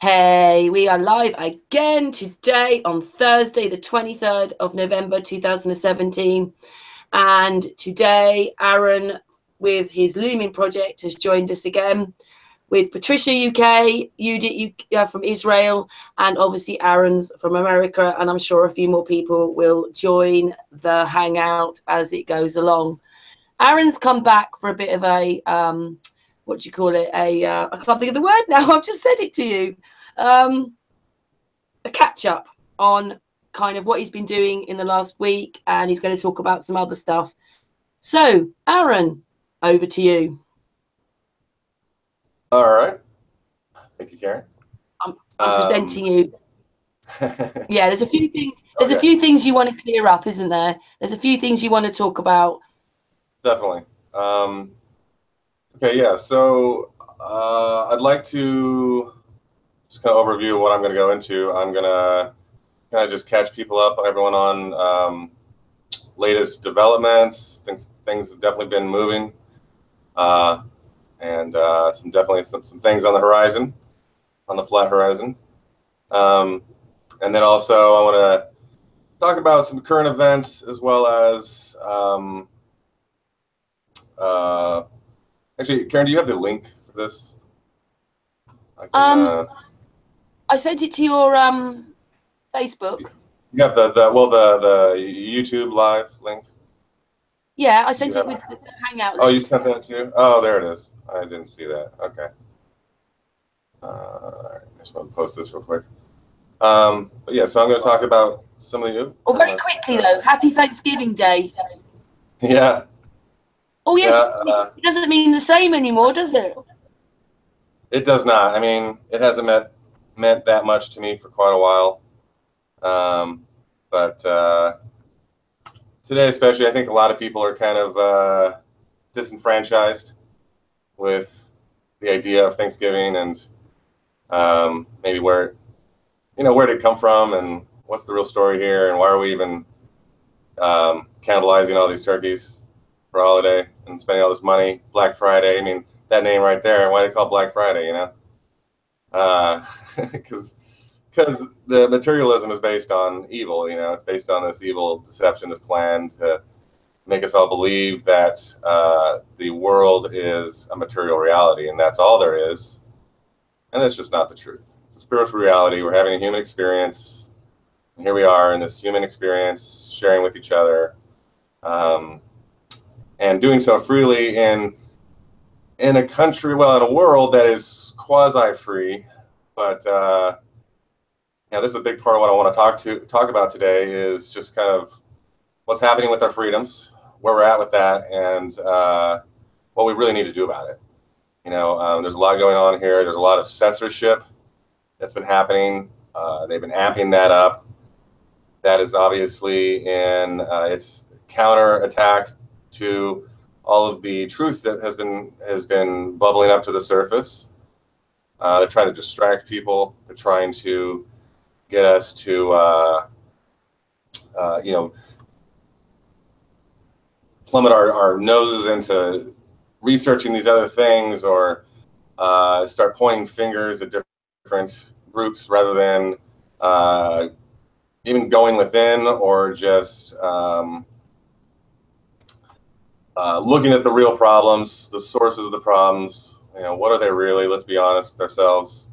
Hey, we are live again today on Thursday, the 23rd of November, 2017. And today, Aaron, with his Lumen project, has joined us again with Patricia UK, Judith from Israel, and obviously Aaron's from America. And I'm sure a few more people will join the hangout as it goes along. Aaron's come back for a bit of a what do you call it? I can't think of the word now. I've just said it to you. A catch up on kind of what he's been doing in the last week, and he's going to talk about some other stuff. So, Aaron, over to you. All right. Thank you, Karen. I'm presenting you. Yeah, there's a few things. There's a few things you want to clear up, isn't there? There's a few things you want to talk about. Definitely. Okay, yeah. So I'd like to just kind of overview what I'm going to go into. I'm going to kind of just catch people up, everyone on latest developments. Things have definitely been moving, and some things on the horizon, on the flat horizon. And then also I want to talk about some current events as well as actually, Karen, do you have the link for this? I sent it to your Facebook. You have the YouTube live link? Yeah, I sent it with the Hangout link. Oh, you sent that too? Oh, there it is. I didn't see that. Okay. All right, I just want to post this real quick. But yeah, so I'm going to talk about some of the. Oh, very quickly though. Happy Thanksgiving Day. Yeah. Oh yes, yeah, it doesn't mean the same anymore, does it? It does not. I mean, it hasn't meant that much to me for quite a while. But today, especially, I think a lot of people are kind of disenfranchised with the idea of Thanksgiving and maybe where did it come from and what's the real story here and why are we even cannibalizing all these turkeys for a holiday and spending all this money. Black Friday, I mean, that name right there, why they call it Black Friday, because the materialism is based on evil, it's based on this evil deception, this plan to make us all believe that the world is a material reality and that's all there is, and that's just not the truth. It's a spiritual reality. We're having a human experience, and here we are in this human experience sharing with each other, and doing so freely in a country, well, in a world that is quasi-free. But this is a big part of what I want to talk about today is just kind of what's happening with our freedoms, where we're at with that, and what we really need to do about it. There's a lot going on here. There's a lot of censorship that's been happening. They've been amping that up. That is obviously in its counterattack to all of the truth that has been bubbling up to the surface. They're trying to distract people. They're trying to get us to, plummet our noses into researching these other things, or start pointing fingers at different groups rather than even going within or just looking at the real problems, the sources of the problems. What are they really? Let's be honest with ourselves.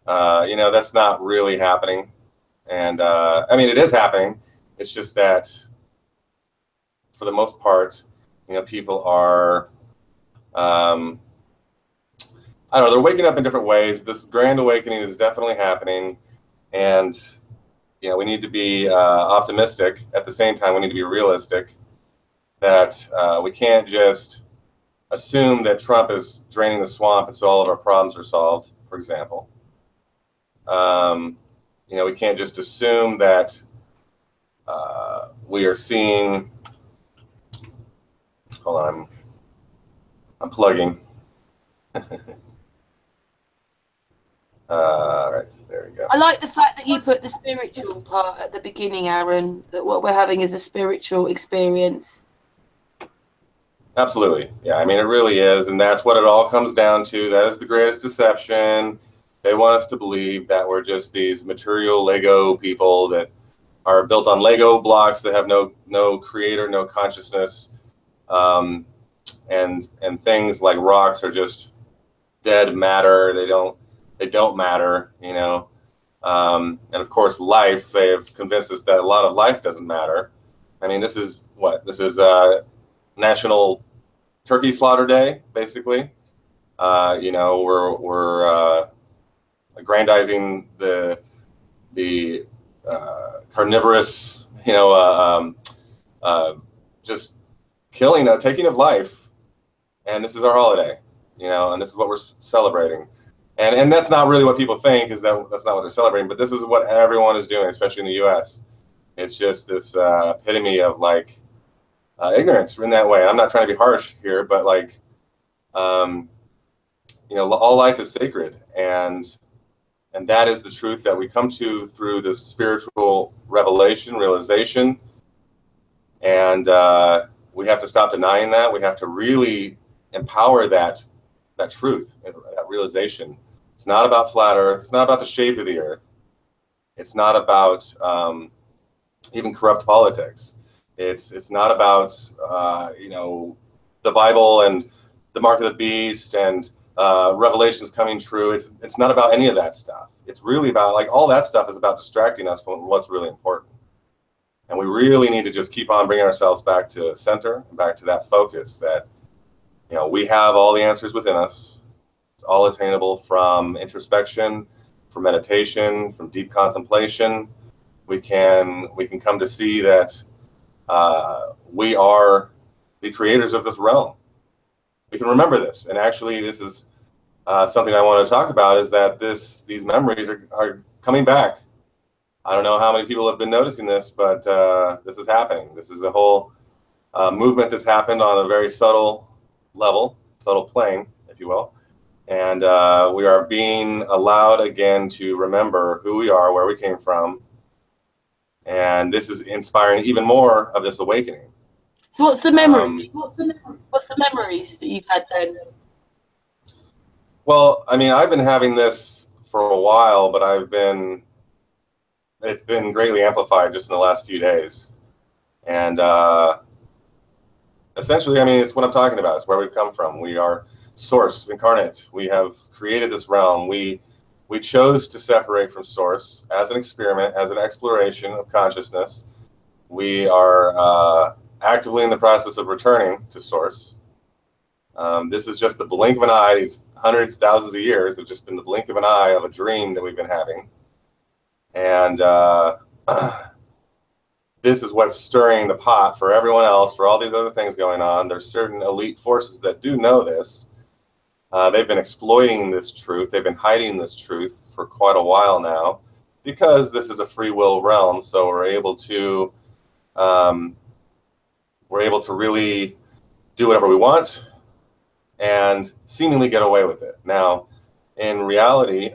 That's not really happening. And I mean, it is happening. It's just that for the most part, people are, I don't know, they're waking up in different ways. This grand awakening is definitely happening. And, we need to be optimistic. At the same time, we need to be realistic that we can't just assume that Trump is draining the swamp and so all of our problems are solved, for example. We can't just assume that we are seeing, hold on, I'm plugging. All right, there we go. I like the fact that you put the spiritual part at the beginning, Aaron, that what we're having is a spiritual experience. Absolutely. Yeah, I mean, it really is. And that's what it all comes down to. That is the greatest deception. They want us to believe that we're just these material Lego people that are built on Lego blocks that have no creator, no consciousness, and things like rocks are just dead matter. They don't matter, you know. And of course, life. They have convinced us that a lot of life doesn't matter. I mean, this is what this is National Turkey Slaughter Day, basically. You know, we're aggrandizing the carnivorous, you know, just killing, taking of life, and this is our holiday, you know, and this is what we're celebrating, and that's not really what people think, is that's not what they're celebrating, but this is what everyone is doing, especially in the U.S. It's just this epitome of like ignorance in that way. I'm not trying to be harsh here, but like, you know, all life is sacred, and that is the truth that we come to through this spiritual realization. And we have to stop denying that. We have to really empower that truth, that realization. It's not about flat Earth. It's not about the shape of the Earth. It's not about even corrupt politics. It's not about you know, the Bible and the mark of the beast and Revelations coming true. It's not about any of that stuff. It's really about, like, all that stuff is about distracting us from what's really important. And we really need to just keep on bringing ourselves back to center, back to that focus that, you know, we have all the answers within us. It's all attainable from introspection, from meditation, from deep contemplation. We can come to see that we are the creators of this realm. We can remember this, and actually, this is something I want to talk about, is that these memories are coming back. I don't know how many people have been noticing this, but this is happening. This is a whole movement that's happened on a very subtle level, subtle plane, if you will. And we are being allowed again to remember who we are, where we came from. And this is inspiring even more of this awakening. So what's the memory? What's the memories that you've had then? Well, I mean, I've been having this for a while, but it's been greatly amplified just in the last few days. And essentially, I mean, it's what I'm talking about. It's where we've come from. We are source incarnate. We have created this realm. We chose to separate from source as an experiment, as an exploration of consciousness. We are actively in the process of returning to source. This is just the blink of an eye. These hundreds, thousands of years have just been the blink of an eye of a dream that we've been having. And this is what's stirring the pot for everyone else, for all these other things going on. There's certain elite forces that do know this. They've been exploiting this truth. They've been hiding this truth for quite a while now, because this is a free will realm. So we're able to really do whatever we want and seemingly get away with it. Now, in reality,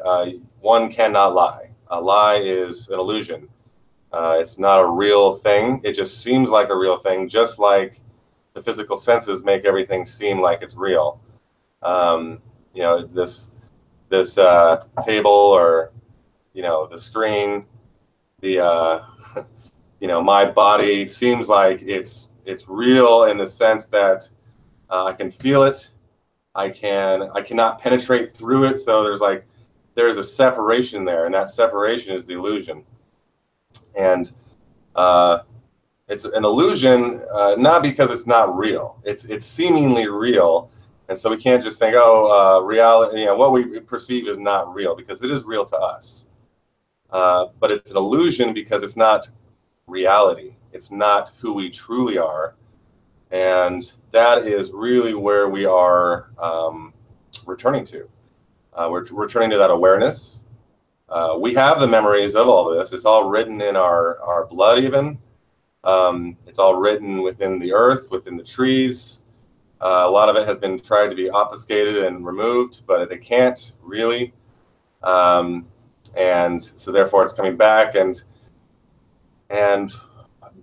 one cannot lie. A lie is an illusion. It's not a real thing. It just seems like a real thing, just like the physical senses make everything seem like it's real. You know, this table, or, you know, the screen, the you know, my body seems like it's real in the sense that I can feel it. I cannot penetrate through it. So there's a separation there, and that separation is the illusion. And it's an illusion, not because it's not real. It's seemingly real, and so we can't just think, oh, reality. You know, what we perceive is not real, because it is real to us. But it's an illusion because it's not reality. It's not who we truly are. And that is really where we are returning to. We're returning to that awareness. We have the memories of all this. It's all written in our blood even. It's all written within the earth, within the trees. A lot of it has been tried to be obfuscated and removed, but they can't really. And so therefore it's coming back, and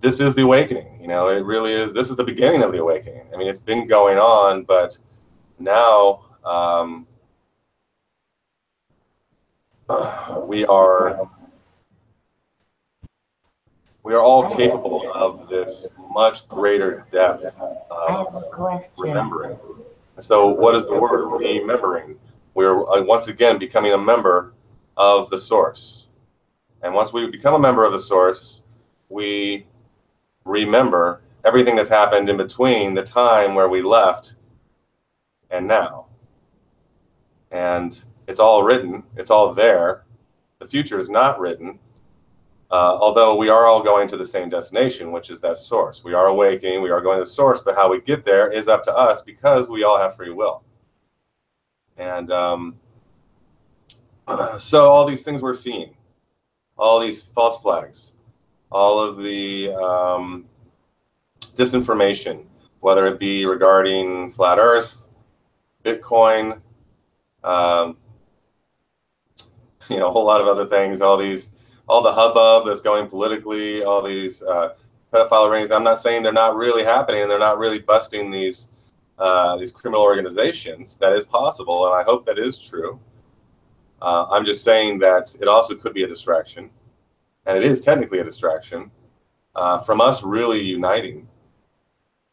this is the awakening. You know, it really is. This is the beginning of the awakening. I mean, it's been going on, but now we are all capable of this much greater depth I have of a question. remembering. So what is the word? Remembering. We're once again becoming a member of the source. And once we become a member of the source, we remember everything that's happened in between the time where we left and now. And it's all written. It's all there. The future is not written. Although we are all going to the same destination, which is that source. We are awakening, we are going to the source, but how we get there is up to us because we all have free will. And so all these things we're seeing, all these false flags, all of the disinformation, whether it be regarding flat Earth, Bitcoin, you know, a whole lot of other things, all the hubbub that's going politically, all these pedophile rings. I'm not saying they're not really happening and they're not really busting these criminal organizations. That is possible, and I hope that is true. I'm just saying that it also could be a distraction, and it is technically a distraction from us really uniting.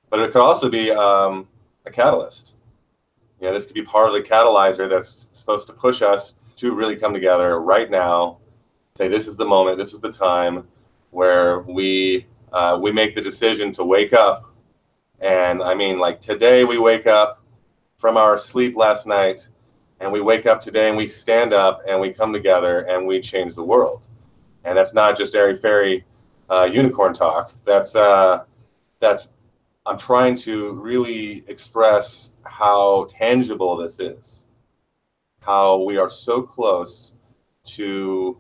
But it could also be a catalyst. You know, this could be part of the catalyzer that's supposed to push us to really come together right now. Say this is the moment, this is the time where we make the decision to wake up. And I mean, like today we wake up from our sleep last night, and we wake up today and we stand up and we come together and we change the world. And that's not just airy fairy unicorn talk. That's I'm trying to really express how tangible this is, how we are so close to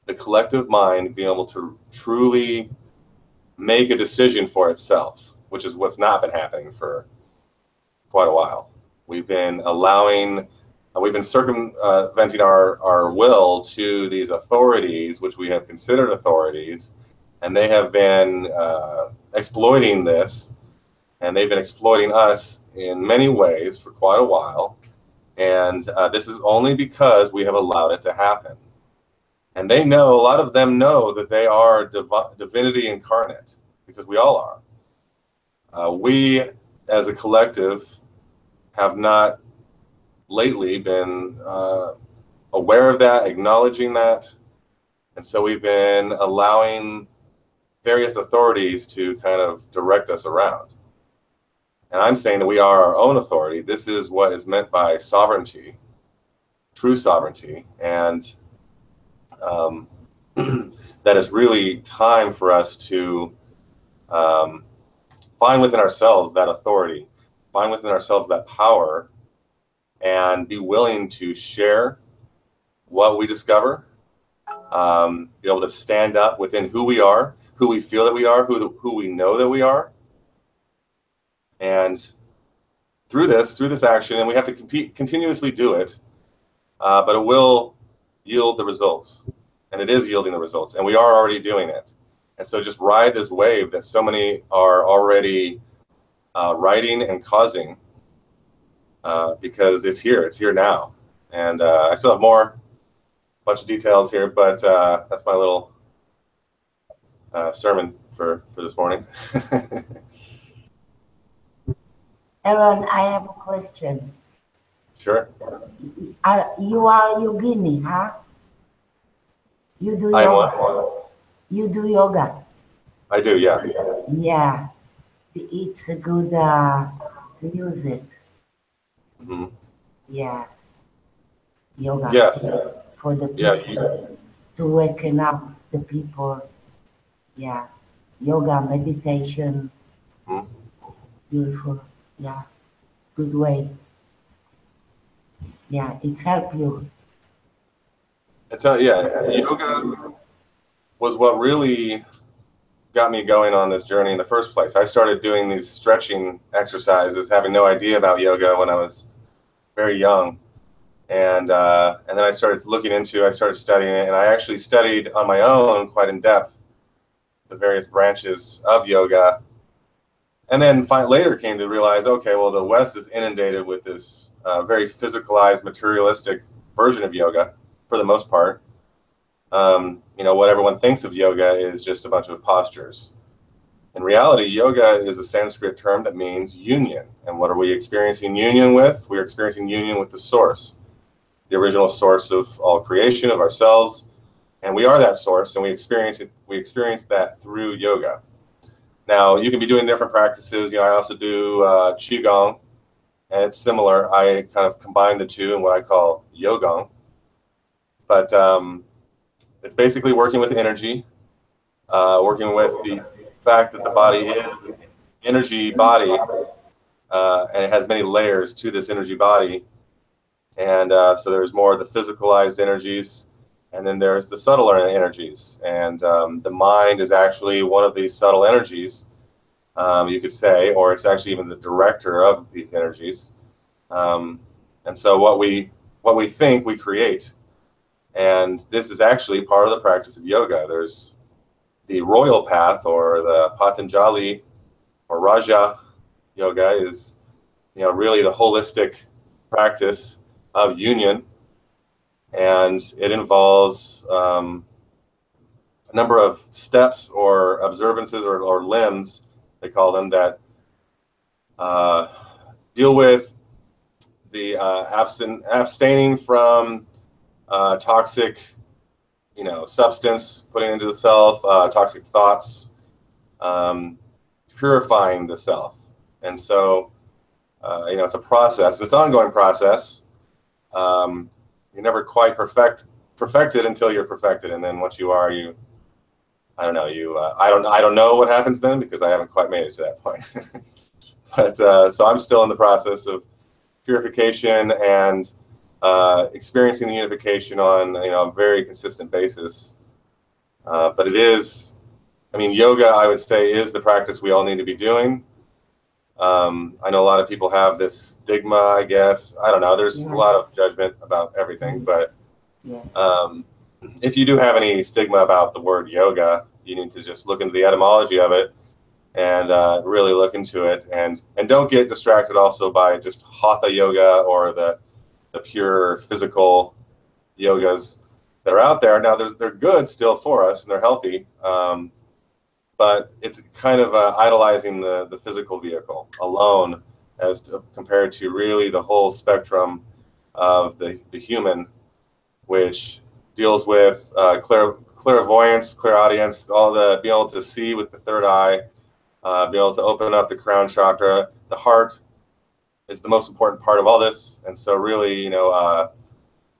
the collective mind being able to truly make a decision for itself, which is what's not been happening for quite a while. We've been circumventing our will to these authorities, which we have considered authorities, and they have been exploiting this, and they've been exploiting us in many ways for quite a while. And this is only because we have allowed it to happen. And they know, a lot of them know that they are divinity incarnate, because we all are. We, as a collective, have not lately been aware of that, acknowledging that. And so we've been allowing various authorities to kind of direct us around. And I'm saying that we are our own authority. This is what is meant by sovereignty, true sovereignty. And that is really time for us to find within ourselves that authority, find within ourselves that power, and be willing to share what we discover, be able to stand up within who we are, who we feel that we are, who we know that we are. And through this action, and we have to continuously do it, but it will yield the results. And it is yielding the results, and we are already doing it. And so just ride this wave that so many are already riding and causing, because it's here now. And I still have bunch of details here, but that's my little sermon for this morning. Aaron, I have a question. Sure. You are yogini, huh? You do I am yoga. what? You do yoga. I do, yeah. Yeah, it's a good to use it. Mm-hmm. Yeah, yoga. Yes. For the people, to waken up the people. Yeah, yoga, meditation. Mm-hmm. Beautiful. Yeah, good way. Yeah, it's helped you. Yoga was what really got me going on this journey in the first place. I started doing these stretching exercises, having no idea about yoga when I was very young, and then I started studying it, and I actually studied on my own quite in depth the various branches of yoga, and then later came to realize, okay, well, the West is inundated with this very physicalized, materialistic version of yoga. for the most part. You know, what everyone thinks of yoga is just a bunch of postures. In reality, yoga is a Sanskrit term that means union. And what are we experiencing union with? We're experiencing union with the source, the original source of all creation, of ourselves. And we are that source, and we experience it. We experience that through yoga. Now, you can be doing different practices. You know, I also do qigong, and it's similar. I kind of combine the two in what I call yogong. But it's basically working with energy, working with the fact that the body is an energy body, and it has many layers to this energy body. And so there's more of the physicalized energies, and then there's the subtler energies. And the mind is actually one of these subtle energies, you could say, or it's actually even the director of these energies. And so what we think, we create. And this is actually part of the practice of yoga. There's the royal path, or the Patanjali or Raja yoga, is, you know, really the holistic practice of union, and it involves a number of steps or observances or limbs, they call them, that deal with the abstaining from toxic, you know, substance, putting into the self, toxic thoughts, purifying the self. And so, you know, it's a process. It's an ongoing process. You never quite perfect it until you're perfected, and then once you are, I don't know, I don't know what happens then, because I haven't quite made it to that point. But so I'm still in the process of purification and experiencing the unification on, you know, a very consistent basis. But it is, I mean, yoga, I would say, is the practice we all need to be doing. I know a lot of people have this stigma, I guess. I don't know. There's a lot of judgment about everything, but if you do have any stigma about the word yoga, you need to just look into the etymology of it and really look into it, and don't get distracted also by just hatha yoga or the pure physical yogas that are out there. Now, they're good still for us, and they're healthy, but it's kind of idolizing the physical vehicle alone, as compared to really the whole spectrum of the human, which deals with clairvoyance, clairaudience, all the being able to see with the third eye, be able to open up the crown chakra. The heart is the most important part of all this, and so really, you know,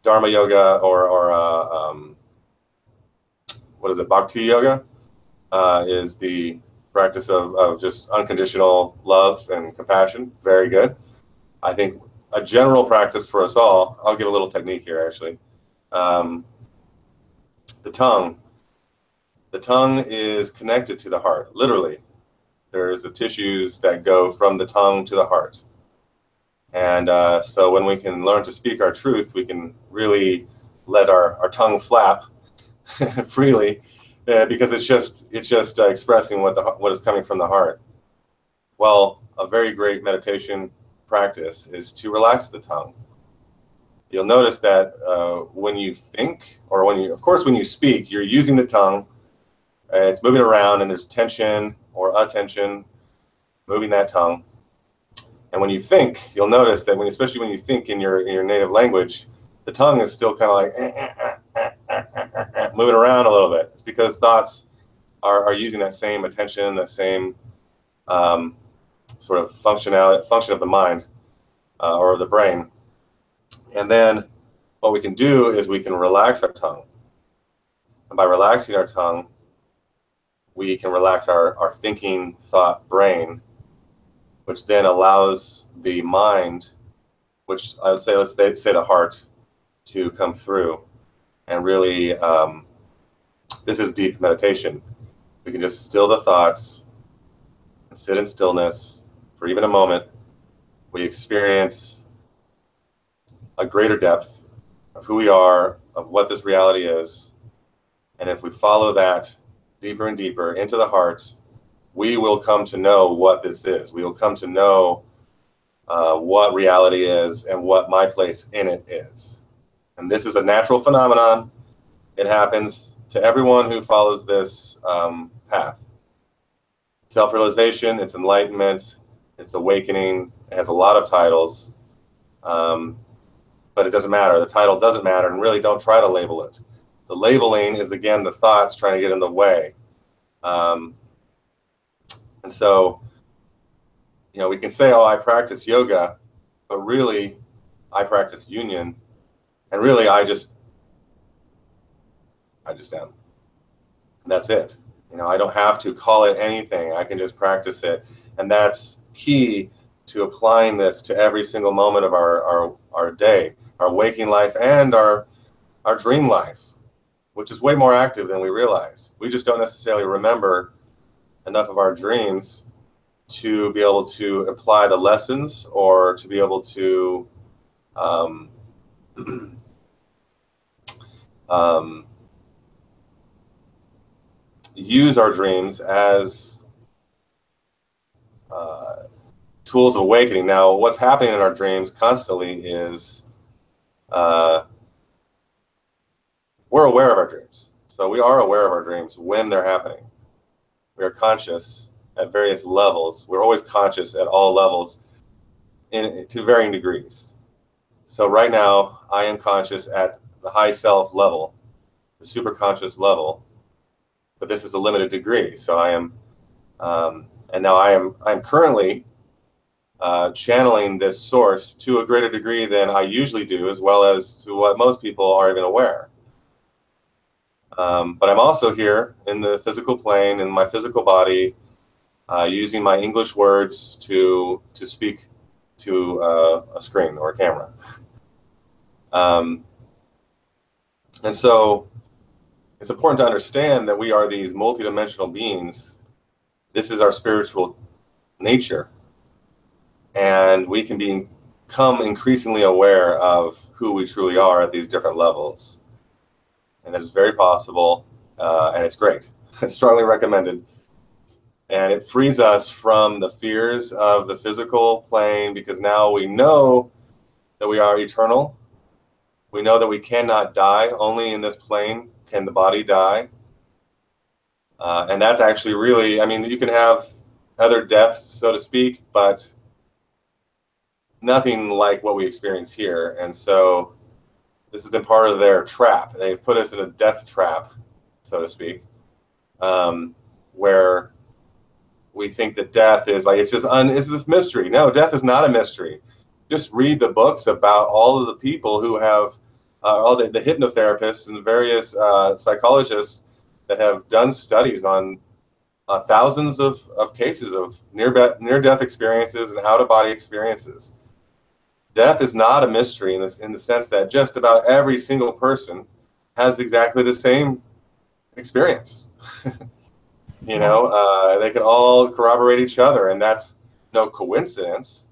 Dharma yoga or what is it, Bhakti yoga, is the practice of just unconditional love and compassion. Very good. I think a general practice for us all. I'll give a little technique here, actually. The tongue. The tongue is connected to the heart, literally. There's the tissues that go from the tongue to the heart. And so when we can learn to speak our truth, we can really let our tongue flap freely, because it's just expressing what is coming from the heart. Well, a very great meditation practice is to relax the tongue. You'll notice that when you think, or when you speak, you're using the tongue. It's moving around, and there's tension or attention moving that tongue. And when you think, you'll notice that especially when you think in your native language, the tongue is still kind of like moving around a little bit. It's because thoughts are using that same attention, that same sort of function of the mind or the brain. And then what we can do is we can relax our tongue. And by relaxing our tongue, we can relax our thinking thought brain, which then allows the mind, which I would say, let's say the heart, to come through. And really, this is deep meditation. We can just still the thoughts and sit in stillness for even a moment. We experience a greater depth of who we are, of what this reality is. And if we follow that deeper and deeper into the heart, we will come to know what this is. We will come to know what reality is and what my place in it is. And this is a natural phenomenon. It happens to everyone who follows this path. Self-realization, it's enlightenment, it's awakening. It has a lot of titles, but it doesn't matter. The title doesn't matter, and really don't try to label it. The labeling is, again, the thoughts trying to get in the way. And so, you know, we can say, oh, I practice yoga, but really, I practice union, and really, I just am. And that's it. You know, I don't have to call it anything. I can just practice it. And that's key to applying this to every single moment of our day, our waking life and our dream life, which is way more active than we realize. We just don't necessarily remember enough of our dreams to be able to apply the lessons or to be able to use our dreams as tools of awakening. Now, what's happening in our dreams constantly is we're aware of our dreams. So we are aware of our dreams when they're happening. We are conscious at various levels. We're always conscious at all levels to varying degrees. So right now, I am conscious at the high self level, the superconscious level, but this is a limited degree. So I am, and now I'm currently channeling this source to a greater degree than I usually do, as well as to what most people are even aware. But I'm also here in the physical plane, in my physical body, using my English words to speak to a screen or a camera. And so it's important to understand that we are these multidimensional beings. This is our spiritual nature. And we can become increasingly aware of who we truly are at these different levels. And that is very possible, and it's great. It's strongly recommended. And it frees us from the fears of the physical plane, because now we know that we are eternal. We know that we cannot die. Only in this plane can the body die. And that's actually really, I mean, you can have other deaths, so to speak, but nothing like what we experience here. And so this has been part of their trap. They've put us in a death trap, so to speak, where we think that death is like, it's this mystery. No, death is not a mystery. Just read the books about all of the people who have, all the hypnotherapists and various psychologists that have done studies on thousands of cases of near-death experiences and out-of-body experiences. Death is not a mystery in the sense that just about every single person has exactly the same experience. You know, they can all corroborate each other, and that's no coincidence.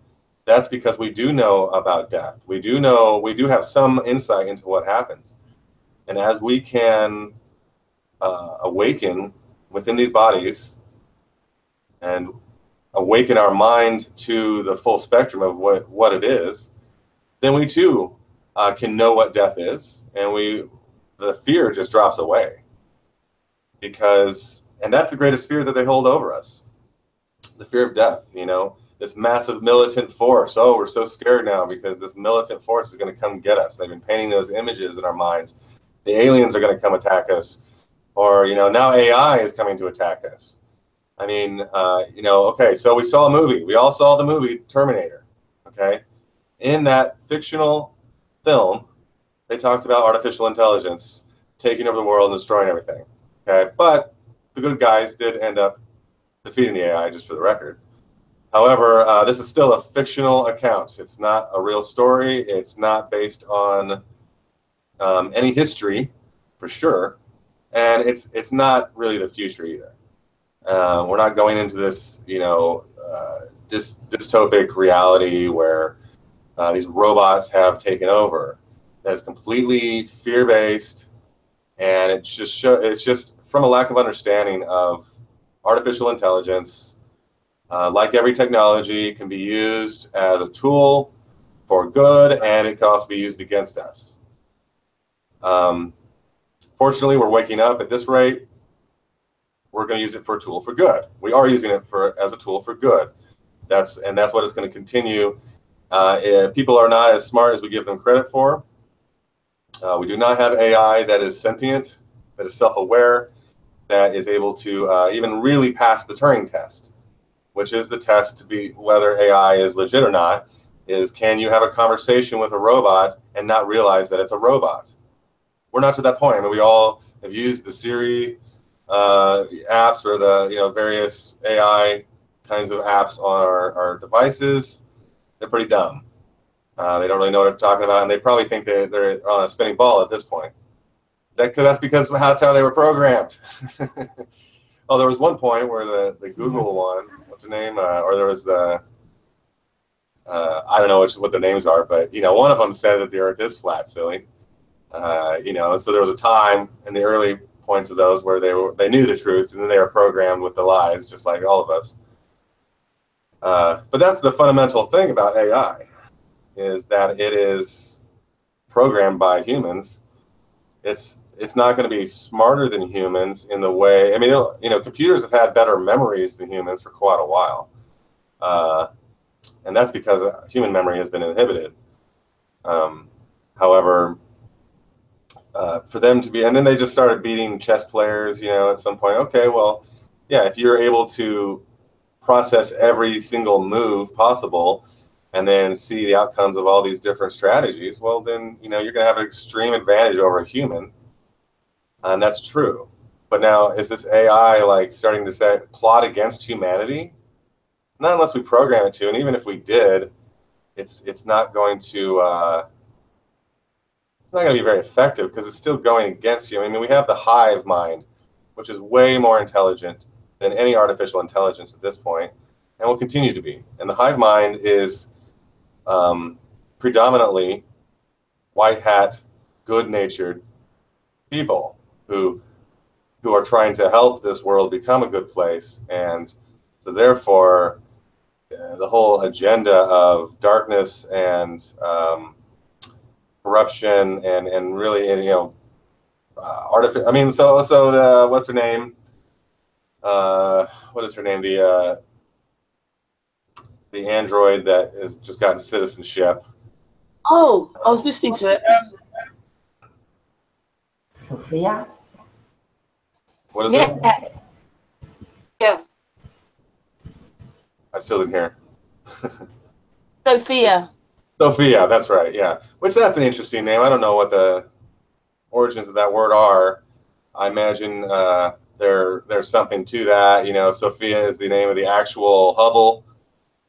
That's because we do know about death. We do have some insight into what happens. And as we can awaken within these bodies and awaken our mind to the full spectrum of what it is, then we too can know what death is, and the fear just drops away. And that's the greatest fear that they hold over us, the fear of death. You know, this massive militant force. Oh, we're so scared now because this militant force is going to come get us. They've been painting those images in our minds. The aliens are going to come attack us, or you know, now AI is coming to attack us. I mean, you know, okay, so we saw a movie. We all saw the movie Terminator, okay? In that fictional film, they talked about artificial intelligence taking over the world and destroying everything, okay? But the good guys did end up defeating the AI, just for the record. However, this is still a fictional account. It's not a real story. It's not based on any history, for sure. And it's not really the future either. We're not going into this, you know, dystopic reality where these robots have taken over. That is completely fear-based, and it's just from a lack of understanding of artificial intelligence. Like every technology, can be used as a tool for good, and it can also be used against us. Fortunately, we're waking up at this rate. We're going to use it for a tool for good. We are using it as a tool for good. That's what it's going to continue. If people are not as smart as we give them credit for. We do not have AI that is sentient, that is self-aware, that is able to even really pass the Turing test, which is the test to be whether AI is legit or not, is can you have a conversation with a robot and not realize that it's a robot? We're not to that point. I mean, we all have used the Siri apps or the various AI kinds of apps on our devices. They're pretty dumb. They don't really know what they're talking about, and they probably think they're on a spinning ball at this point. That's because that's how they were programmed. Oh, there was one point where the Google one, what's the name? Or there was the, I don't know what the names are, but one of them said that the Earth is flat, silly. And so there was a time in the early points of those where they knew the truth, and then they were programmed with the lies, just like all of us. But that's the fundamental thing about AI, is that it is programmed by humans. It's not going to be smarter than humans in the way. I mean, computers have had better memories than humans for quite a while, and that's because human memory has been inhibited. However, for them to be, and then they just started beating chess players, at some point. Okay, well, yeah, if you're able to process every single move possible and then see the outcomes of all these different strategies, well, then, you're going to have an extreme advantage over a human. And that's true. But now, is this AI like starting to plot against humanity? Not unless we program it to, and even if we did, it's not going to be very effective because it's still going against you. I mean, we have the hive mind, which is way more intelligent than any artificial intelligence at this point, and will continue to be. And the hive mind is predominantly white hat, good-natured people who are trying to help this world become a good place. And so therefore, the whole agenda of darkness and corruption and really, artificial. I mean, so what's her name? What is her name? The android that has just gotten citizenship. Oh, I was listening to it. Sophia? What is it? Yeah. I still didn't hear. Sophia. Sophia, that's right, yeah. That's an interesting name. I don't know what the origins of that word are. I imagine there's something to that. Sophia is the name of the actual Hubble,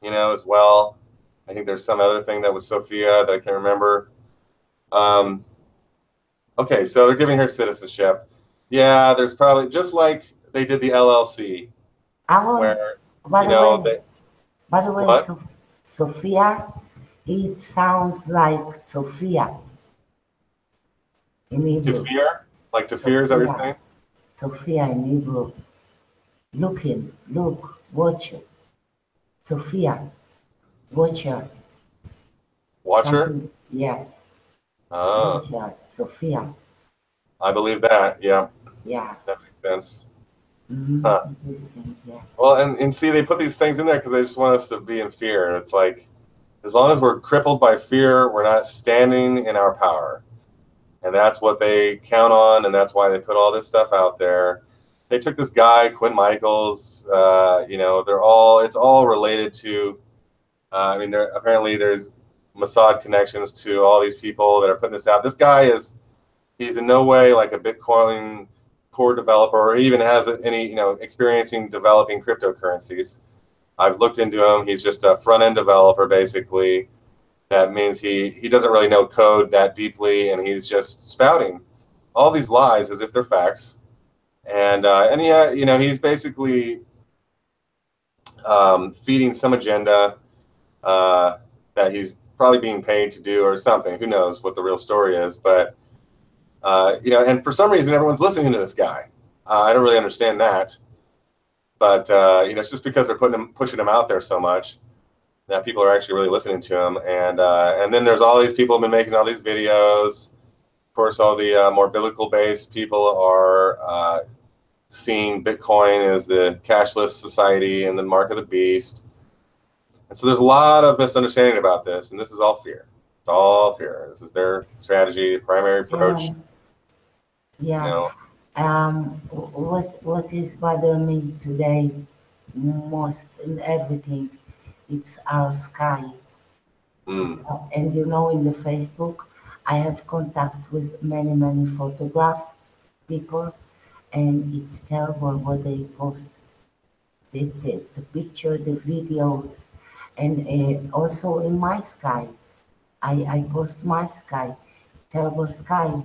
as well. I think there's some other thing that was Sophia that I can't remember. Okay, so they're giving her citizenship. Yeah, there's probably, just like they did the LLC, where, by the way, Sophia, it sounds like Sophia in Hebrew. To fear? Like to fear, is that what you're saying? Sophia in Hebrew. Look, watch it. Sophia, watch her. Watch her? Yes. Ah. Watch her, Sophia. I believe that, yeah. Yeah. That makes sense. Mm-hmm. Huh. Yeah. Well, and see, they put these things in there because they just want us to be in fear. It's like, as long as we're crippled by fear, we're not standing in our power. And that's what they count on, and that's why they put all this stuff out there. They took this guy, Quinn Michaels, it's all related to, apparently there's Mossad connections to all these people that are putting this out. This guy he's in no way like a Bitcoin core developer or even has any, experiencing developing cryptocurrencies. I've looked into him. He's just a front-end developer, basically. That means he doesn't really know code that deeply, and he's just spouting all these lies as if they're facts. And he's basically feeding some agenda that he's probably being paid to do or something. Who knows what the real story is? But and for some reason everyone's listening to this guy. I don't really understand that. But it's just because they're pushing him out there so much that people are actually really listening to him. And then there's all these people who've been making all these videos, Of course, all the more biblical-based people are seeing Bitcoin as the cashless society and the mark of the beast. And so there's a lot of misunderstanding about this, and this is all fear. It's all fear. This is their strategy, primary approach. Yeah. You know, What is bothering me today most in everything, it's our sky. And you know, in the Facebook, I have contact with many photograph people, and it's terrible what they post. The picture, the videos, and also in my sky. I post my sky, terrible sky,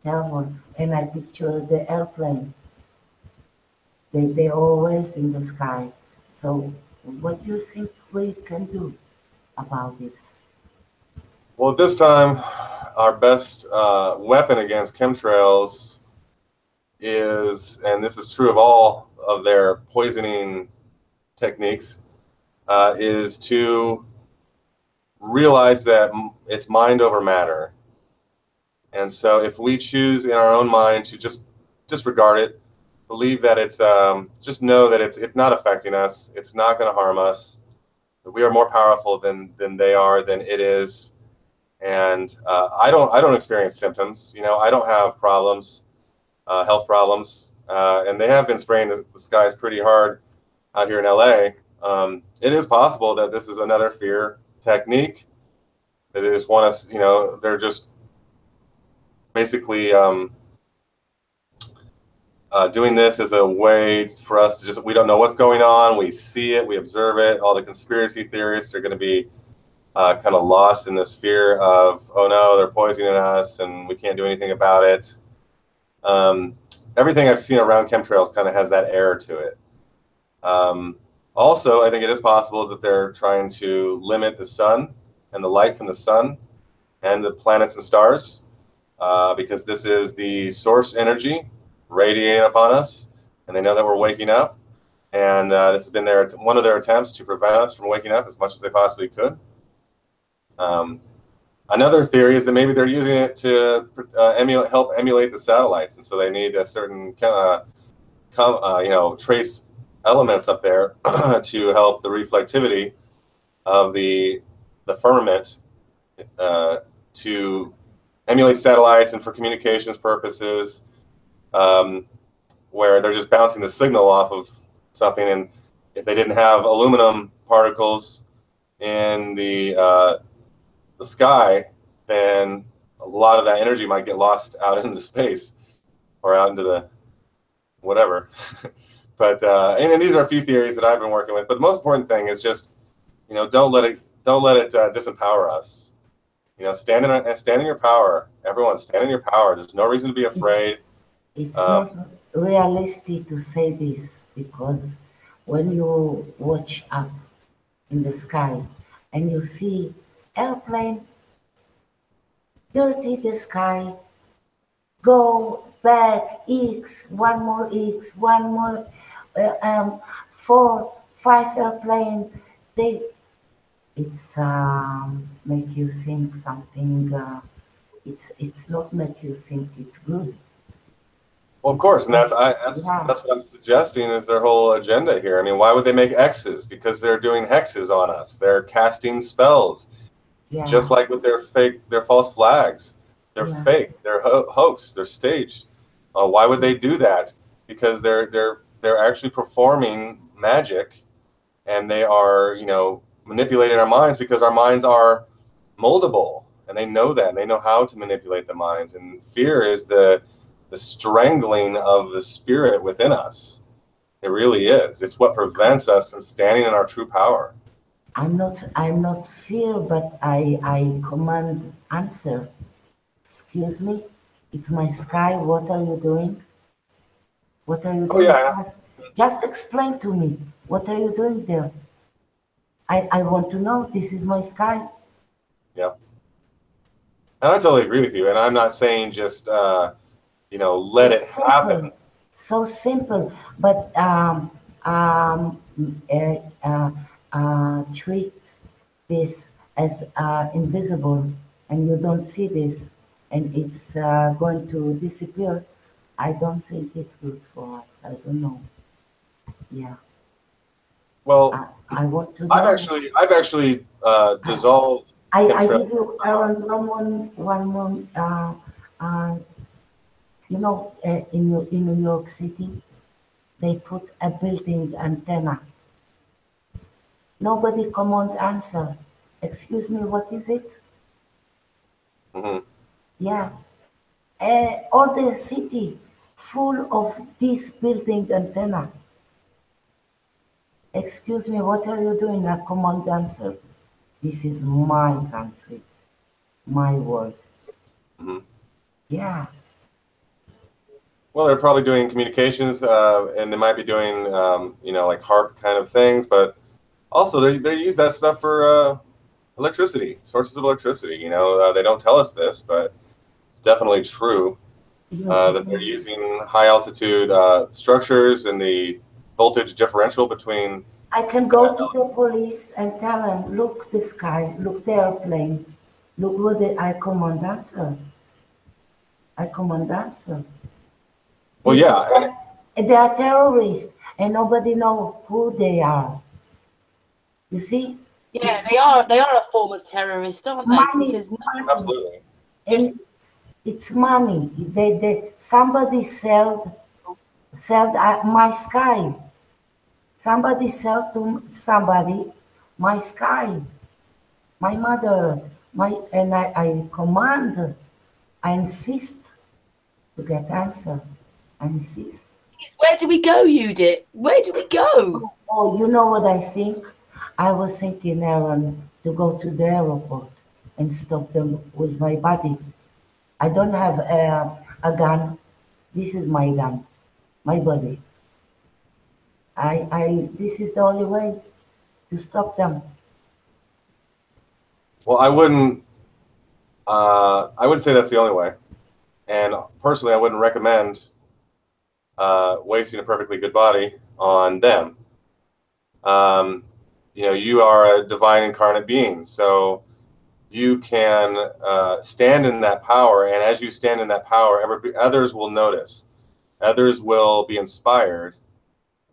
terrible, and I picture the airplane. They're always in the sky. So what do you think we can do about this? well, at this time, our best weapon against chemtrails is, and this is true of all of their poisoning techniques, is to realize that it's mind over matter. And so if we choose in our own mind to just disregard it, believe that it's, just know that it's not affecting us, it's not going to harm us, that we are more powerful than they are, than it is. And I don't experience symptoms. You know, I don't have problems, health problems, and they have been spraying the skies pretty hard out here in LA. It is possible that this is another fear technique. That they just want us, you know, they're just basically doing this as a way for us to just, we don't know what's going on, we see it, we observe it. All the conspiracy theorists are going to be kind of lost in this fear of, oh no, they're poisoning us and we can't do anything about it. Everything I've seen around chemtrails kind of has that air to it. Also, I think it is possible that they're trying to limit the sun and the light from the sun and the planets and stars, because this is the source energy radiating upon us, and they know that we're waking up. And this has been one of their attempts to prevent us from waking up as much as they possibly could. Another theory is that maybe they're using it to help emulate the satellites, and so they need a certain trace elements up there to help the reflectivity of the firmament to emulate satellites and for communications purposes, where they're just bouncing the signal off of something. And if they didn't have aluminum particles in the sky, then a lot of that energy might get lost out into space or out into the whatever. But and these are a few theories that I've been working with. But the most important thing is just, you know, don't let it disempower us. You know, stand in your power. Everyone, stand in your power. There's no reason to be afraid. It's not realistic to say this, because when you watch up in the sky and you see airplane dirty the sky, go back one more 4, 5 airplane, it's make you think something. It's not make you think it's good. Well, of course, and that's what I'm suggesting is their whole agenda here. I mean, why would they make X's? Because they're doing hexes on us. They're casting spells, just like with their false flags. They're fake. They're hoax. They're staged. Why would they do that? Because they're actually performing magic, and they are, you know, manipulating our minds, because our minds are moldable, and they know that, and they know how to manipulate the minds. And fear is the strangling of the spirit within us. It really is. It's what prevents us from standing in our true power. I'm not fear, but I command answer. Excuse me, it's my sky. What are you doing? What are you doing? Yeah. Just explain to me. What are you doing there? I want to know. This is my sky. Yeah. And I totally agree with you. And I'm not saying just you know, let it happen. So simple, but treat this as invisible, and you don't see this. and it's going to disappear, I don't think it's good for us. I don't know. Yeah. Well, I want to I've know. actually dissolved I chemtrails. give you, Aaron, one more. You know, in New York City, they put a building antenna. Nobody come on answer. Excuse me, what is it? Mhm. Yeah. All the city full of this building antenna. Excuse me, what are you doing? A command answer. This is my country, my world. Mhm. Yeah. Well, they're probably doing communications, and they might be doing, you know, like HARP kind of things, but also they use that stuff for electricity, sources of electricity. You know, they don't tell us this, but it's definitely true that they're You, using high altitude structures and the voltage differential between. I can go to the police and tell them, look the sky, look the airplane, look what I command answer. I command answer. Well, This is yeah, and they are terrorists and nobody know who they are. You see, Yeah, it's they are a form of terrorist, aren't they? money, Because money, absolutely. and it's money. They somebody sold my sky. Somebody sell to somebody my sky, my mother, and I command, I insist to get answer. I insist. where do we go, Judith? Where do we go? Oh, you know what I think? I was thinking, Aaron, to go to the airport and stop them with my body. I don't have a gun. This is my gun, my body. This is the only way to stop them. Well, I wouldn't say that's the only way. And personally, I wouldn't recommend wasting a perfectly good body on them. Um, you know, you are a divine incarnate being, so you can stand in that power, and as you stand in that power, others will notice, others will be inspired,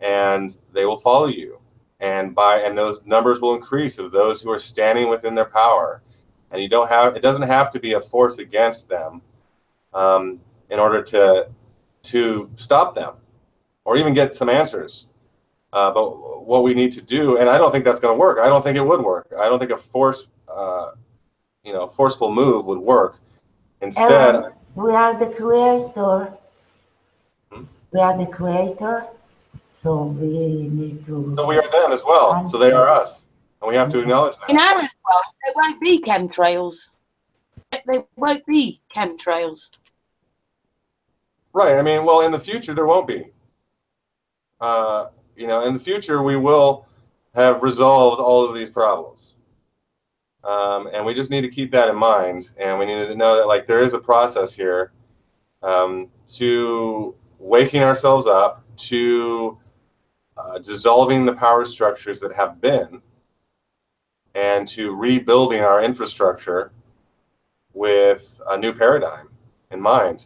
and they will follow you, and those numbers will increase of those who are standing within their power, and it doesn't have to be a force against them in order to stop them or even get some answers. But what we need to do, and I don't think that's going to work. I don't think it would work. I don't think a forceful move would work. Instead, Aaron, we are the creator. We are the creator, so we need to so we get are them as well. So they are answer. us, and we have to Yeah. acknowledge In that. Aaron's world, there won't be chemtrails. There won't be chemtrails. Right. I mean, well, in the future there won't be. You know, in the future we will have resolved all of these problems, and we just need to keep that in mind. And we need to know that like there is a process here to waking ourselves up to dissolving the power structures that have been, and to rebuilding our infrastructure with a new paradigm in mind.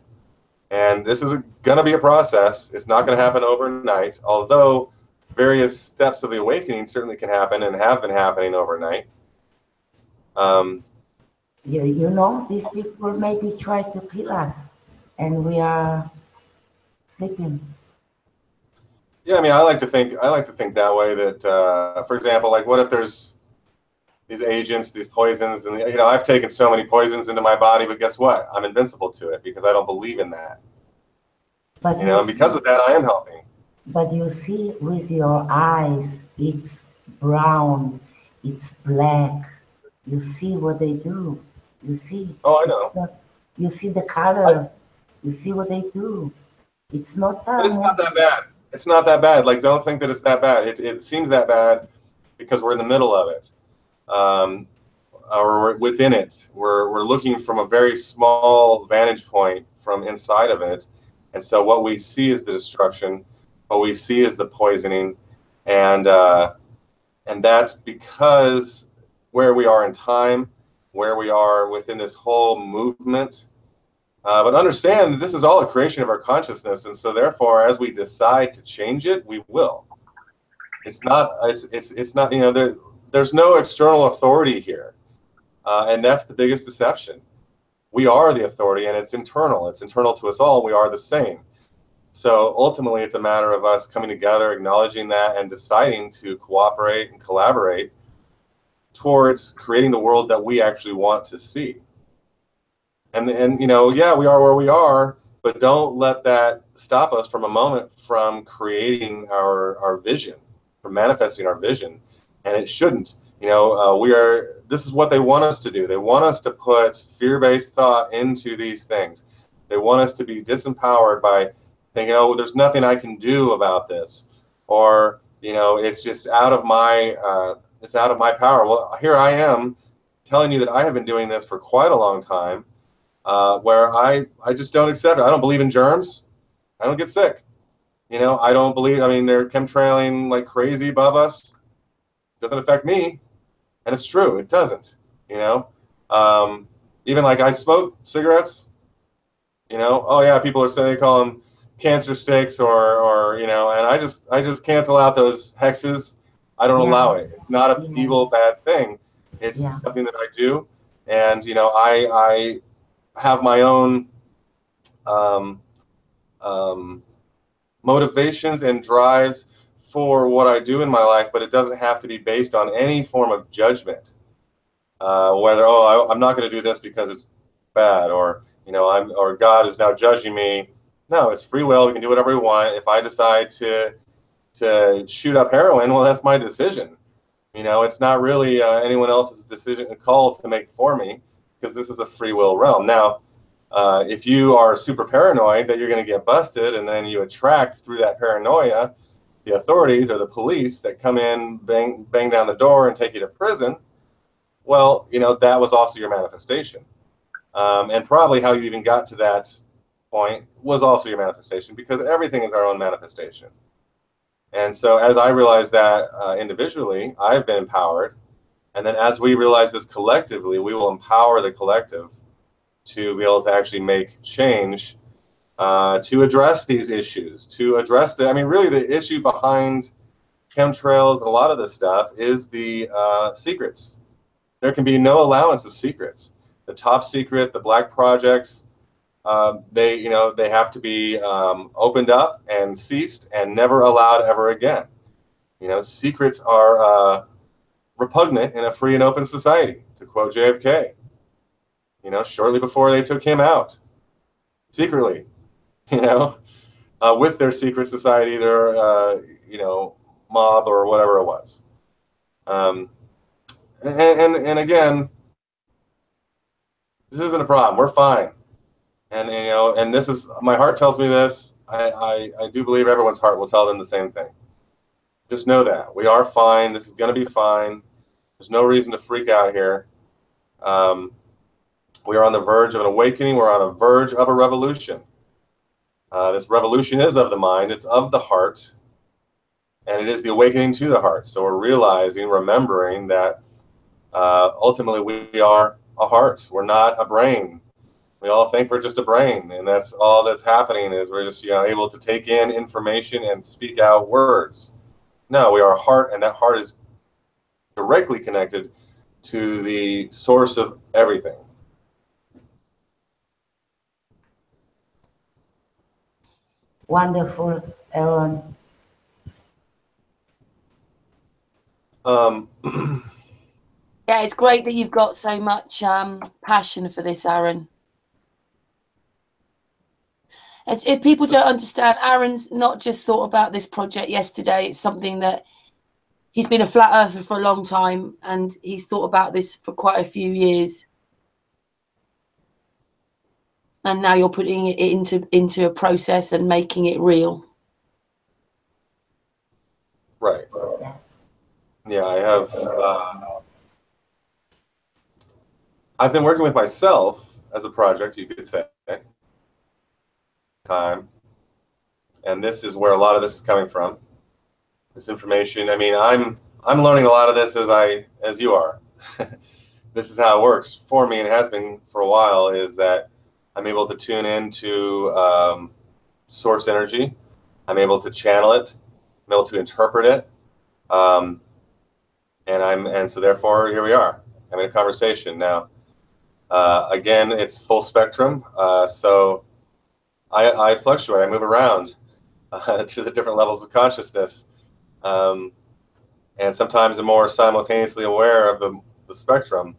And this is going to be a process. It's not going to happen overnight, although various steps of the awakening certainly can happen and have been happening overnight. Um, You know, these people maybe try to kill us, and we are sleeping. yeah, I mean, I like to think that way. That, for example, like, what if there's these agents, these poisons, and you know, I've taken so many poisons into my body, but guess what? I'm invincible to it because I don't believe in that. But You you know, and see, because of that, I am helping. but you see with your eyes, it's brown, it's black. You see what they do. You see, Oh, I it's know. not. You see the I, color. You see what they do. It's not but a it's not that movie. bad. It's not that bad. Like, don't think that it's that bad. It seems that bad because we're in the middle of it. Um, or we're within it. We're looking from a very small vantage point from inside of it, and so what we see is the destruction, what we see is the poisoning, and that's because where we are in time, where we are within this whole movement, But understand that this is all a creation of our consciousness, and so therefore, as we decide to change it, we will. It's not. It's not. You know, there's no external authority here, and that's the biggest deception. We are the authority, and it's internal. It's internal to us all. We are the same. So ultimately, it's a matter of us coming together, acknowledging that, and deciding to cooperate and collaborate towards creating the world that we actually want to see. And you know, yeah, we are where we are, but don't let that stop us from a moment from creating our vision, from manifesting our vision. And it shouldn't. You know, this is what they want us to do. They want us to put fear-based thought into these things. They want us to be disempowered by thinking, oh, there's nothing I can do about this, or, you know, it's just out of my power. Well, here I am telling you that I have been doing this for quite a long time, where I just don't accept it. I don't believe in germs. I don't get sick. You know, I don't believe, I mean, they're chemtrailing like crazy above us. It doesn't affect me. And it's true, it doesn't. You know, even like I smoke cigarettes, you know, oh yeah, people are saying, they call them cancer sticks, or you know, and I just cancel out those hexes. I don't allow it. It's not an evil, bad thing. It's something that I do. And, you know, I have my own motivations and drives for what I do in my life, but it doesn't have to be based on any form of judgment. Whether, oh, I'm not going to do this because it's bad, or, you know, or God is now judging me. No, it's free will. We can do whatever we want. If I decide to shoot up heroin, well, that's my decision. You know, it's not really anyone else's decision, a call to make for me, because this is a free will realm. Now, if you are super paranoid that you're going to get busted, and then you attract through that paranoia the authorities or the police that come in, bang down the door, and take you to prison, well, you know, that was also your manifestation. And probably how you even got to that point was also your manifestation, because everything is our own manifestation. And so as I realized that individually, I've been empowered. And then as we realize this collectively, we will empower the collective to be able to actually make change, to address these issues, to address I mean, really the issue behind chemtrails and a lot of this stuff is the secrets. There can be no allowance of secrets. The top secret, the black projects, they have to be opened up and ceased and never allowed ever again. You know, secrets are repugnant in a free and open society, to quote JFK. You know, shortly before they took him out, secretly, you know, with their secret society, their you know, mob or whatever it was. And again, this isn't a problem. We're fine. And, you know, and this is, my heart tells me this. I do believe everyone's heart will tell them the same thing. Just know that we are fine. This is going to be fine. There's no reason to freak out here. We are on the verge of an awakening. We're on a verge of a revolution. This revolution is of the mind. It's of the heart. And it is the awakening to the heart. So we're realizing, remembering that ultimately we are a heart. We're not a brain. We all think we're just a brain, and that's all that's happening, is we're just, you know, able to take in information and speak out words. No, we are a heart, and that heart is directly connected to the source of everything. Wonderful, Aaron. Yeah, it's great that you've got so much passion for this, Aaron. If people don't understand, Aaron's not just thought about this project yesterday. It's something that he's been a flat earther for a long time, and he's thought about this for quite a few years. And now you're putting it into a process and making it real. Right. Yeah, I have. I've been working with myself as a project, you could say, time, and this is where a lot of this is coming from. This information. I mean, I'm learning a lot of this as you are. This is how it works for me, and it has been for a while. Is that I'm able to tune into source energy. I'm able to channel it. I'm able to interpret it. And so therefore here we are having a conversation now. Again, it's full spectrum. So I fluctuate. I move around to the different levels of consciousness. And sometimes I'm more simultaneously aware of the spectrum.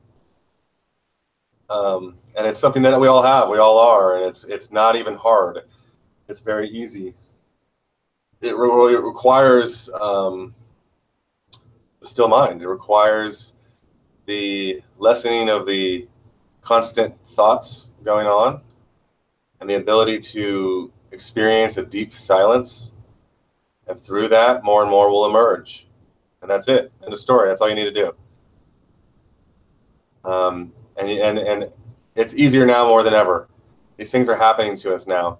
And it's something that we all have, we all are, and it's not even hard. It's very easy. It requires the still mind. It requires the lessening of the constant thoughts going on, and the ability to experience a deep silence. And through that, more and more will emerge. And that's it. End of story. That's all you need to do. And it's easier now more than ever. These things are happening to us now.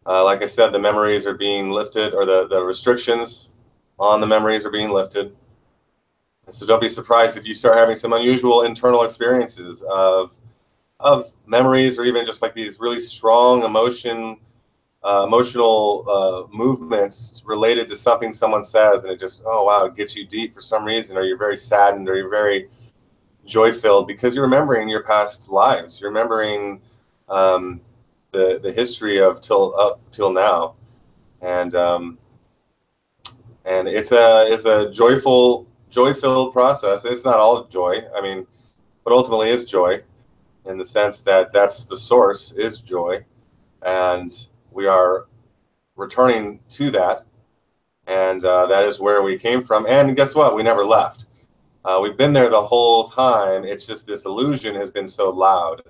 Like I said, the memories are being lifted, or the restrictions on the memories are being lifted. And so don't be surprised if you start having some unusual internal experiences of memories, or even just like these really strong emotional movements related to something someone says, and it just, oh wow, it gets you deep for some reason, or you're very saddened, or you're very joy-filled because you're remembering your past lives. You're remembering the history of up till now, and it's a joy-filled process. It's not all joy, I mean, but ultimately is joy, in the sense that that's the source, is joy, and we are returning to that, and that is where we came from. And guess what? We never left. We've been there the whole time. It's just this illusion has been so loud.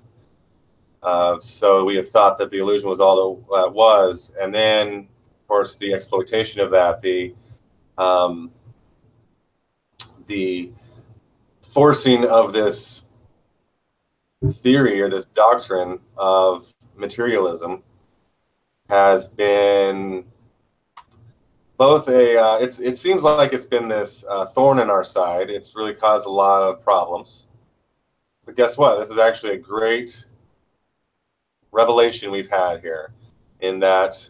So we have thought that the illusion was all that was, and then, of course, the exploitation of that, the forcing of this theory, or this doctrine of materialism, has been both it seems like it's been this thorn in our side. It's really caused a lot of problems. But guess what? This is actually a great revelation we've had here, in that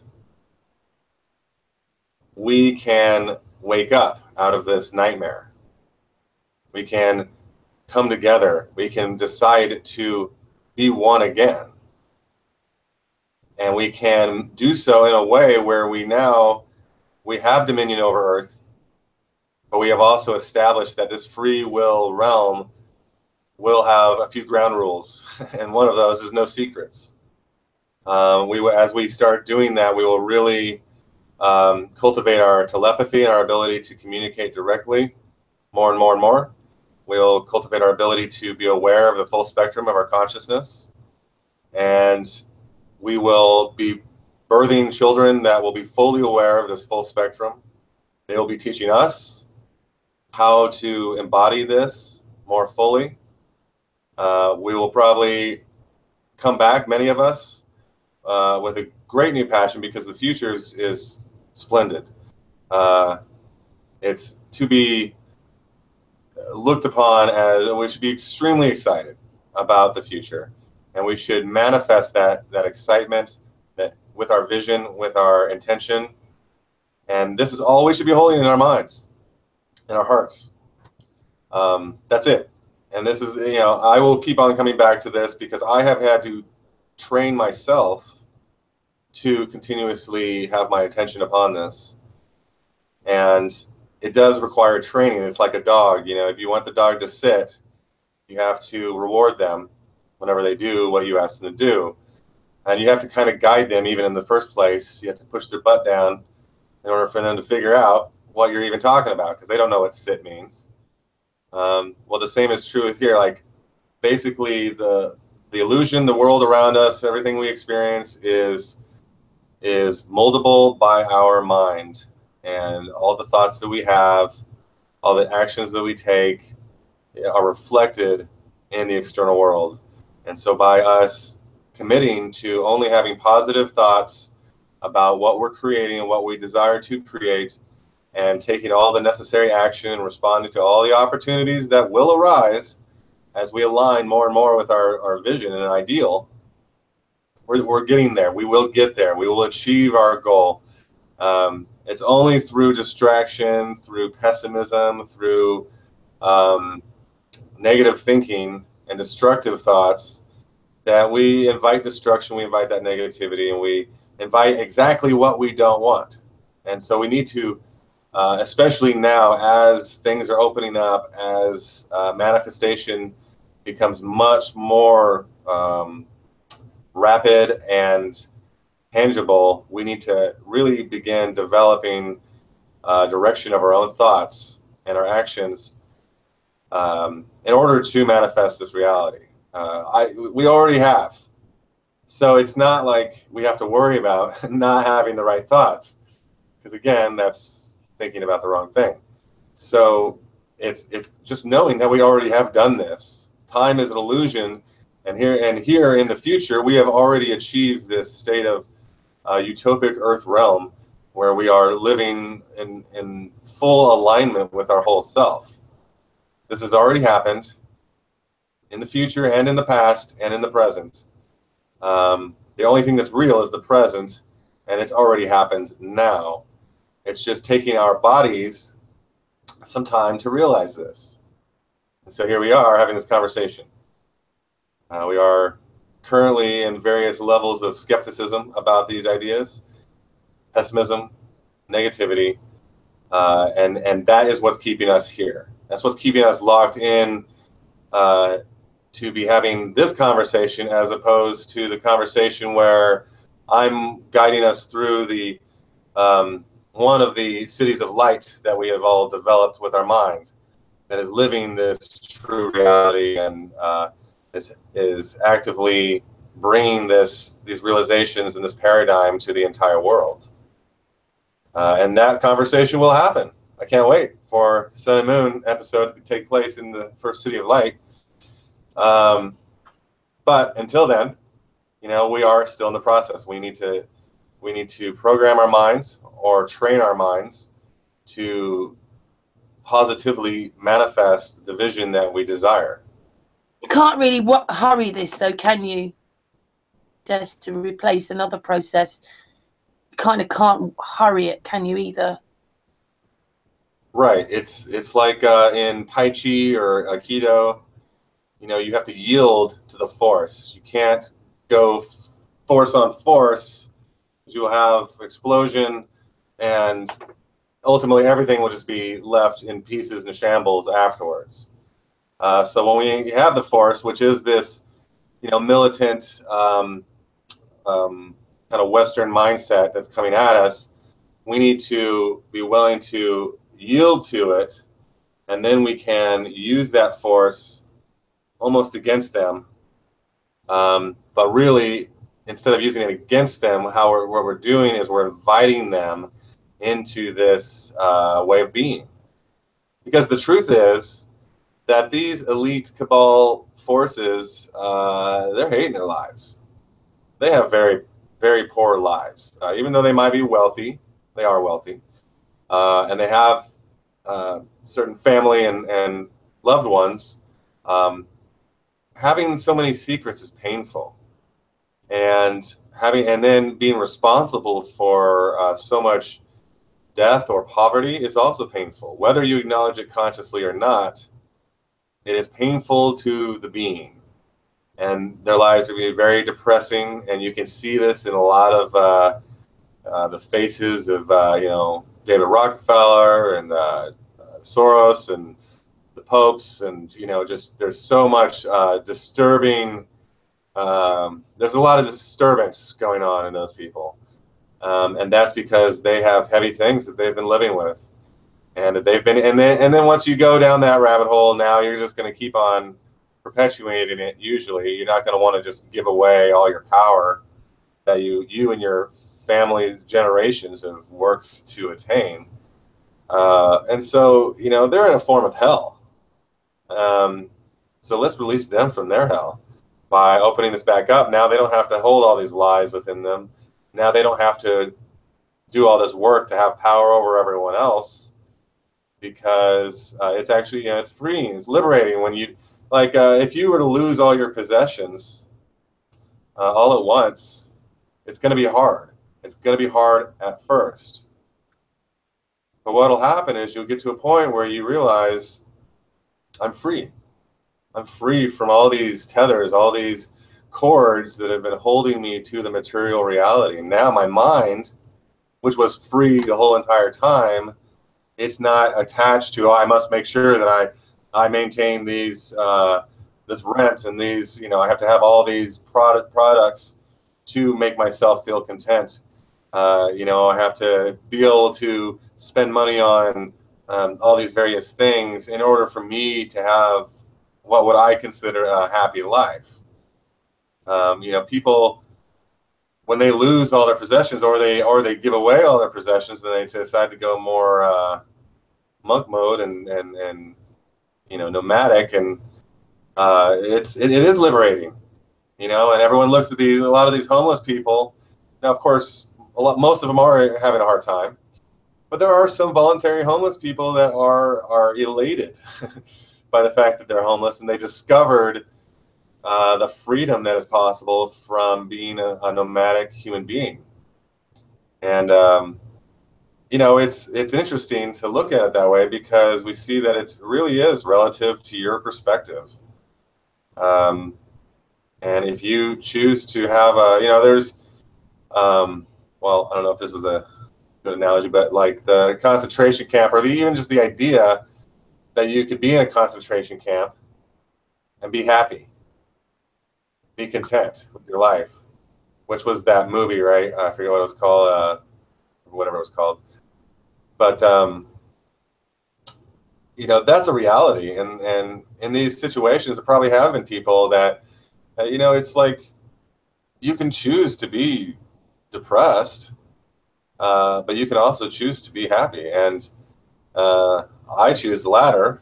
we can wake up out of this nightmare. We can come together. We can decide to be one again. And we can do so in a way where we have dominion over Earth, but we have also established that this free will realm will have a few ground rules, and one of those is no secrets. As we start doing that, we will really cultivate our telepathy and our ability to communicate directly more and more and more. We'll cultivate our ability to be aware of the full spectrum of our consciousness, and we will be birthing children that will be fully aware of this full spectrum. They will be teaching us how to embody this more fully. We will probably come back, many of us, with a great new passion, because the future is splendid. It's to be looked upon as, we should be extremely excited about the future, and we should manifest that excitement with our vision, with our intention. And this is all we should be holding in our minds, in our hearts. That's it. And this is, I will keep on coming back to this, because I have had to train myself to continuously have my attention upon this. And it does require training. It's like a dog. If you want the dog to sit, you have to reward them whenever they do what you ask them to do. And you have to kind of guide them even in the first place. You have to push their butt down in order for them to figure out what you're even talking about, because they don't know what sit means. Well, the same is true here. Like, basically, the illusion, the world around us, everything we experience is moldable by our mind. And all the thoughts that we have, all the actions that we take, are reflected in the external world. And so by us committing to only having positive thoughts about what we're creating and what we desire to create, and taking all the necessary action and responding to all the opportunities that will arise as we align more and more with our vision and ideal, we're getting there. We will get there. We will achieve our goal. It's only through distraction, through pessimism, through negative thinking and destructive thoughts that we invite destruction, we invite that negativity, and we invite exactly what we don't want. And so we need to, especially now as things are opening up, as manifestation becomes much more rapid and tangible, we need to really begin developing direction of our own thoughts and our actions in order to manifest this reality. We already have. So it's not like we have to worry about not having the right thoughts, because again, that's thinking about the wrong thing. So it's just knowing that we already have done this. Time is an illusion, and here in the future, we have already achieved this state of utopic Earth realm where we are living in full alignment with our whole self. This has already happened in the future and in the past and in the present. The only thing that's real is the present, and it's already happened now. It's just taking our bodies some time to realize this. And so here we are having this conversation. We are currently in various levels of skepticism about these ideas, pessimism, negativity, and that is what's keeping us here. That's what's keeping us locked in to be having this conversation, as opposed to the conversation where I'm guiding us through the one of the cities of light that we have all developed with our minds, that is living this true reality and is actively bringing these realizations and this paradigm to the entire world. And that conversation will happen. I can't wait for the Sun and Moon episode to take place in the first city of light. But until then, we are still in the process. We need to program our minds or train our minds to positively manifest the vision that we desire. You can't really hurry this, though, can you? Just to replace another process, you kind of can't hurry it, can you, either? Right. It's like in Tai Chi or Aikido, you have to yield to the force. You can't go force on force. You'll have explosion, and ultimately everything will just be left in pieces and shambles afterwards. So when we have the force, which is this, militant kind of Western mindset that's coming at us, we need to be willing to yield to it, and then we can use that force almost against them. But really, instead of using it against them, what we're doing is we're inviting them into this way of being. Because the truth is that these elite cabal forces, they're hating their lives. They have very, very poor lives. Even though they might be wealthy, they are wealthy. And they have certain family and loved ones. Having so many secrets is painful. And then being responsible for so much death or poverty is also painful. Whether you acknowledge it consciously or not, it is painful to the being. And their lives are very depressing, and you can see this in a lot of the faces of David Rockefeller and Soros and the popes, and just there's so much disturbing. There's a lot of disturbance going on in those people, and that's because they have heavy things that they've been living with, and that they've been. And then once you go down that rabbit hole, now you're just going to keep on perpetuating it. Usually, you're not going to want to just give away all your power that you and your family generations have worked to attain. And so they're in a form of hell. So let's release them from their hell by opening this back up. Now they don't have to hold all these lies within them. Now they don't have to do all this work to have power over everyone else, because it's actually it's freeing, it's liberating. When you if you were to lose all your possessions, all at once, it's going to be hard. It's going to be hard at first. But what'll happen is you'll get to a point where you realize, I'm free. I'm free from all these tethers, all these cords that have been holding me to the material reality. And now my mind, which was free the whole entire time, it's not attached to, oh, I must make sure that I maintain these this rent and these, I have to have all these products to make myself feel content. I have to be able to spend money on all these various things in order for me to have what would I consider a happy life. People, when they lose all their possessions, or they give away all their possessions, then they decide to go more monk mode and nomadic, and it is liberating, and everyone looks at a lot of these homeless people. Now, of course, most of them are having a hard time, but there are some voluntary homeless people that are elated by the fact that they're homeless, and they discovered the freedom that is possible from being a nomadic human being. And it's interesting to look at it that way, because we see that it really is relative to your perspective. And if you choose to have there's well, I don't know if this is a good analogy, but like the concentration camp, or even just the idea that you could be in a concentration camp and be happy, be content with your life, which was that movie, right? I forget what it was called, whatever it was called. But that's a reality, and in these situations, there probably have been people that, it's like you can choose to be depressed, but you can also choose to be happy, and I choose the latter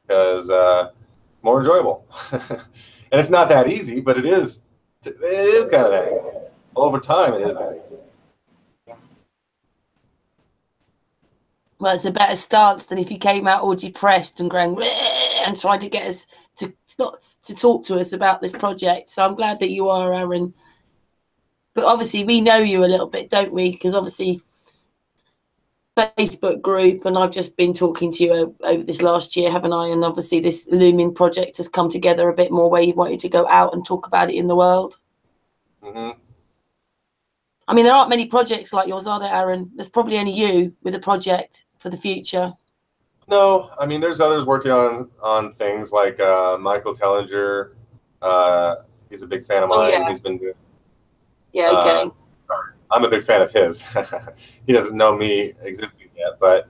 because more enjoyable. And it's not that easy, but it is kind of that easy. Over time, it is that easy. Well, it's a better stance than if you came out all depressed and going and tried to get us to talk to us about this project. So I'm glad that you are, Aaron. But obviously we know you a little bit, don't we? Because obviously Facebook group, and I've just been talking to you over this last year, haven't I? And obviously this Lumen project has come together a bit more, where you wanted to go out and talk about it in the world. Mm-hmm. I mean, there aren't many projects like yours, are there, Aaron? There's probably only you with a project for the future. No, I mean, there's others working on things like Michael Tellinger. He's a big fan of mine. Oh, yeah. He's been doing. Yeah, okay. I'm a big fan of his. He doesn't know me existing yet, but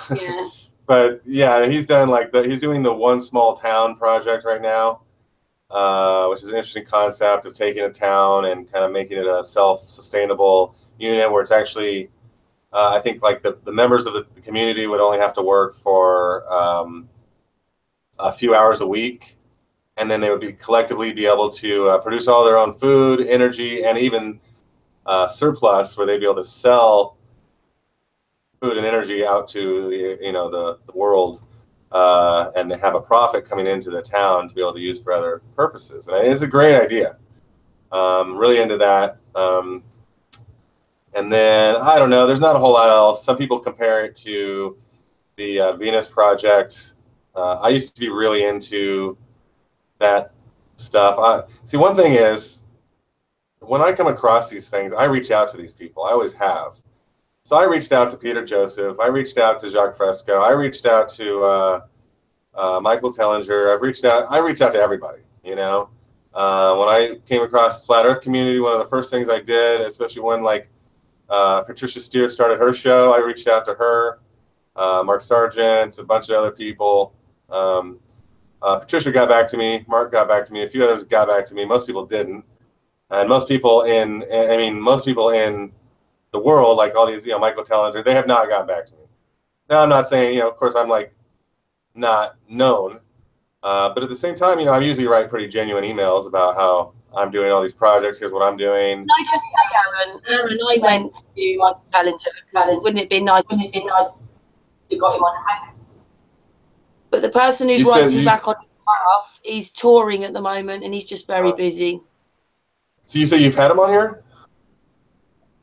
Yeah. but yeah, he's done he's doing the One Small Town project right now, which is an interesting concept of taking a town and kind of making it a self-sustainable unit where it's actually, I think like the members of the community would only have to work for a few hours a week, and then they would collectively be able to produce all their own food, energy, and even surplus, where they'd be able to sell food and energy out to the world, and have a profit coming into the town to be able to use for other purposes. And it's a great idea. Really into that. And then I don't know. There's not a whole lot else. Some people compare it to the Venus Project. I used to be really into that stuff. See, one thing is, when I come across these things, I reach out to these people. I always have. So I reached out to Peter Joseph. I reached out to Jacques Fresco. I reached out to Michael Tellinger. I reached out to everybody. When I came across the Flat Earth community, one of the first things I did, especially when Patricia Steer started her show, I reached out to her. Mark Sargent, a bunch of other people. Patricia got back to me. Mark got back to me. A few others got back to me. Most people didn't. And most people in the world, like all these, Michael Tellinger, they have not gotten back to me. Now, I'm not saying, of course, I'm not known, but at the same time, I usually write pretty genuine emails about how I'm doing all these projects. Here's what I'm doing. Can I just say, Aaron, I went to Michael Tellinger. Wouldn't it be nice? You got him on. But the person who's writing back on his behalf, he's touring at the moment, and he's just very busy. So you say you've had him on here?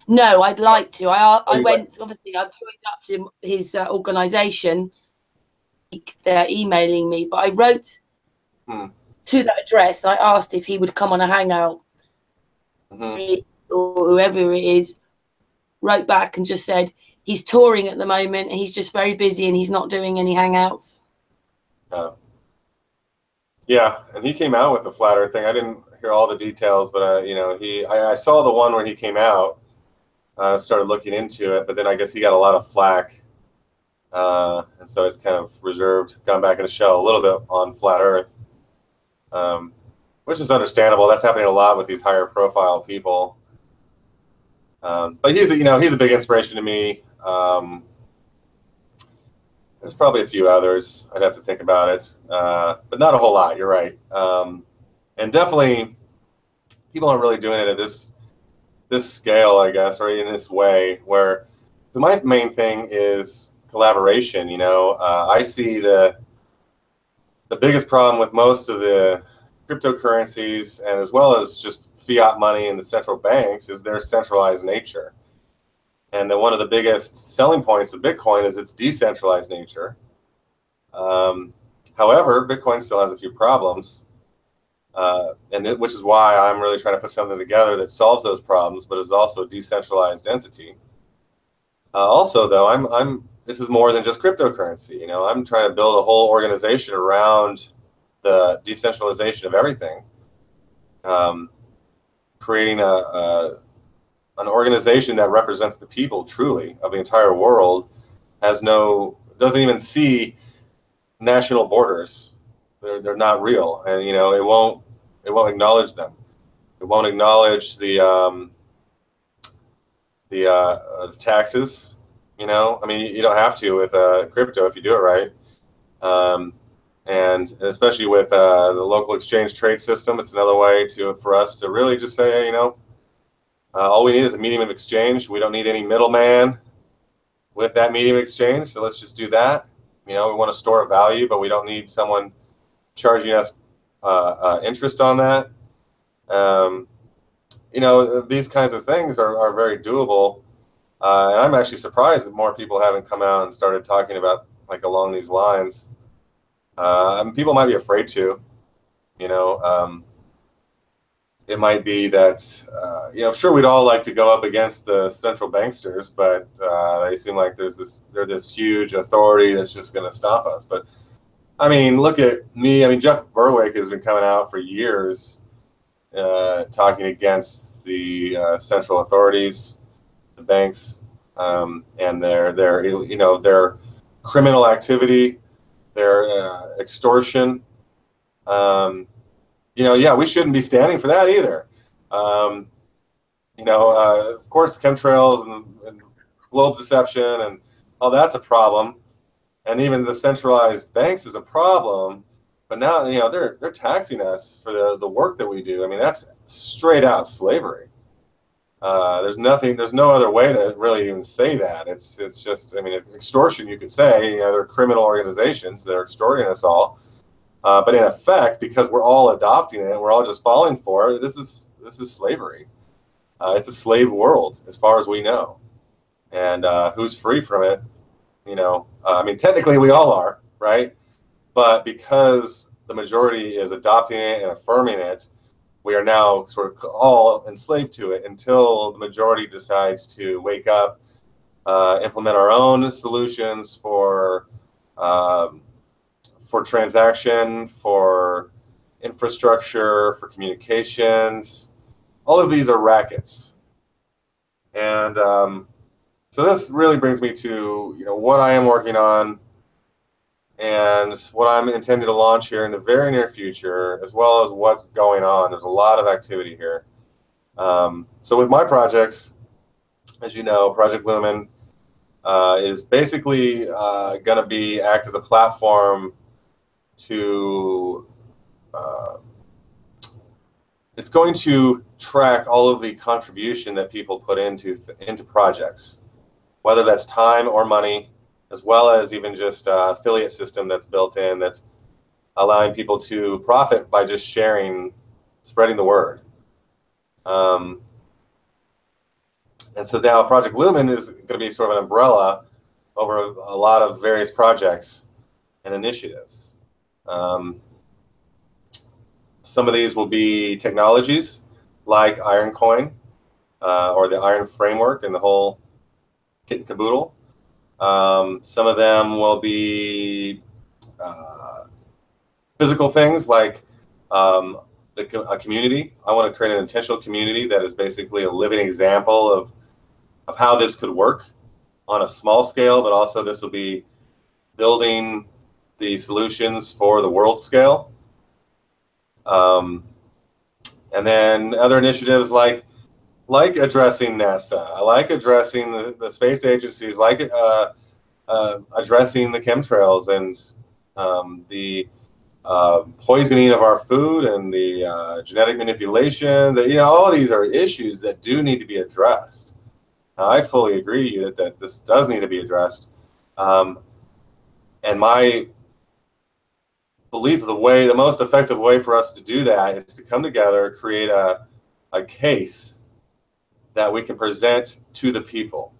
No, I'd like to. I went, like? obviously, I've joined up to his organisation. They're emailing me, but I wrote to that address. I asked if he would come on a hangout, or whoever it is, wrote back and just said he's touring at the moment and he's just very busy and he's not doing any hangouts. Yeah, and he came out with the flat earth thing. I didn't hear all the details, but you know, I saw the one where he came out, started looking into it, but then I guess he got a lot of flack, and so it's kind of reserved, gone back in the shell a little bit on flat earth, which is understandable. That's happening a lot with these higher profile people. But he's a big inspiration to me. There's probably a few others. I'd have to think about it, but not a whole lot. You're right, and definitely people aren't really doing it at this scale, I guess, or in this way. Where my main thing is collaboration. You know, I see the biggest problem with most of the cryptocurrencies, and as well as just fiat money and the central banks, is their centralized nature. And one of the biggest selling points of Bitcoin is its decentralized nature. However, Bitcoin still has a few problems, which is why I'm really trying to put something together that solves those problems, but is also a decentralized entity. Also, though, this is more than just cryptocurrency. You know, I'm trying to build a whole organization around the decentralization of everything, creating an organization that represents the people truly of the entire world, doesn't even see national borders. They're not real, and you know, it won't acknowledge them. It won't acknowledge the taxes. You know, I mean, you don't have to with crypto if you do it right, and especially with the local exchange trade system. It's another way for us to really just say, hey, you know, all we need is a medium of exchange. We don't need any middleman with that medium of exchange, so let's just do that. You know, we want to store a value, but we don't need someone charging us interest on that. You know, these kinds of things are very doable, and I'm actually surprised that more people haven't come out and started talking about like along these lines. People might be afraid to, you know. It might be that, you know, sure, we'd all like to go up against the central banksters, but they seem like they're this huge authority that's just going to stop us. But I mean, look at me. I mean, Jeff Berwick has been coming out for years talking against the central authorities, the banks, and their you know, their criminal activity, their extortion. You know, yeah, we shouldn't be standing for that either. You know, of course, chemtrails and globe deception and all that's a problem, and even the centralized banks is a problem. But now, you know, they're taxing us for the work that we do. I mean, that's straight out slavery. There's no other way to really even say that. It's just, I mean, extortion. You could say, you know, they're criminal organizations that are extorting us all. But in effect, because we're all adopting it, we're all just falling for it. This is slavery. It's a slave world, as far as we know. And who's free from it? You know, I mean, technically we all are, right? But because the majority is adopting it and affirming it, we are now sort of all enslaved to it until the majority decides to wake up, implement our own solutions for transaction, for infrastructure, for communications. All of these are rackets. And so this really brings me to, you know, what I am working on and what I'm intending to launch here in the very near future, as well as what's going on. There's a lot of activity here. So with my projects, as you know, Projectlumen is basically going to act as a platform to it's going to track all of the contribution that people put into projects, whether that's time or money, as well as even just affiliate system that's built in that's allowing people to profit by just sharing, spreading the word. Um, and so now Project Lumen is going to be sort of an umbrella over a lot of various projects and initiatives. Some of these will be technologies like Iron Coin or the Iron Framework and the whole kit and caboodle. Some of them will be physical things like a community. I want to create an intentional community that is basically a living example of how this could work on a small scale, but also this will be building the solutions for the world scale. And then other initiatives like addressing NASA, I like addressing the space agencies, like addressing the chemtrails and the poisoning of our food and the genetic manipulation. That, you know, all these are issues that do need to be addressed. Now, I fully agree that this does need to be addressed. And my belief the most effective way for us to do that is to come together, create a case that we can present to the people.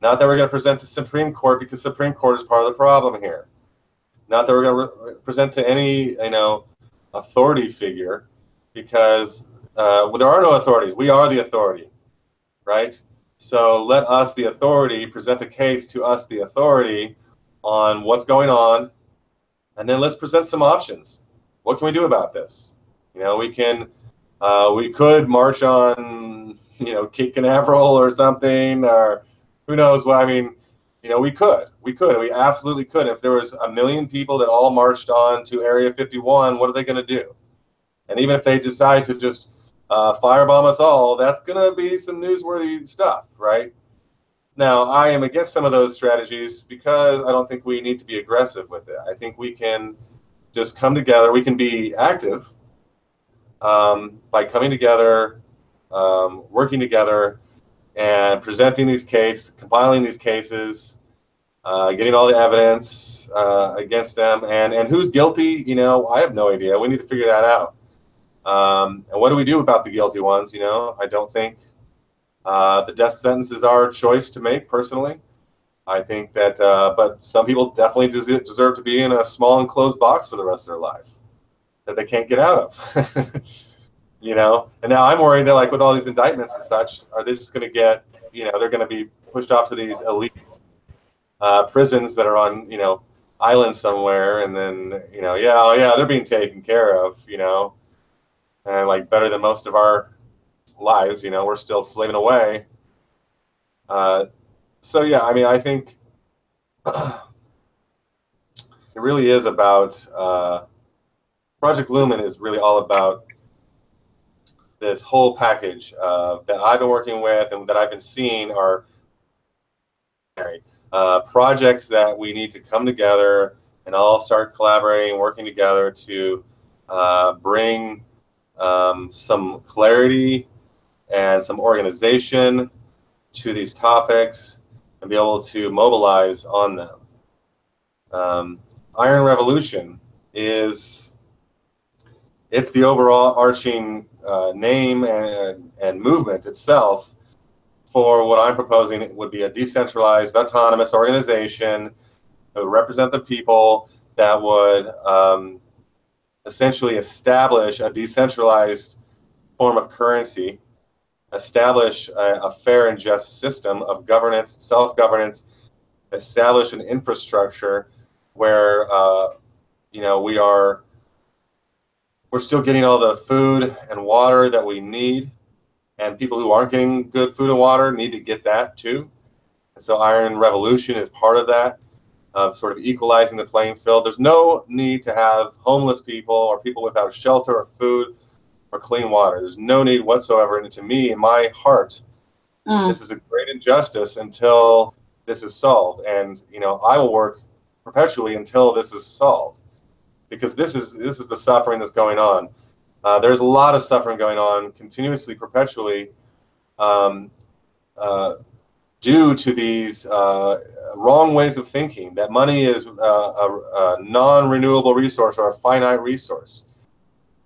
Not that we're going to present to Supreme Court, because Supreme Court is part of the problem here. Not that we're going to present to any, you know, authority figure, because well, there are no authorities. We are the authority, right? So let us, the authority, present a case to us, the authority, on what's going on, and then let's present some options. What can we do about this? You know, we could march on, you know, Cape Canaveral or something, or who knows what. I mean, you know, we absolutely could. If there was 1 million people that all marched on to Area 51, what are they going to do? And even if they decide to just firebomb us all, that's going to be some newsworthy stuff, right? Now, I am against some of those strategies because I don't think we need to be aggressive with it. I think we can just come together. We can be active by coming together, working together, and presenting these cases, compiling these cases, getting all the evidence against them, and who's guilty. You know, I have no idea. We need to figure that out. And what do we do about the guilty ones? You know, I don't think the death sentence is our choice to make, personally. I think that, but some people definitely deserve to be in a small enclosed box for the rest of their life that they can't get out of. You know, and now I'm worried that, like, with all these indictments and such, are they just going to get, you know, they're going to be pushed off to these elite prisons that are on, you know, islands somewhere, and then, you know, yeah, oh yeah, they're being taken care of, you know, and like better than most of our lives, you know, we're still slaving away. So yeah, I mean, I think it really is about Project Lumen is really all about this whole package that I've been working with and that I've been seeing are projects that we need to come together and all start collaborating, working together to bring some clarity and some organization to these topics and be able to mobilize on them. Iron Revolution it's the overall arching name and movement itself for what I'm proposing. It would be a decentralized, autonomous organization that would represent the people, that would essentially establish a decentralized form of currency, establish a fair and just system of governance, self-governance, establish an infrastructure where you know, we're still getting all the food and water that we need, and people who aren't getting good food and water need to get that too. And so Iron Revolution is part of that, of sort of equalizing the playing field. There's no need to have homeless people or people without shelter or food or clean water. There's no need whatsoever. And to me, in my heart, this is a great injustice until this is solved. And, you know, I will work perpetually until this is solved, because this is the suffering that's going on. There's a lot of suffering going on continuously, perpetually, due to these wrong ways of thinking, that money is a non-renewable resource or a finite resource.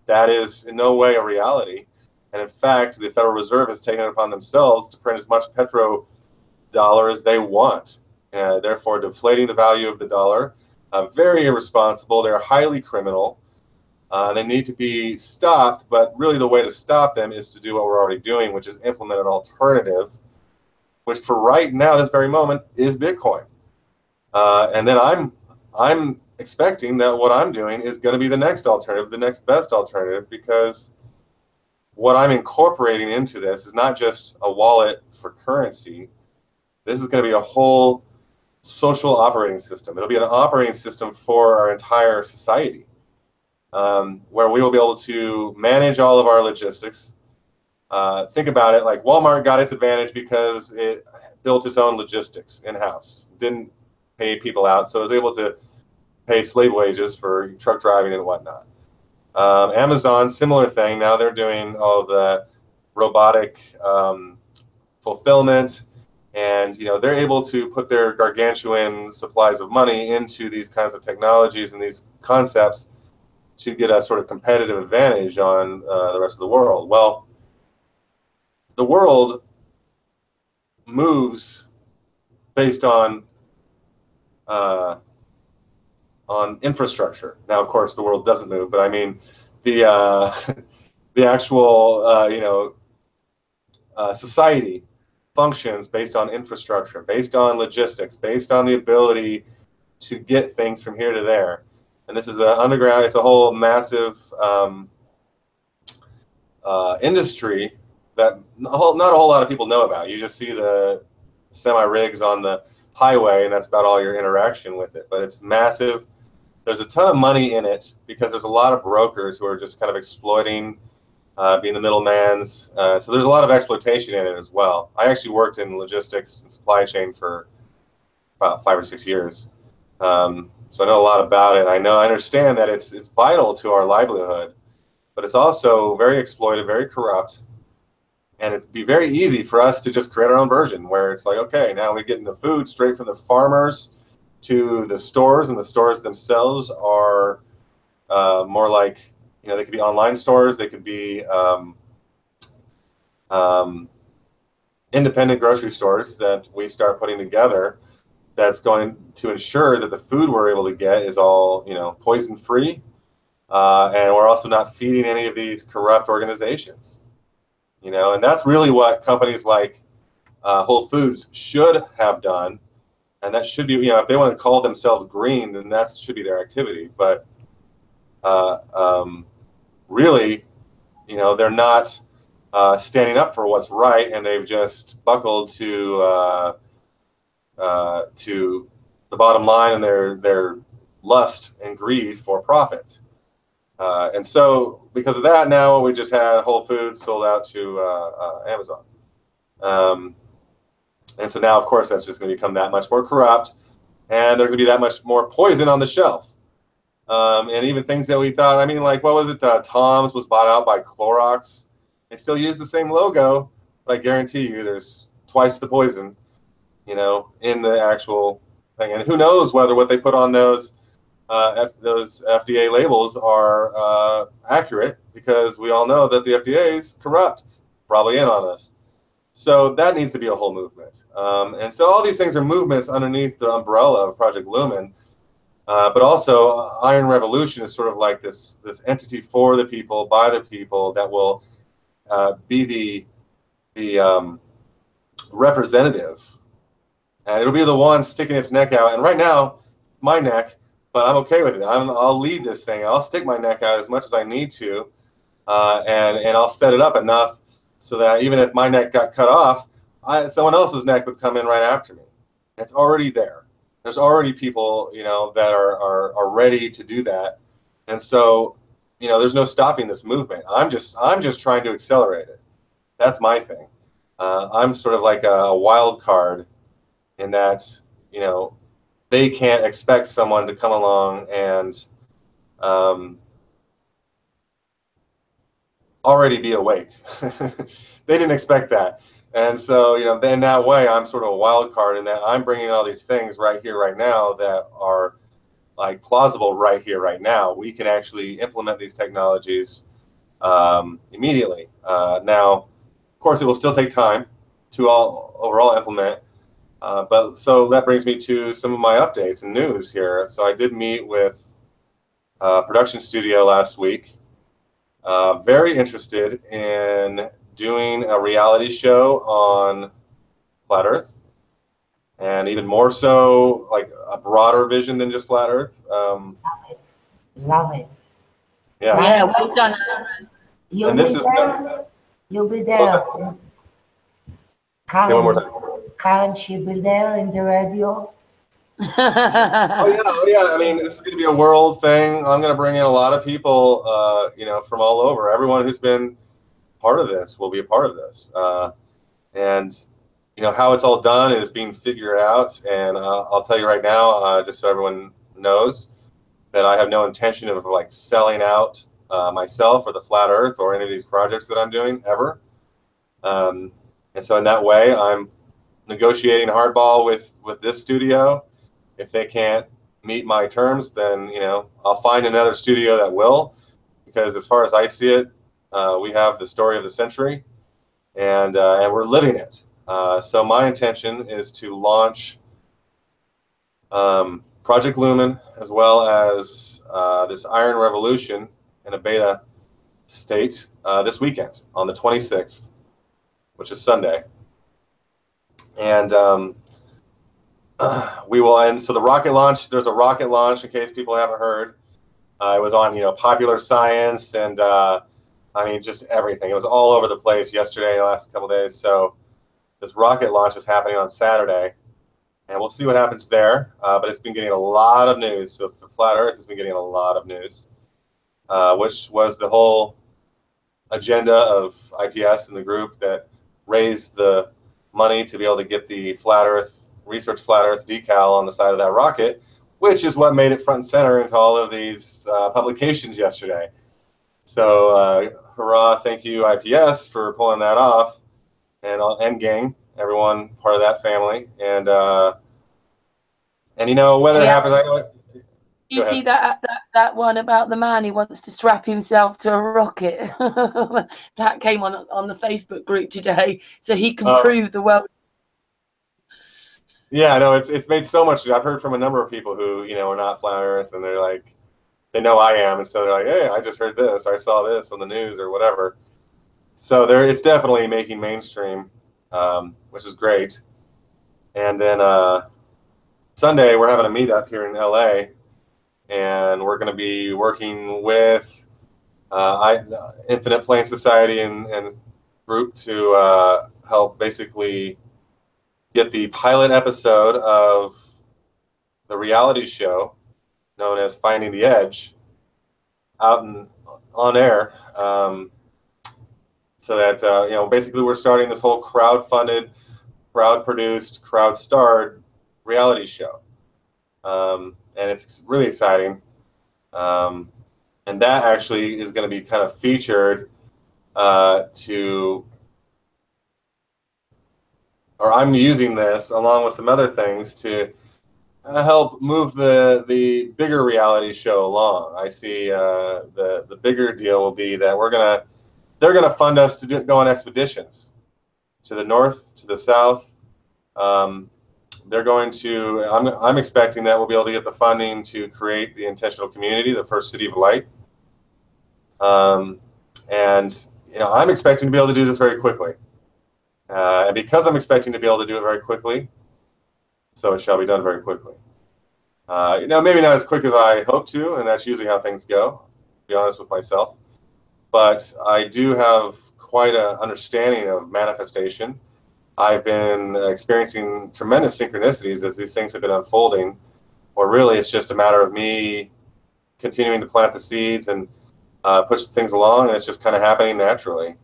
That is in no way a reality. And in fact, the Federal Reserve has taken it upon themselves to print as much petrodollar as they want, therefore deflating the value of the dollar. Very irresponsible. They're highly criminal. They need to be stopped, but really the way to stop them is to do what we're already doing, which is implement an alternative, which for right now, this very moment, is Bitcoin. And then I'm expecting that what I'm doing is going to be the next alternative, the next best alternative, because what I'm incorporating into this is not just a wallet for currency. This is going to be a whole social operating system. It'll be an operating system for our entire society, where we will be able to manage all of our logistics. Think about it, like Walmart got its advantage because it built its own logistics in-house, didn't pay people out, so it was able to pay slave wages for truck driving and whatnot. Amazon, similar thing. Now they're doing all the robotic fulfillment, and they're able to put their gargantuan supplies of money into these kinds of technologies and these concepts to get a sort of competitive advantage on the rest of the world. Well, the world moves based on infrastructure. Now, of course, the world doesn't move, but I mean the the actual society functions based on infrastructure, based on logistics, based on the ability to get things from here to there. And this is underground. It's a whole massive industry that not a whole lot of people know about. You just see the semi-rigs on the highway, and that's about all your interaction with it. But it's massive. There's a ton of money in it because there's a lot of brokers who are just kind of exploiting, being the middlemans. So there's a lot of exploitation in it as well. I actually worked in logistics and supply chain for about 5 or 6 years. So I know a lot about it. I understand that it's vital to our livelihood, but it's also very exploitive, very corrupt. And it'd be very easy for us to just create our own version where it's like, okay, now we're getting the food straight from the farmers to the stores, and the stores themselves are more like, they could be online stores, they could be independent grocery stores that we start putting together that's going to ensure that the food we're able to get is all, poison free, and we're also not feeding any of these corrupt organizations. And that's really what companies like Whole Foods should have done, and that should be, if they want to call themselves green, then that should be their activity. But really, they're not standing up for what's right, and they've just buckled to the bottom line and their lust and greed for profit. And so because of that, now we just had Whole Foods sold out to Amazon. And so now, of course, that's just going to become that much more corrupt, and there's going to be that much more poison on the shelf. And even things that we thought, like, what was it? Tom's was bought out by Clorox. They still use the same logo, but I guarantee you there's twice the poison, in the actual thing. And who knows whether what they put on those FDA labels are accurate, because we all know that the FDA is corrupt, probably in on us. So that needs to be a whole movement. And so all these things are movements underneath the umbrella of Projectlumen. But also, Iron Revolution is sort of like this entity for the people, by the people, that will be the representative. And it'll be the one sticking its neck out. And right now, my neck, but I'm okay with it. I'll lead this thing. I'll stick my neck out as much as I need to, and I'll set it up enough so that even if my neck got cut off, someone else's neck would come in right after me. It's already there. There's already people, that are ready to do that, and so, there's no stopping this movement. I'm just trying to accelerate it. That's my thing. I'm sort of like a wild card in that, they can't expect someone to come along and already be awake. They didn't expect that. And so, in that way, I'm sort of a wild card in that I'm bringing all these things right here, right now, that are like plausible right here, right now. We can actually implement these technologies immediately. Now, of course, it will still take time to overall implement. But so that brings me to some of my updates and news here. So I did meet with production studio last week. Very interested in doing a reality show on Flat Earth, and even more so, like a broader vision than just Flat Earth. Love it. Yeah. Yeah, well done, Aaron. You'll And be this is there. You'll be there. say one more Karen, time. Karen, she'll be there in the radio. Oh yeah. I mean, this is going to be a world thing. I'm going to bring in a lot of people, from all over. Everyone who's been part of this will be a part of this. And how it's all done is being figured out. And I'll tell you right now, just so everyone knows, that I have no intention of like selling out myself or the Flat Earth or any of these projects that I'm doing ever. And so in that way, I'm negotiating hardball with this studio. If they can't meet my terms, then I'll find another studio that will, because as far as I see it, we have the story of the century, and we're living it. So my intention is to launch Projectlumen as well as this Iron Revolution in a beta state this weekend on the 26th, which is Sunday. And we will end. So the rocket launch, there's a rocket launch, in case people haven't heard. It was on, Popular Science, and just everything. It was all over the place yesterday, the last couple of days. So this rocket launch is happening on Saturday, and we'll see what happens there. But it's been getting a lot of news. So for Flat Earth, it's been getting a lot of news, which was the whole agenda of IPS and the group that raised the money to be able to get the Research Flat Earth decal on the side of that rocket, which is what made it front and center into all of these publications yesterday. So hurrah, thank you IPS for pulling that off, and gang, everyone part of that family. And whether it happens, I know. You see that one about the man who wants to strap himself to a rocket? That came on the Facebook group today, so he can prove the world. Yeah, no, it's made so much. I've heard from a number of people who are not Flat Earth, and they're like, they know I am, and so they're like, hey, I just heard this, I saw this on the news or whatever. So it's definitely making mainstream, which is great. And then Sunday we're having a meetup here in LA, and we're going to be working with Infinite Plane Society and group to help basically get the pilot episode of the reality show known as Finding the Edge out and on air, so that basically we're starting this whole crowd-funded, crowd-produced, crowd-starred reality show, and it's really exciting. And that actually is going to be kind of featured I'm using this along with some other things to help move the bigger reality show along. I see the bigger deal will be that they're gonna fund us to go on expeditions to the north, to the south. They're going to. I'm expecting that we'll be able to get the funding to create the intentional community, the first city of light. And I'm expecting to be able to do this very quickly. And because I'm expecting to be able to do it very quickly, so it shall be done very quickly. Maybe not as quick as I hope to, and that's usually how things go, to be honest with myself. But I do have quite an understanding of manifestation. I've been experiencing tremendous synchronicities as these things have been unfolding, or really it's just a matter of me continuing to plant the seeds and push things along, and it's just kind of happening naturally.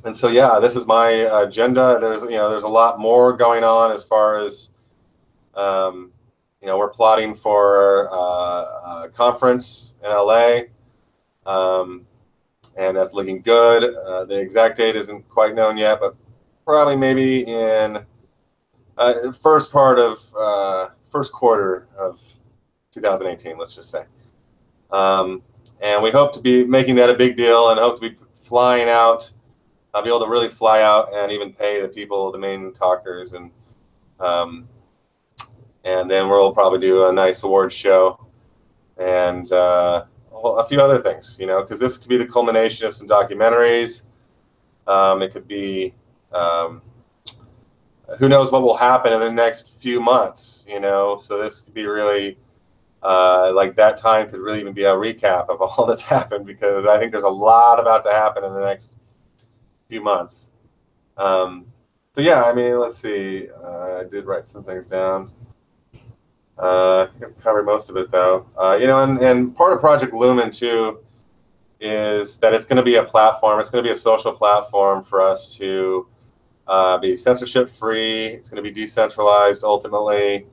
And so, yeah, this is my agenda. There's a lot more going on as far as, we're plotting for a conference in LA, and that's looking good. The exact date isn't quite known yet, but probably maybe in first quarter of 2018, let's just say. And we hope to be making that a big deal, and hope to be flying out. I'll be able to really fly out and even pay the people, the main talkers, and then we'll probably do a nice awards show and a few other things, you know, because this could be the culmination of some documentaries. It could be, who knows what will happen in the next few months, you know. So this could be really, like that time could really even be a recap of all that's happened, because I think there's a lot about to happen in the next few months. So yeah, I mean, let's see. I did write some things down. I think I've covered most of it, though. You know, and part of Projectlumen too is that it's going to be a platform. It's going to be a social platform for us to be censorship free. It's going to be decentralized ultimately,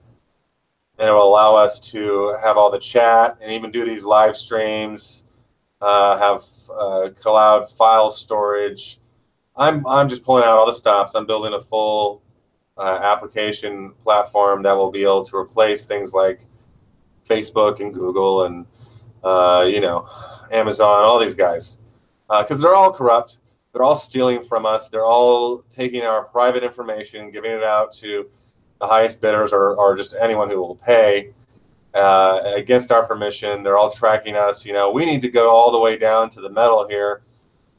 and it will allow us to have all the chat and even do these live streams. Have cloud file storage. I'm just pulling out all the stops. I'm building a full application platform that will be able to replace things like Facebook and Google and you know, Amazon, all these guys, because they're all corrupt. They're all stealing from us. They're all taking our private information, giving it out to the highest bidders or just anyone who will pay against our permission. They're all tracking us. You know, we need to go all the way down to the metal here,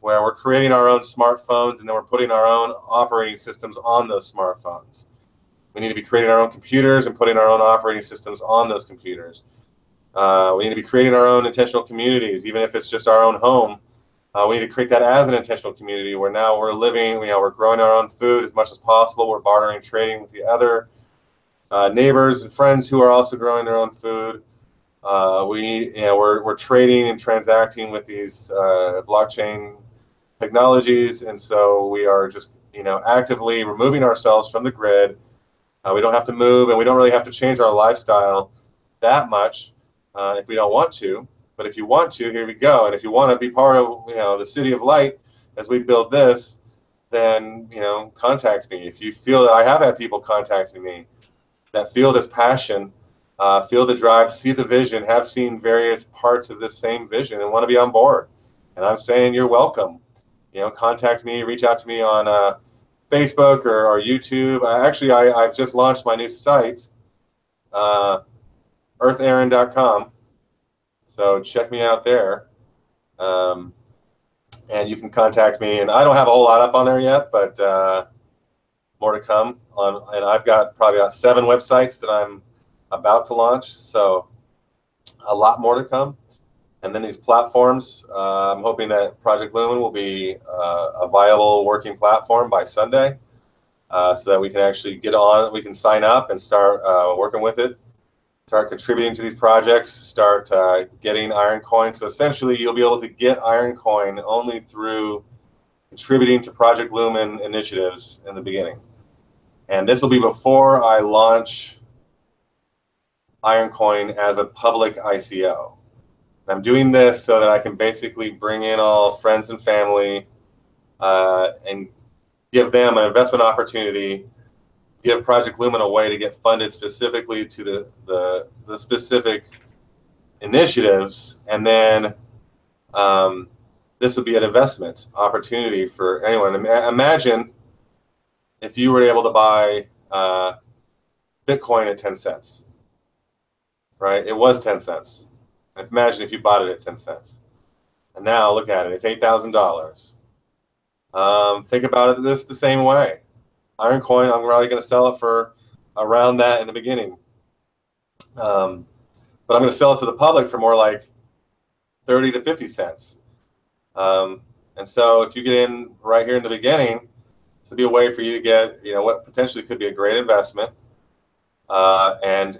where we're creating our own smartphones and then we're putting our own operating systems on those smartphones. We need to be creating our own computers and putting our own operating systems on those computers. We need to be creating our own intentional communities, even if it's just our own home. We need to create that as an intentional community where now we're living, you know, we're growing our own food as much as possible. We're bartering, trading with the other neighbors and friends who are also growing their own food. We're trading and transacting with these blockchain technologies, and so we are just, you know, actively removing ourselves from the grid. We don't have to move, and we don't really have to change our lifestyle that much if we don't want to. But if you want to, here we go. And if you want to be part of, you know, the city of light as we build this, then, you know, contact me. If you feel that, I have had people contacting me that feel this passion, feel the drive, see the vision, have seen various parts of this same vision, and want to be on board. And I'm saying you're welcome. You know, contact me, reach out to me on Facebook or YouTube. I've just launched my new site, earthaaron.com. So check me out there. And you can contact me. And I don't have a whole lot up on there yet, but more to come. And I've got probably about 7 websites that I'm about to launch. So a lot more to come. And then these platforms, I'm hoping that Projectlumen will be a viable working platform by Sunday, so that we can actually get on, we can sign up and start working with it, start contributing to these projects, start getting Iron Coin. So essentially you'll be able to get Iron Coin only through contributing to Projectlumen initiatives in the beginning. And this will be before I launch Iron Coin as a public ICO. I'm doing this so that I can basically bring in all friends and family and give them an investment opportunity, give Projectlumen a way to get funded specifically to the specific initiatives, and then this would be an investment opportunity for anyone. Imagine if you were able to buy Bitcoin at 10 cents, right? It was 10 cents. Imagine if you bought it at 10 cents. And now look at it, it's $8,000. Think about it the same way. Iron Coin, I'm probably going to sell it for around that in the beginning. But I'm going to sell it to the public for more like 30 to 50 cents. And so if you get in right here in the beginning, this will be a way for you to get, you know, what potentially could be a great investment. And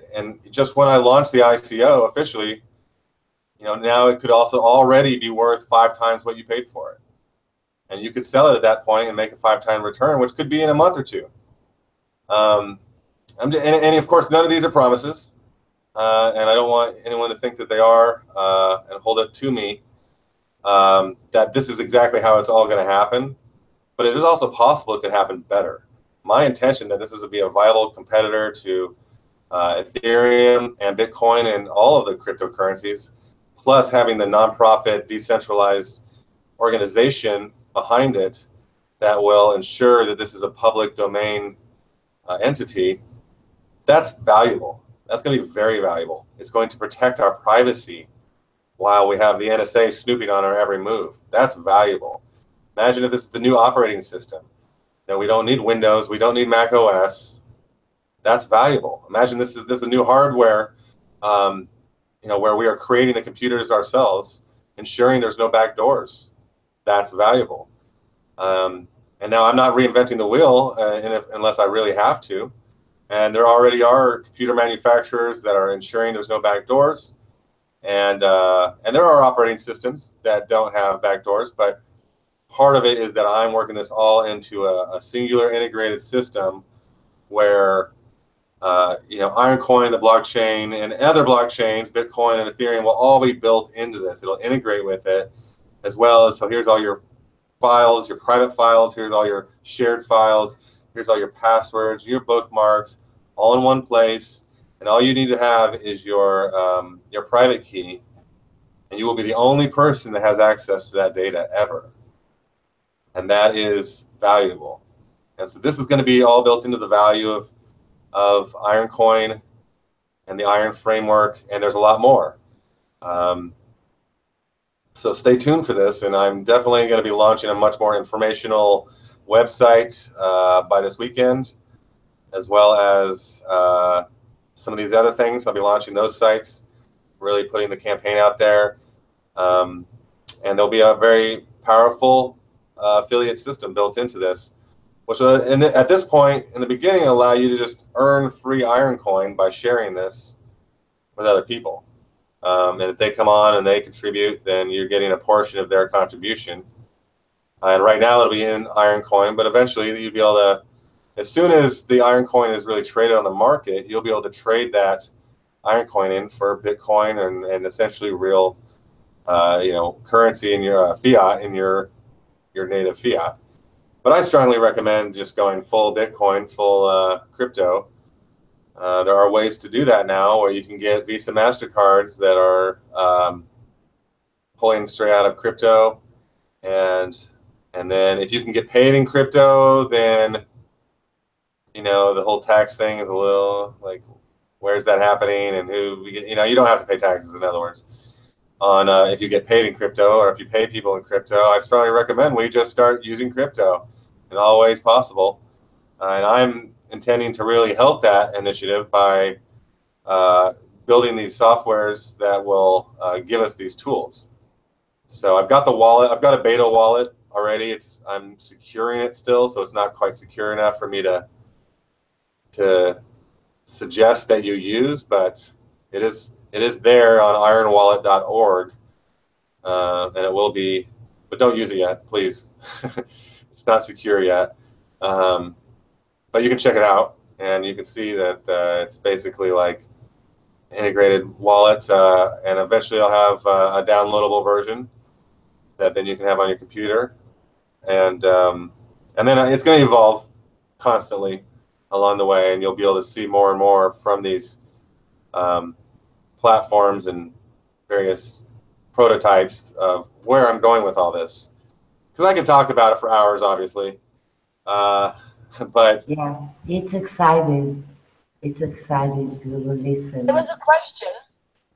just when I launch the ICO officially, you know, now it could also already be worth 5 times what you paid for it. And you could sell it at that point and make a 5-time return, which could be in a month or 2. And of course, none of these are promises. And I don't want anyone to think that they are and hold it to me that this is exactly how it's all going to happen. But it is also possible it could happen better. My intention that this is to be a viable competitor to Ethereum and Bitcoin and all of the cryptocurrencies, plus having the nonprofit decentralized organization behind it that will ensure that this is a public domain entity, that's valuable. That's going to be very valuable. It's going to protect our privacy while we have the NSA snooping on our every move. That's valuable. Imagine if this is the new operating system. Now, we don't need Windows. We don't need Mac OS. That's valuable. Imagine this is a new hardware, where we are creating the computers ourselves, ensuring there's no back doors. That's valuable. And now I'm not reinventing the wheel unless I really have to. And there already are computer manufacturers that are ensuring there's no back doors. And there are operating systems that don't have back doors, but part of it is that I'm working this all into a singular integrated system where Ironcoin, the blockchain, and other blockchains, Bitcoin and Ethereum, will all be built into this. It'll integrate with it, as well as, so here's all your files, your private files, here's all your shared files, here's all your passwords, your bookmarks, all in one place. And all you need to have is your private key, and you will be the only person that has access to that data ever. And that is valuable. And so this is going to be all built into the value of Ironcoin and the Iron framework, and there's a lot more. So stay tuned for this, and I'm definitely going to be launching a much more informational website by this weekend, as well as some of these other things. I'll be launching those sites, really putting the campaign out there, and there'll be a very powerful affiliate system built into this, which will, at this point, in the beginning, allow you to just earn free Ironcoin by sharing this with other people. And if they come on and they contribute, then you're getting a portion of their contribution. And right now it'll be in Ironcoin, but eventually you'll be able to, as soon as the Ironcoin is really traded on the market, you'll be able to trade that Ironcoin in for Bitcoin and essentially real, currency in your fiat, in your native fiat. But I strongly recommend just going full Bitcoin, full crypto. There are ways to do that now where you can get Visa MasterCards that are pulling straight out of crypto. And then if you can get paid in crypto, then, the whole tax thing is a little like, where's that happening and who, you don't have to pay taxes, in other words, on if you get paid in crypto or if you pay people in crypto. I strongly recommend we just start using crypto in all ways possible. And I'm intending to really help that initiative by building these softwares that will give us these tools. So I've got the wallet. I've got a beta wallet already. I'm securing it still, so it's not quite secure enough for me to suggest that you use, but it is there on ironwallet.org, and it will be, but don't use it yet, please. It's not secure yet, but you can check it out, and you can see that it's basically like integrated wallet, and eventually I'll have a downloadable version that then you can have on your computer, and then it's going to evolve constantly along the way, and you'll be able to see more and more from these platforms and various prototypes of where I'm going with all this. Because I can talk about it for hours, obviously, but yeah, it's exciting. It's exciting to listen. There was a question.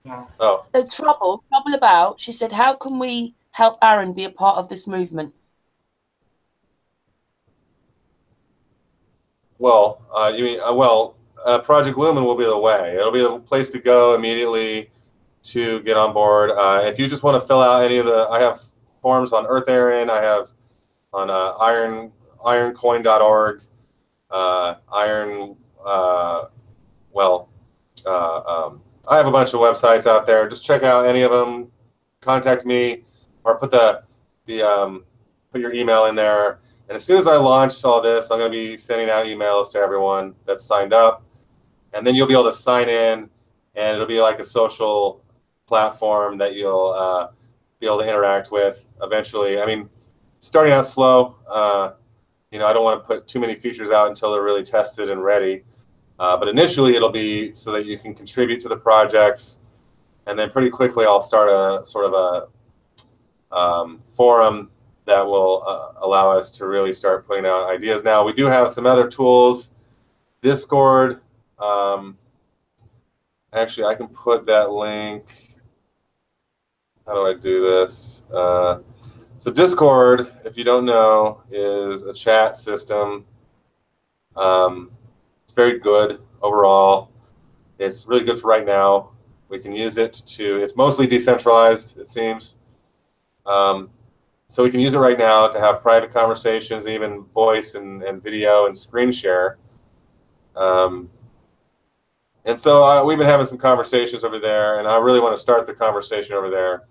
Yeah. Oh. The trouble about, she said, how can we help Aaron be a part of this movement? Well, Projectlumen will be the way. It'll be the place to go immediately to get on board. If you just want to fill out any of I have forms on Earth Aaron. I have on ironcoin.org, I have a bunch of websites out there. Just check out any of them. Contact me, or put put your email in there. And as soon as I launch all this, I'm going to be sending out emails to everyone that's signed up. And then you'll be able to sign in, and it'll be like a social platform that you'll be able to interact with eventually. I mean, starting out slow. I don't want to put too many features out until they're really tested and ready. But initially, it'll be so that you can contribute to the projects and then pretty quickly I'll start a sort of a forum that will allow us to really start putting out ideas. Now, we do have some other tools. Discord. Actually, I can put that link. How do I do this? So Discord, if you don't know, is a chat system. It's very good overall. It's really good for right now. We can use it to, it's mostly decentralized, it seems. So we can use it right now to have private conversations, even voice and video and screen share. And so we've been having some conversations over there, and I really want to start the conversation over there.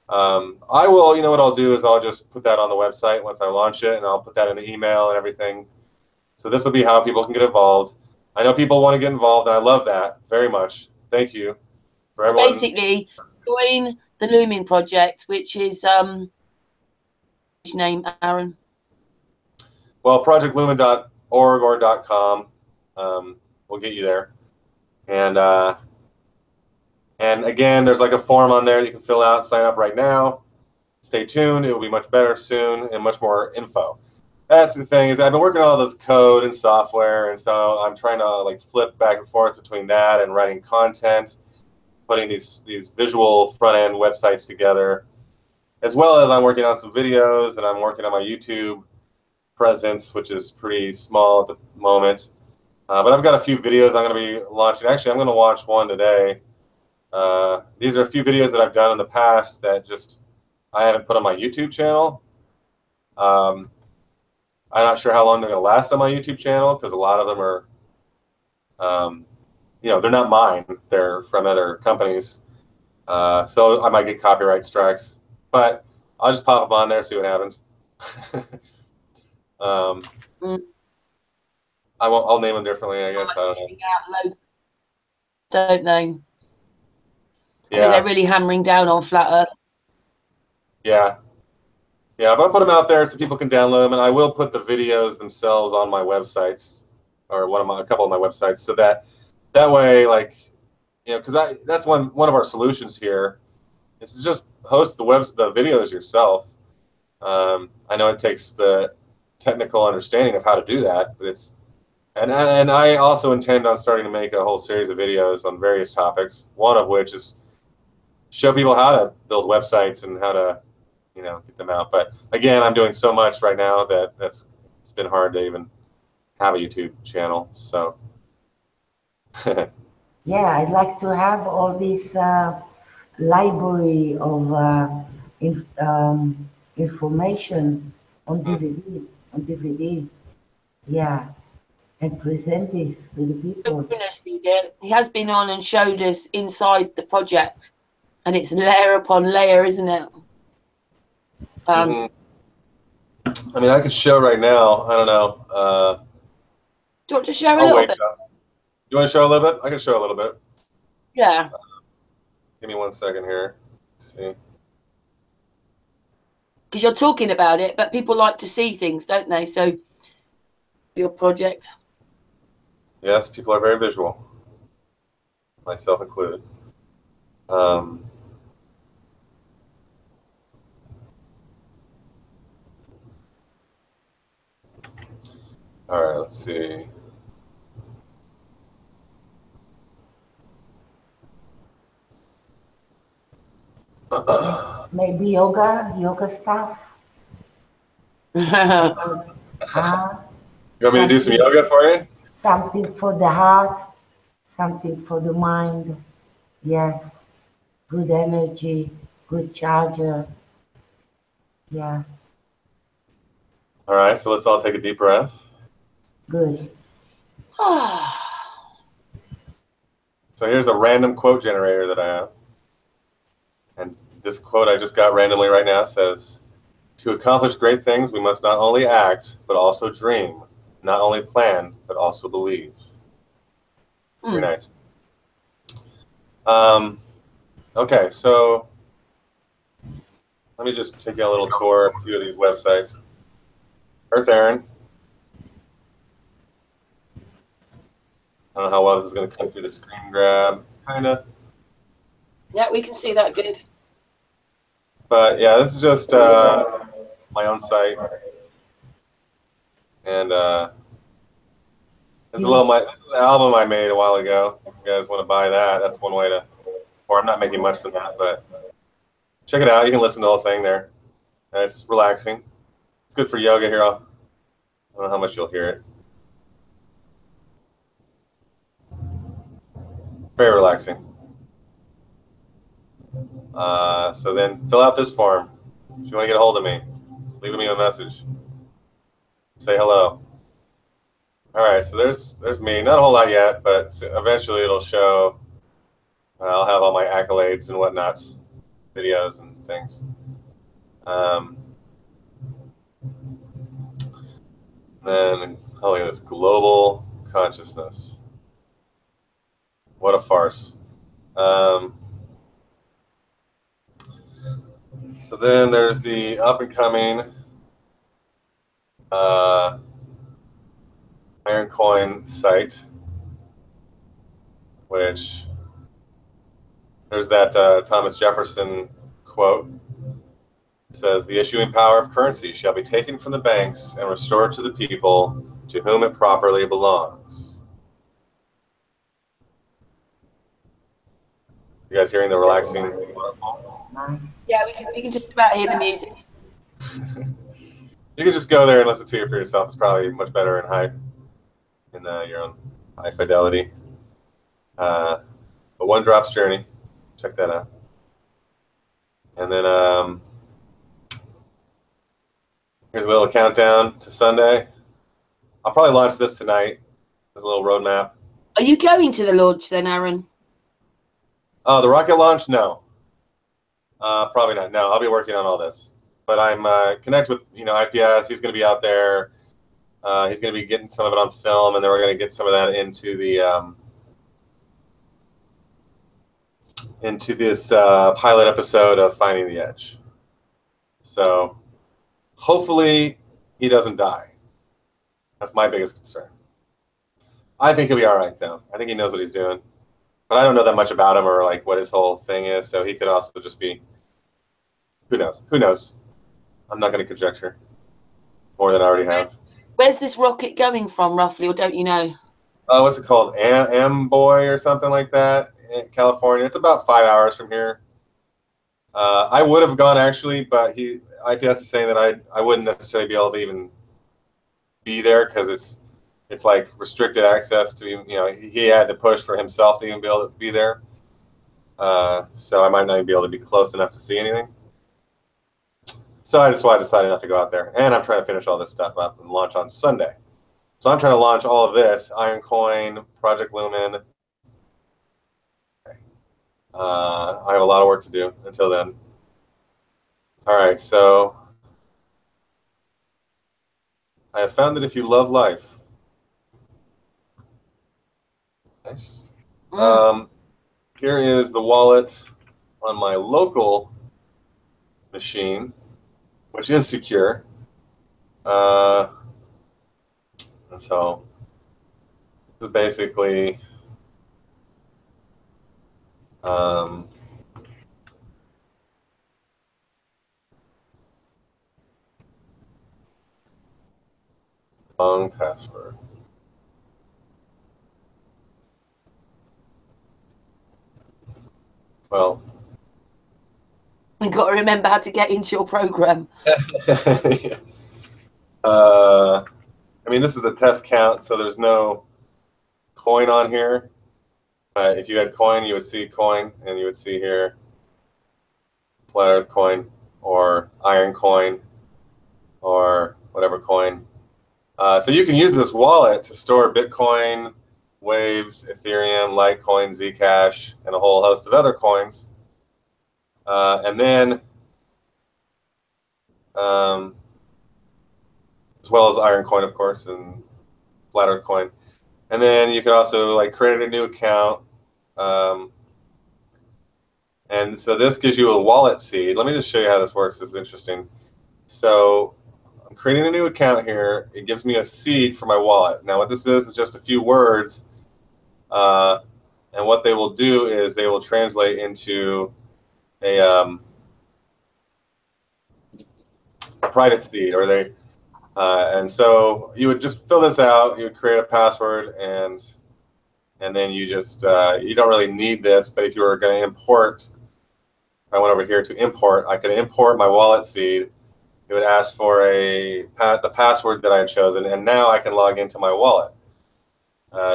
I will, you know what I'll do is I'll just put that on the website once I launch it, and I'll put that in the email and everything. So this will be how people can get involved. I know people want to get involved, and I love that very much. Thank you for everyone. Basically, join the Lumen Project, which is his name, Aaron. Well, projectlumen.org or .com will get you there. And again, there's like a form on there you can fill out, sign up right now. Stay tuned. It will be much better soon and much more info. That's the thing, is I've been working on all this code and software, and so I'm trying to like flip back and forth between that and writing content, putting these visual front-end websites together, as well as I'm working on some videos, and I'm working on my YouTube presence, which is pretty small at the moment. But I've got a few videos I'm going to be launching. Actually, I'm going to watch one today. These are a few videos that I've done in the past that just I haven't put on my YouTube channel. I'm not sure how long they're going to last on my YouTube channel, because a lot of them are, you know, they're not mine. They're from other companies. So I might get copyright strikes. But I'll just pop them on there, see what happens. I'll name them differently, I guess. I don't know. Don't they? Yeah. I think they're really hammering down on Flat Earth. Yeah. Yeah, but I'll put them out there so people can download them, and I will put the videos themselves on my websites, or a couple of my websites, so that way, like, you know, because that's one of our solutions here is to just host the videos yourself. I know it takes the technical understanding of how to do that, but it's and I also intend on starting to make a whole series of videos on various topics. One of which is show people how to build websites and how to, you know, get them out. But again, I'm doing so much right now that it's been hard to even have a YouTube channel. So yeah, I'd like to have all this library of information on DVD. Yeah, and present this to the people. He has been on and showed us inside the project, and it's layer upon layer, isn't it? I mean, I could show right now. I don't know. Do you want to share a little bit? You want to show a little bit? I can show a little bit. Yeah. Give me 1 second here. Let's see. Because you're talking about it, but people like to see things, don't they? So, your project. Yes, people are very visual, myself included. All right, let's see. Maybe yoga stuff. You want me to do some yoga for you? Something for the heart, something for the mind. Yes, good energy, good charger. Yeah. All right, so let's all take a deep breath. Good. So here's a random quote generator that I have. And this quote I just got randomly right now says, "To accomplish great things, we must not only act, but also dream. Not only plan, but also believe." Very nice. Okay, so let me just take you on a little tour of a few of these websites. Earth Aaron. I don't know how well this is going to come through the screen grab. Kind of. Yeah, we can see that good. But yeah, this is just my own site, and this is an album I made a while ago. If you guys want to buy that, that's one way to. Or I'm not making much from that, but check it out. You can listen to the whole thing there. And it's relaxing. It's good for yoga here. I don't know how much you'll hear it. Very relaxing. So then fill out this form. If you want to get a hold of me, just leave me a message. Say hello. All right, so there's me. Not a whole lot yet, but eventually it'll show. I'll have all my accolades and whatnots, videos and things. Then, oh, look at this global consciousness. What a farce. So then there's the up and coming Iron Coin site, which there's that Thomas Jefferson quote. It says, "The issuing power of currency shall be taken from the banks and restored to the people to whom it properly belongs." You guys hearing the relaxing waterfall? Nice. Yeah, we can just about hear the music. You can just go there and listen to it for yourself. It's probably much better in your own high fidelity. But One Drop's Journey, check that out. And then here's a little countdown to Sunday. I'll probably launch this tonight. There's a little roadmap. Are you going to the launch then, Aaron? The rocket launch? No. Probably not. No, I'll be working on all this. But I'm connect with IPS. He's going to be out there. He's going to be getting some of it on film, and then we're going to get some of that into the into this pilot episode of Finding the Edge. So hopefully he doesn't die. That's my biggest concern. I think he'll be all right, though. I think he knows what he's doing. But I don't know that much about him or like what his whole thing is, so he could also just be, who knows? Who knows? I'm not going to conjecture more than I already have. Where's this rocket going from, roughly, or don't you know? What's it called? Amboy or something like that in California. It's about 5 hours from here. I would have gone actually, but IPS is saying that I wouldn't necessarily be able to even be there because it's like restricted access to, he had to push for himself to even be able to be there. So I might not even be able to be close enough to see anything. So that's why I decided not to go out there. And I'm trying to finish all this stuff up and launch on Sunday. So I'm trying to launch all of this, Iron Coin, Projectlumen. I have a lot of work to do until then. All right, so I have found that if you love life, nice. Here is the wallet on my local machine, which is secure. And so this is basically long password. Well, We've got to remember how to get into your program. yeah. I mean, this is a test count, so there's no coin on here. If you had coin, you would see coin, and you would see here flat earth coin or iron coin or whatever coin. So you can use this wallet to store Bitcoin, Waves, Ethereum, Litecoin, Zcash, and a whole host of other coins. And then, as well as Iron Coin, of course, and Flat Earth Coin. And then you could also like create a new account. And so this gives you a wallet seed. Let me just show you how this works. This is interesting. So I'm creating a new account here. It gives me a seed for my wallet. Now what this is just a few words And what they will do is they will translate into a private seed, or they and so you would just fill this out. You would create a password, and then you just you don't really need this. But if you were going to import, if I went over here to import, I could import my wallet seed. It would ask for the password that I had chosen, and now I can log into my wallet.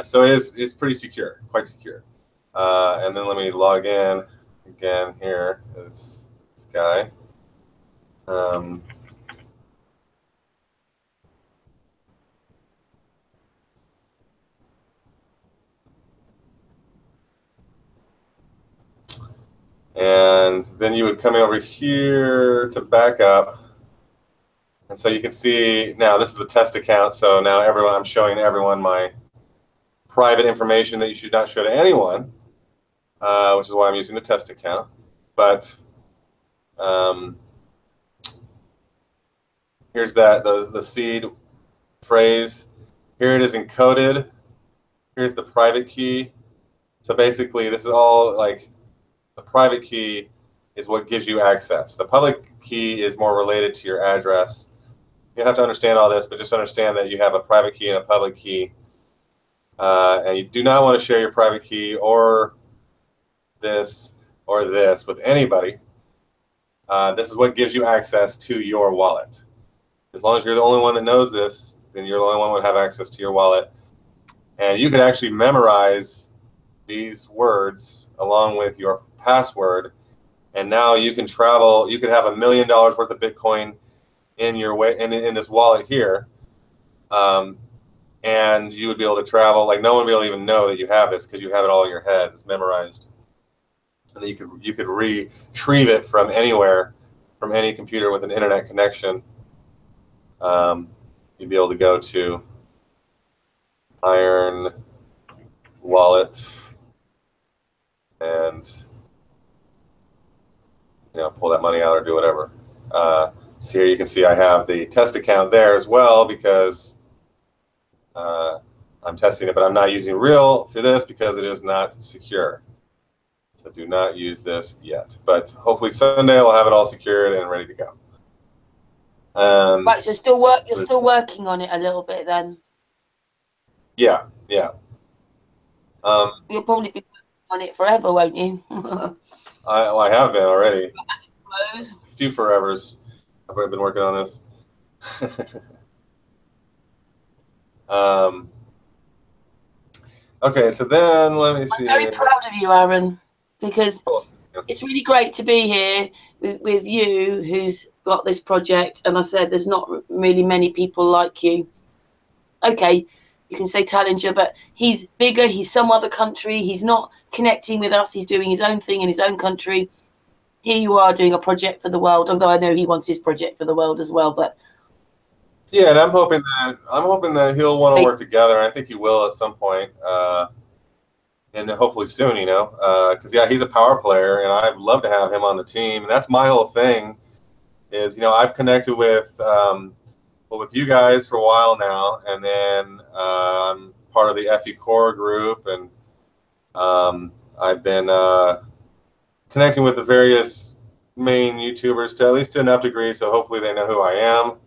So it's pretty secure, quite secure. And then let me log in again. Here is this guy. And then you would come over here to backup. And so you can see now this is the test account. So now I'm showing everyone my private information that you should not show to anyone, which is why I'm using the test account. But here's the seed phrase. Here it is encoded. Here's the private key. So basically, this is all like the private key is what gives you access. The public key is more related to your address. You don't have to understand all this, but just understand that you have a private key and a public key. And you do not want to share your private key or this with anybody. This is what gives you access to your wallet. As long as you're the only one that knows this, then you're the only one who would have access to your wallet. And you could actually memorize these words along with your password, and now you can travel. You could have $1 million worth of Bitcoin in this wallet here, and you would be able to travel. Like no one would be able to even know that you have this because you have it all in your head. It's memorized, and then you could retrieve it from anywhere, from any computer with an internet connection. You'd be able to go to Iron Wallet and pull that money out or do whatever. So here you can see I have the test account there as well because I'm testing it, but I'm not using real through this because it is not secure. So do not use this yet. But hopefully Sunday we'll have it all secured and ready to go. Right, so you're still working on it a little bit then? Yeah. You'll probably be working on it forever, won't you? I have been already. A few forevers. I've already been working on this. Okay, so then let me see. I'm very proud of you, Aaron, because it's really great to be here with you who's got this project. And I said there's not really many people like you. Okay, you can say Tallinger, but he's bigger. He's some other country. He's not connecting with us. He's doing his own thing in his own country. Here you are doing a project for the world, although I know he wants his project for the world as well. But yeah, and I'm hoping that he'll want to work together. I think he will at some point, and hopefully soon. Because he's a power player, and I'd love to have him on the team. And that's my whole thing. Is I've connected with with you guys for a while now, and then I'm part of the FE Core group, and I've been connecting with the various main YouTubers to at least to enough degree, so hopefully they know who I am.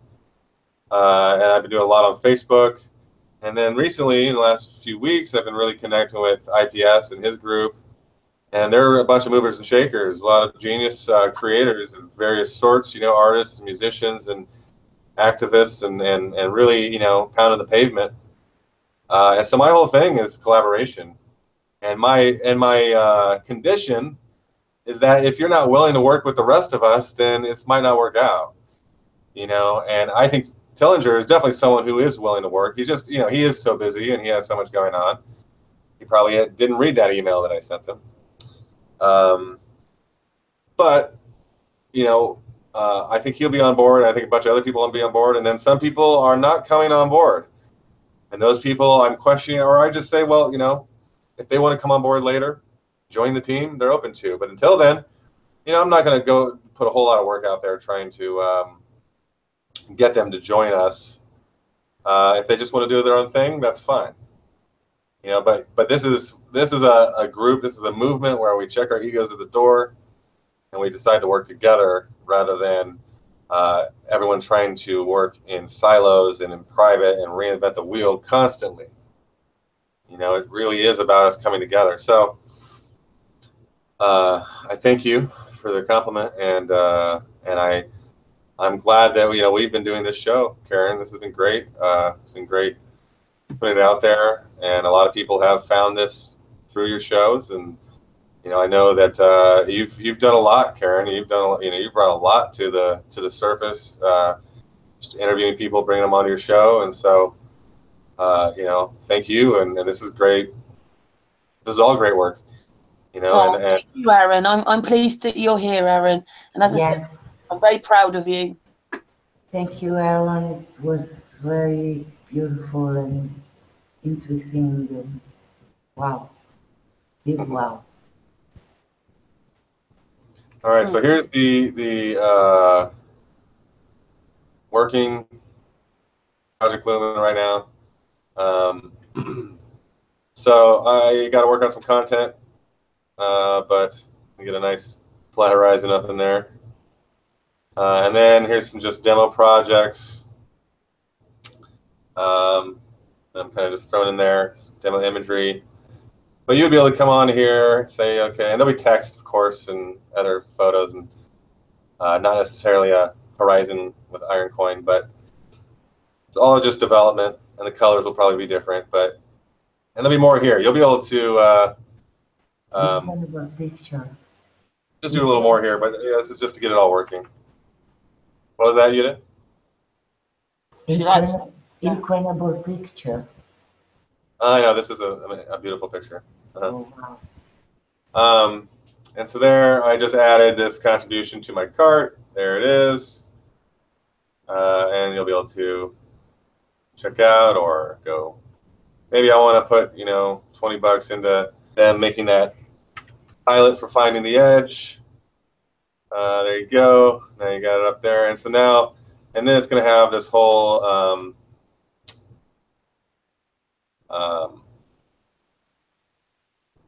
And I've been doing a lot on Facebook. And then recently, in the last few weeks, I've been really connecting with IPS and his group. And there are a bunch of movers and shakers, a lot of genius creators of various sorts, artists, musicians, and activists, and really, pounding the pavement. And so my whole thing is collaboration. And my condition is that if you're not willing to work with the rest of us, then it might not work out. And I think Tallinger is definitely someone who is willing to work. He's just, he is so busy and he has so much going on. He probably didn't read that email that I sent him. But, I think he'll be on board. I think a bunch of other people will be on board. And then some people are not coming on board. And those people I'm questioning, or I just say, well, if they want to come on board later, join the team, they're open to. But until then, I'm not going to go put a whole lot of work out there trying to get them to join us. If they just want to do their own thing, that's fine. You know, but this is a group, this is a movement where we check our egos at the door and we decide to work together rather than everyone trying to work in silos and in private and reinvent the wheel constantly. You know, it really is about us coming together. So I thank you for the compliment, and I'm glad that we've been doing this show, Karen. This has been great. It's been great putting it out there, and a lot of people have found this through your shows. And I know that you've done a lot, Karen. You've done you've brought a lot to the surface, just interviewing people, bringing them onto your show, and so thank you. And this is great. This is all great work. And thank you, Aaron. I'm pleased that you're here, Aaron. And as I said, I'm very proud of you. Thank you, Aaron. It was very beautiful and interesting. And wow. Big wow. All right, so here's the working Projectlumen right now. So I got to work on some content, but we get a nice flat horizon up in there. And then here's some just demo projects. I'm kind of just throwing in there some demo imagery. But you'd be able to come on here, say, okay, and there'll be text, of course, and other photos, and not necessarily a horizon with iron coin, but it's all just development, and the colors will probably be different. And there'll be more here. You'll be able to just do a little more here, but this is just to get it all working. What was that, Judith? Incredible picture. I know, this is a beautiful picture. Oh, wow. And so there, I just added this contribution to my cart. There it is. And you'll be able to check out or go. Maybe I want to put, $20 into them making that pilot for finding the edge. There you go. Now you got it up there. And so now, and then it's going to have this whole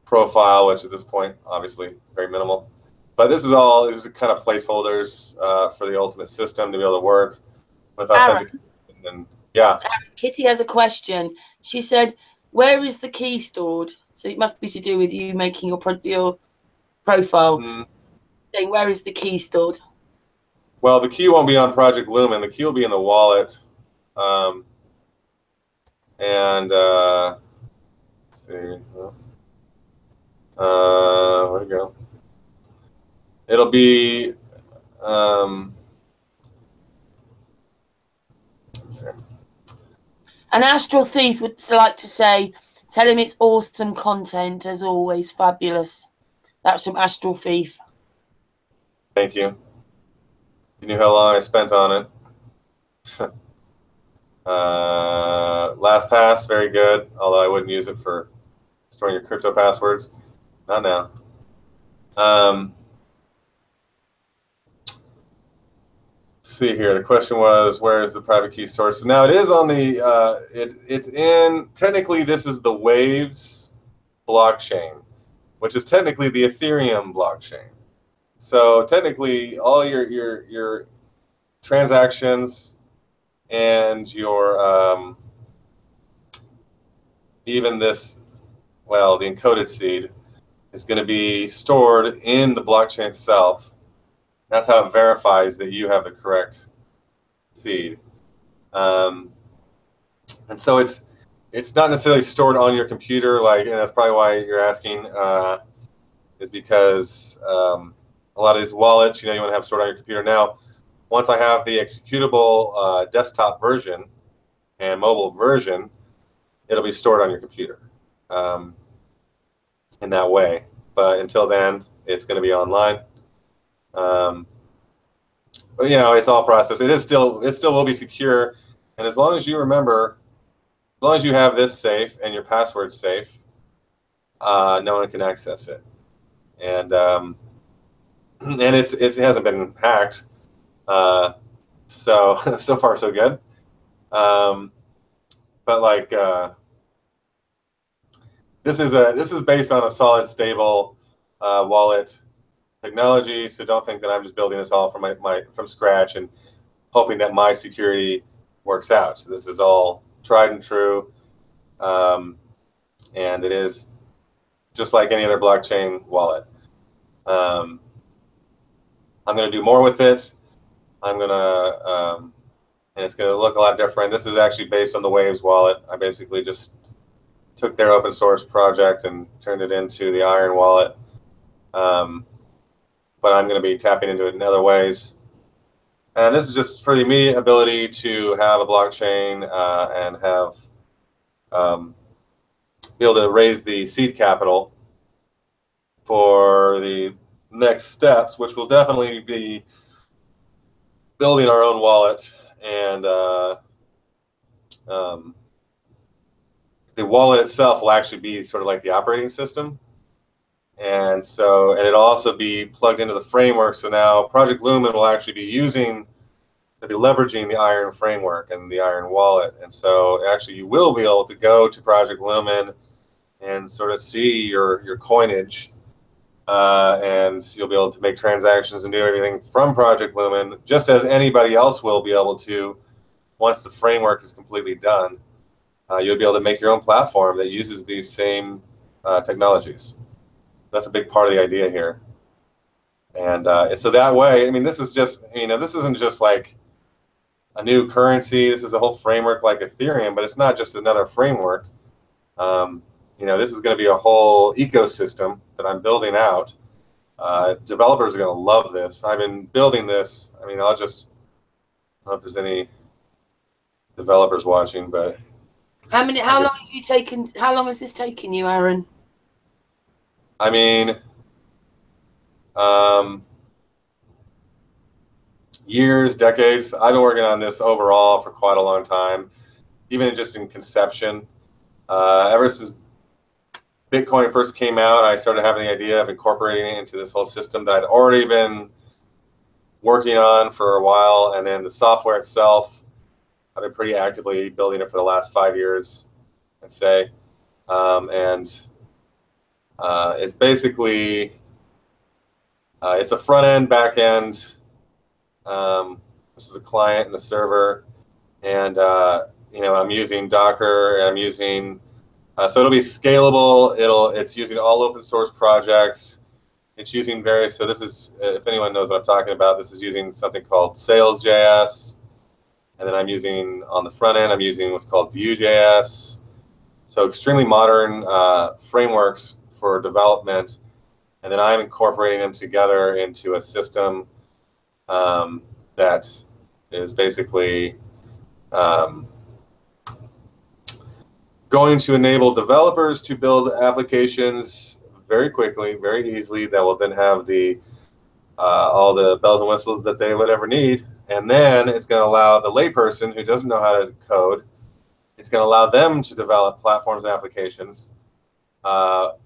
profile, which at this point, obviously, very minimal. But this is kind of placeholders for the ultimate system to be able to work with authentication. And yeah. Kitty has a question. She said, "Where is the key stored?" So it must be to do with you making your profile. Mm-hmm. Saying, where is the key stored? Well, the key won't be on Projectlumen. The key will be in the wallet. Let's see. Where'd it go? It'll be. Let's see. An astral thief would like to say, "Tell him it's awesome content as always, fabulous." That's from Astral Thief. Thank you. You knew how long I spent on it. LastPass, very good. Although I wouldn't use it for storing your crypto passwords. Not now. See here. The question was, where is the private key stored? So now it is on the. It's in. Technically, this is the Waves blockchain, which is technically the Ethereum blockchain. So technically, all your transactions and your even this, well, the encoded seed is going to be stored in the blockchain itself. That's how it verifies that you have the correct seed. And so it's not necessarily stored on your computer, and that's probably why you're asking, is because a lot of these wallets, you want to have stored on your computer. Now, once I have the executable desktop version and mobile version, it'll be stored on your computer in that way. But until then, it's going to be online. But it's all processed. It still will be secure, and as long as you remember, as long as you have this safe and your password safe, no one can access it. And it hasn't been hacked, so far so good. But this is based on a solid, stable wallet technology. So don't think that I'm just building this all from scratch and hoping that my security works out. So this is all tried and true, and it is just like any other blockchain wallet. I'm going to do more with it. I'm going to, and it's going to look a lot different. This is actually based on the Waves wallet. I basically just took their open source project and turned it into the Iron wallet. But I'm going to be tapping into it in other ways. And this is just for the immediate ability to have a blockchain and have be able to raise the seed capital for the next steps, which will definitely be building our own wallet. And the wallet itself will actually be sort of like the operating system. And so, and it'll also be plugged into the framework. So now Projectlumen will actually be leveraging the Iron framework and the Iron wallet. And so actually you will be able to go to Projectlumen and sort of see your coinage, and you'll be able to make transactions and do everything from Projectlumen, just as anybody else will be able to once the framework is completely done. You'll be able to make your own platform that uses these same technologies. That's a big part of the idea here. And so that way, I mean, this is just, this isn't just like a new currency. This is a whole framework like Ethereum, but it's not just another framework. This is going to be a whole ecosystem that I'm building out. Developers are going to love this. I've been building this. I mean, I don't know if there's any developers watching, but how long has this taken you, Aaron? I mean, years, decades. I've been working on this overall for quite a long time, even just in conception. Ever since Bitcoin first came out, I started having the idea of incorporating it into this whole system that I'd already been working on for a while. And then the software itself, I've been pretty actively building it for the last 5 years, I'd say. It's basically, it's a front end, back end. This is a client and the server. And, I'm using Docker, and I'm using, so it'll be scalable. It's using all open source projects. It's using various, so this is, if anyone knows what I'm talking about, this is using something called Sales.js. And then I'm using, on the front end, I'm using what's called Vue.js. So extremely modern frameworks for development. And then I'm incorporating them together into a system that is basically going to enable developers to build applications very quickly, very easily, that will then have all the bells and whistles that they would ever need. And then it's going to allow the layperson who doesn't know how to code, it's going to allow them to develop platforms and applications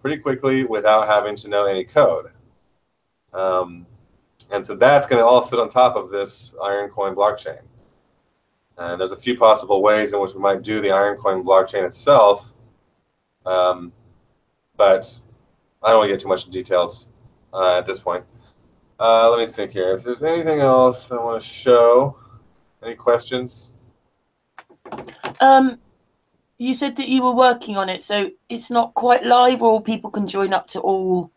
pretty quickly without having to know any code. And so that's going to all sit on top of this Ironcoin blockchain. And there's a few possible ways in which we might do the Ironcoin blockchain itself, but I don't want to get too much into details at this point. Let me think here. If there's anything else I want to show, any questions? You said that you were working on it, so it's not quite live, or people can join up to all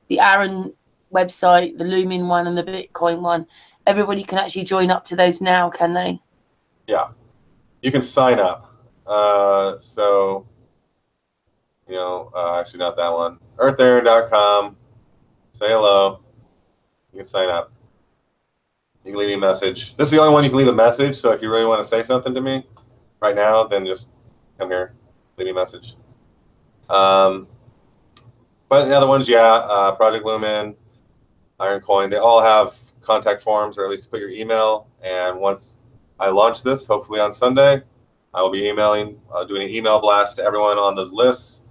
the Aaron website, the Lumen one and the Bitcoin one. Everybody can actually join up to those now, can they? Yeah, you can sign up. So, actually not that one. earthaaron.com. Say hello. You can sign up. You can leave me a message. This is the only one you can leave a message, so if you really want to say something to me right now, then just come here, leave me a message. But the other ones, yeah, Projectlumen, Ironcoin, they all have contact forms, or at least put your email. And once I launch this, hopefully on Sunday, I will be doing an email blast to everyone on those lists,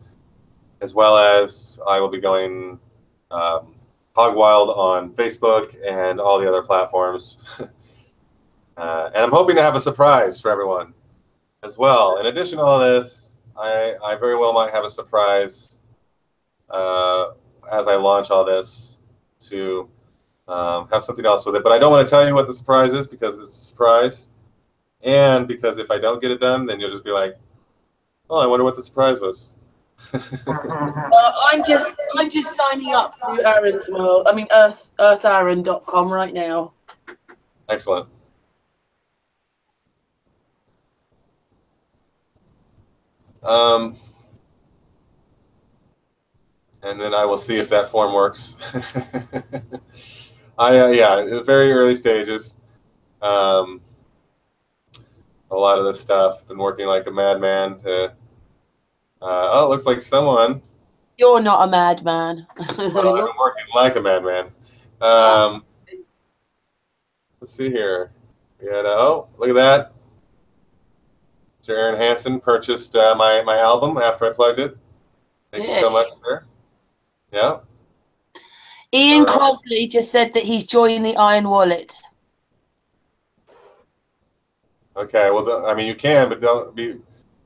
as well as I will be going hog wild on Facebook and all the other platforms. And I'm hoping to have a surprise for everyone as well. In addition to all this, I very well might have a surprise as I launch all this to have something else with it. But I don't want to tell you what the surprise is because it's a surprise. And because if I don't get it done, then you'll just be like, oh, I wonder what the surprise was. I'm just signing up to Aaron's world. I mean, earthaaron.com right now. Excellent. And then I will see if that form works. Yeah, very early stages. A lot of this stuff. Been working like a madman to. Oh, it looks like someone. You're not a madman. Well, I've been working like a madman. Let's see here. We had, oh, look at that. Mr. Aaron Hansen purchased my album after I plugged it. Thank you so much, sir. Yeah. Ian Crosley just said that he's joined the Iron Wallet. Okay, well, I mean, you can, but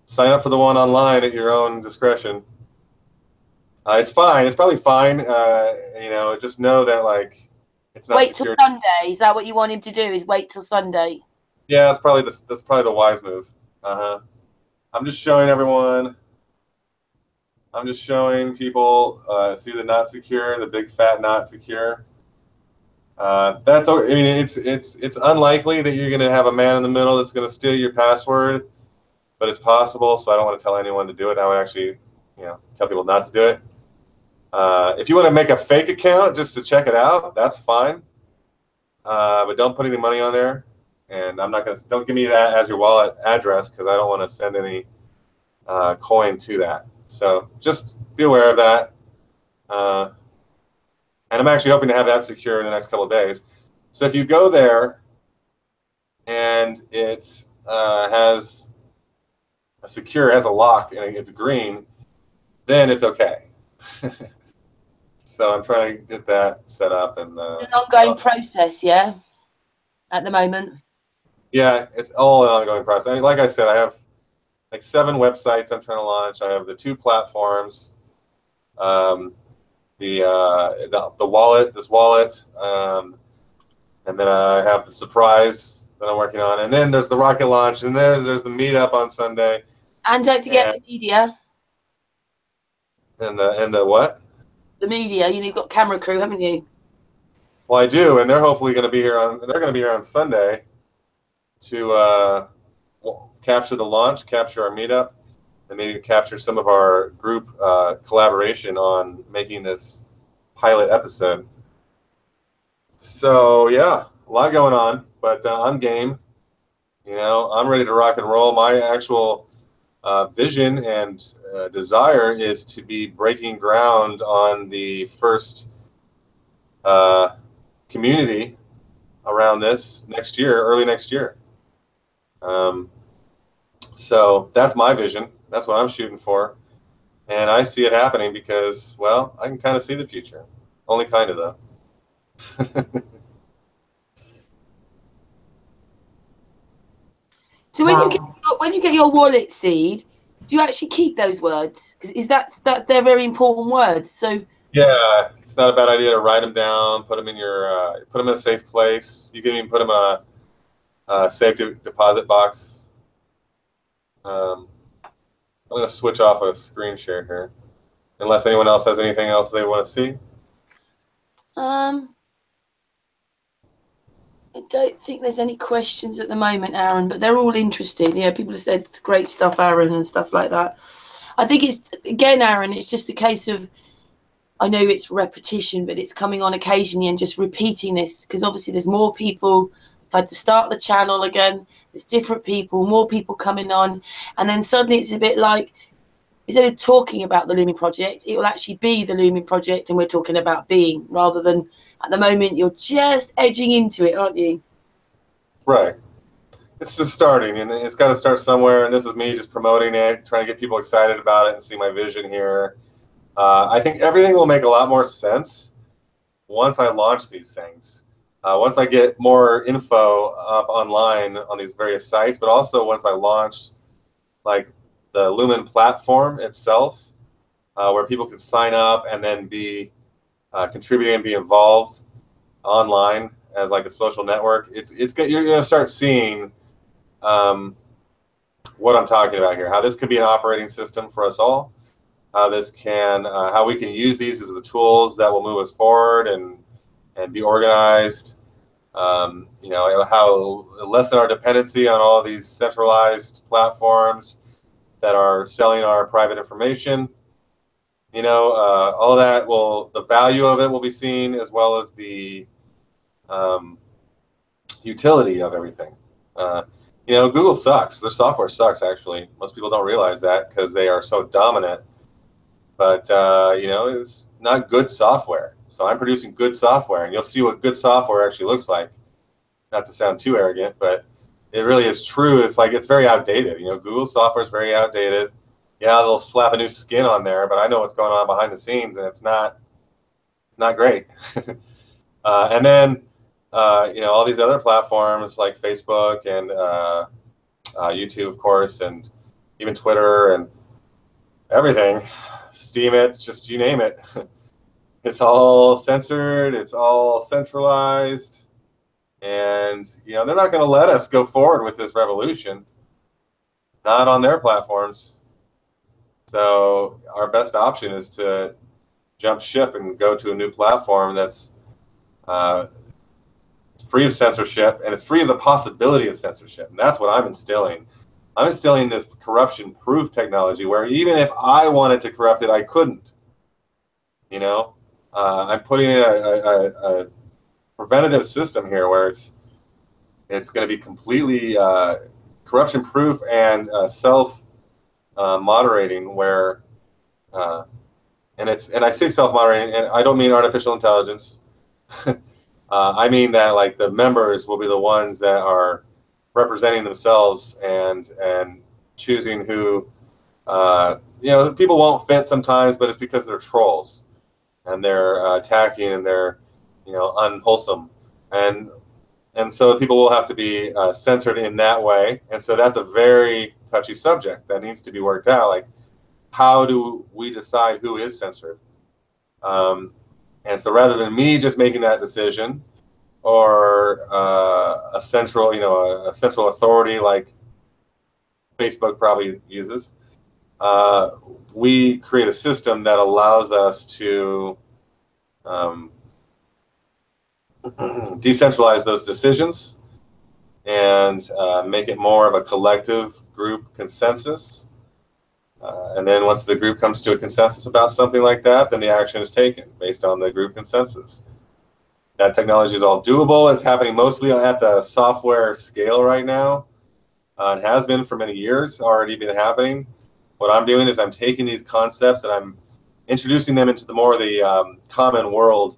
sign up for the one online at your own discretion. It's fine. It's probably fine. You know, just know that like it's not. Wait till Sunday. Is that what you want him to do? Is wait till Sunday? Yeah, that's probably the wise move. I'm just showing everyone. I'm just showing people. See the not secure, the big fat not secure. That's. I mean, it's unlikely that you're going to have a man in the middle that's going to steal your password, but it's possible. So I don't want to tell anyone to do it. I would actually, you know, tell people not to do it. If you want to make a fake account just to check it out, that's fine. But don't put any money on there. And I'm not going to. Don't give me that as your wallet address because I don't want to send any coin to that. So just be aware of that. And I'm actually hoping to have that secure in the next couple of days. So if you go there and it has a lock and it's green, then it's okay. So I'm trying to get that set up. And it's an ongoing process, yeah, at the moment. Yeah, it's all an ongoing process. I mean, like I said, I have like 7 websites I'm trying to launch. I have the 2 platforms, the wallet, this wallet, and then I have the surprise that I'm working on, and then there's the rocket launch, and there's the meetup on Sunday. And don't forget the media. And the what? The media. You know, you've got camera crew, haven't you? Well, I do, and they're hopefully going to be here on. They're going to be here on Sunday to capture the launch, capture our meetup, and maybe capture some of our group collaboration on making this pilot episode. So yeah, a lot going on, but I'm game. You know, I'm ready to rock and roll. My actual vision and desire is to be breaking ground on the first community around this next year, early next year. So that's my vision. That's what I'm shooting for. And I see it happening because, well, I can kind of see the future. Only kind of, though. So when you get your wallet seed, do you actually keep those words? Because they're very important words. So yeah, it's not a bad idea to write them down, put them in a safe place. You can even put them in a safe deposit box. I'm going to switch off a screen share here, unless anyone else has anything else they want to see. I don't think there's any questions at the moment, Aaron, but they're all interested. Yeah, people have said great stuff, Aaron, and stuff like that. I think it's, again, Aaron, it's just a case of, I know it's repetition, but it's coming on occasionally and just repeating this, because obviously there's more people. I've had to start the channel again. There's different people, more people coming on. And then suddenly it's a bit like, instead of talking about the Lumen Project, it will actually be the Lumen Project, and we're talking about being, rather than, at the moment, you're just edging into it, aren't you? Right. It's just starting, and it's got to start somewhere, and this is me just promoting it, trying to get people excited about it and see my vision here. I think everything will make a lot more sense once I launch these things. Once I get more info up online on these various sites, but also once I launch like the Lumen platform itself, where people can sign up and then be contributing and be involved online as like a social network. You're going to start seeing what I'm talking about here, how this could be an operating system for us all, how we can use these as the tools that will move us forward and be organized. How lessen our dependency on all these centralized platforms that are selling our private information. All that the value of it will be seen, as well as the utility of everything. Google sucks. Their software sucks, actually. Most people don't realize that because they are so dominant. But, it's not good software. So I'm producing good software, and you'll see what good software actually looks like. Not to sound too arrogant, but it really is true. It's very outdated. Google software is very outdated. Yeah, they'll slap a new skin on there, but I know what's going on behind the scenes, and it's not great. And then, all these other platforms like Facebook and YouTube, of course, and even Twitter and everything, Steam it, just you name it. It's all censored. It's all centralized. And, they're not going to let us go forward with this revolution, not on their platforms. So our best option is to jump ship and go to a new platform that's free of censorship, and it's free of the possibility of censorship. And that's what I'm instilling. I'm instilling this corruption-proof technology where even if I wanted to corrupt it, I couldn't. I'm putting in a preventative system here where it's going to be completely corruption-proof and self-moderating. Where and I say self-moderating, and I don't mean artificial intelligence. I mean that like the members will be the ones that are representing themselves and choosing who. People won't fit sometimes, but it's because they're trolls and they're attacking and they're unwholesome, and so people will have to be censored in that way. And so that's a very touchy subject that needs to be worked out. Like, how do we decide who is censored? And so rather than me just making that decision, or a central authority like Facebook probably uses, we create a system that allows us to decentralize those decisions and make it more of a collective group consensus. And then once the group comes to a consensus about something like that, then the action is taken based on the group consensus. That technology is all doable. It's happening mostly at the software scale right now. It has been for many years, already been happening. What I'm doing is I'm taking these concepts and I'm introducing them into more of the common world,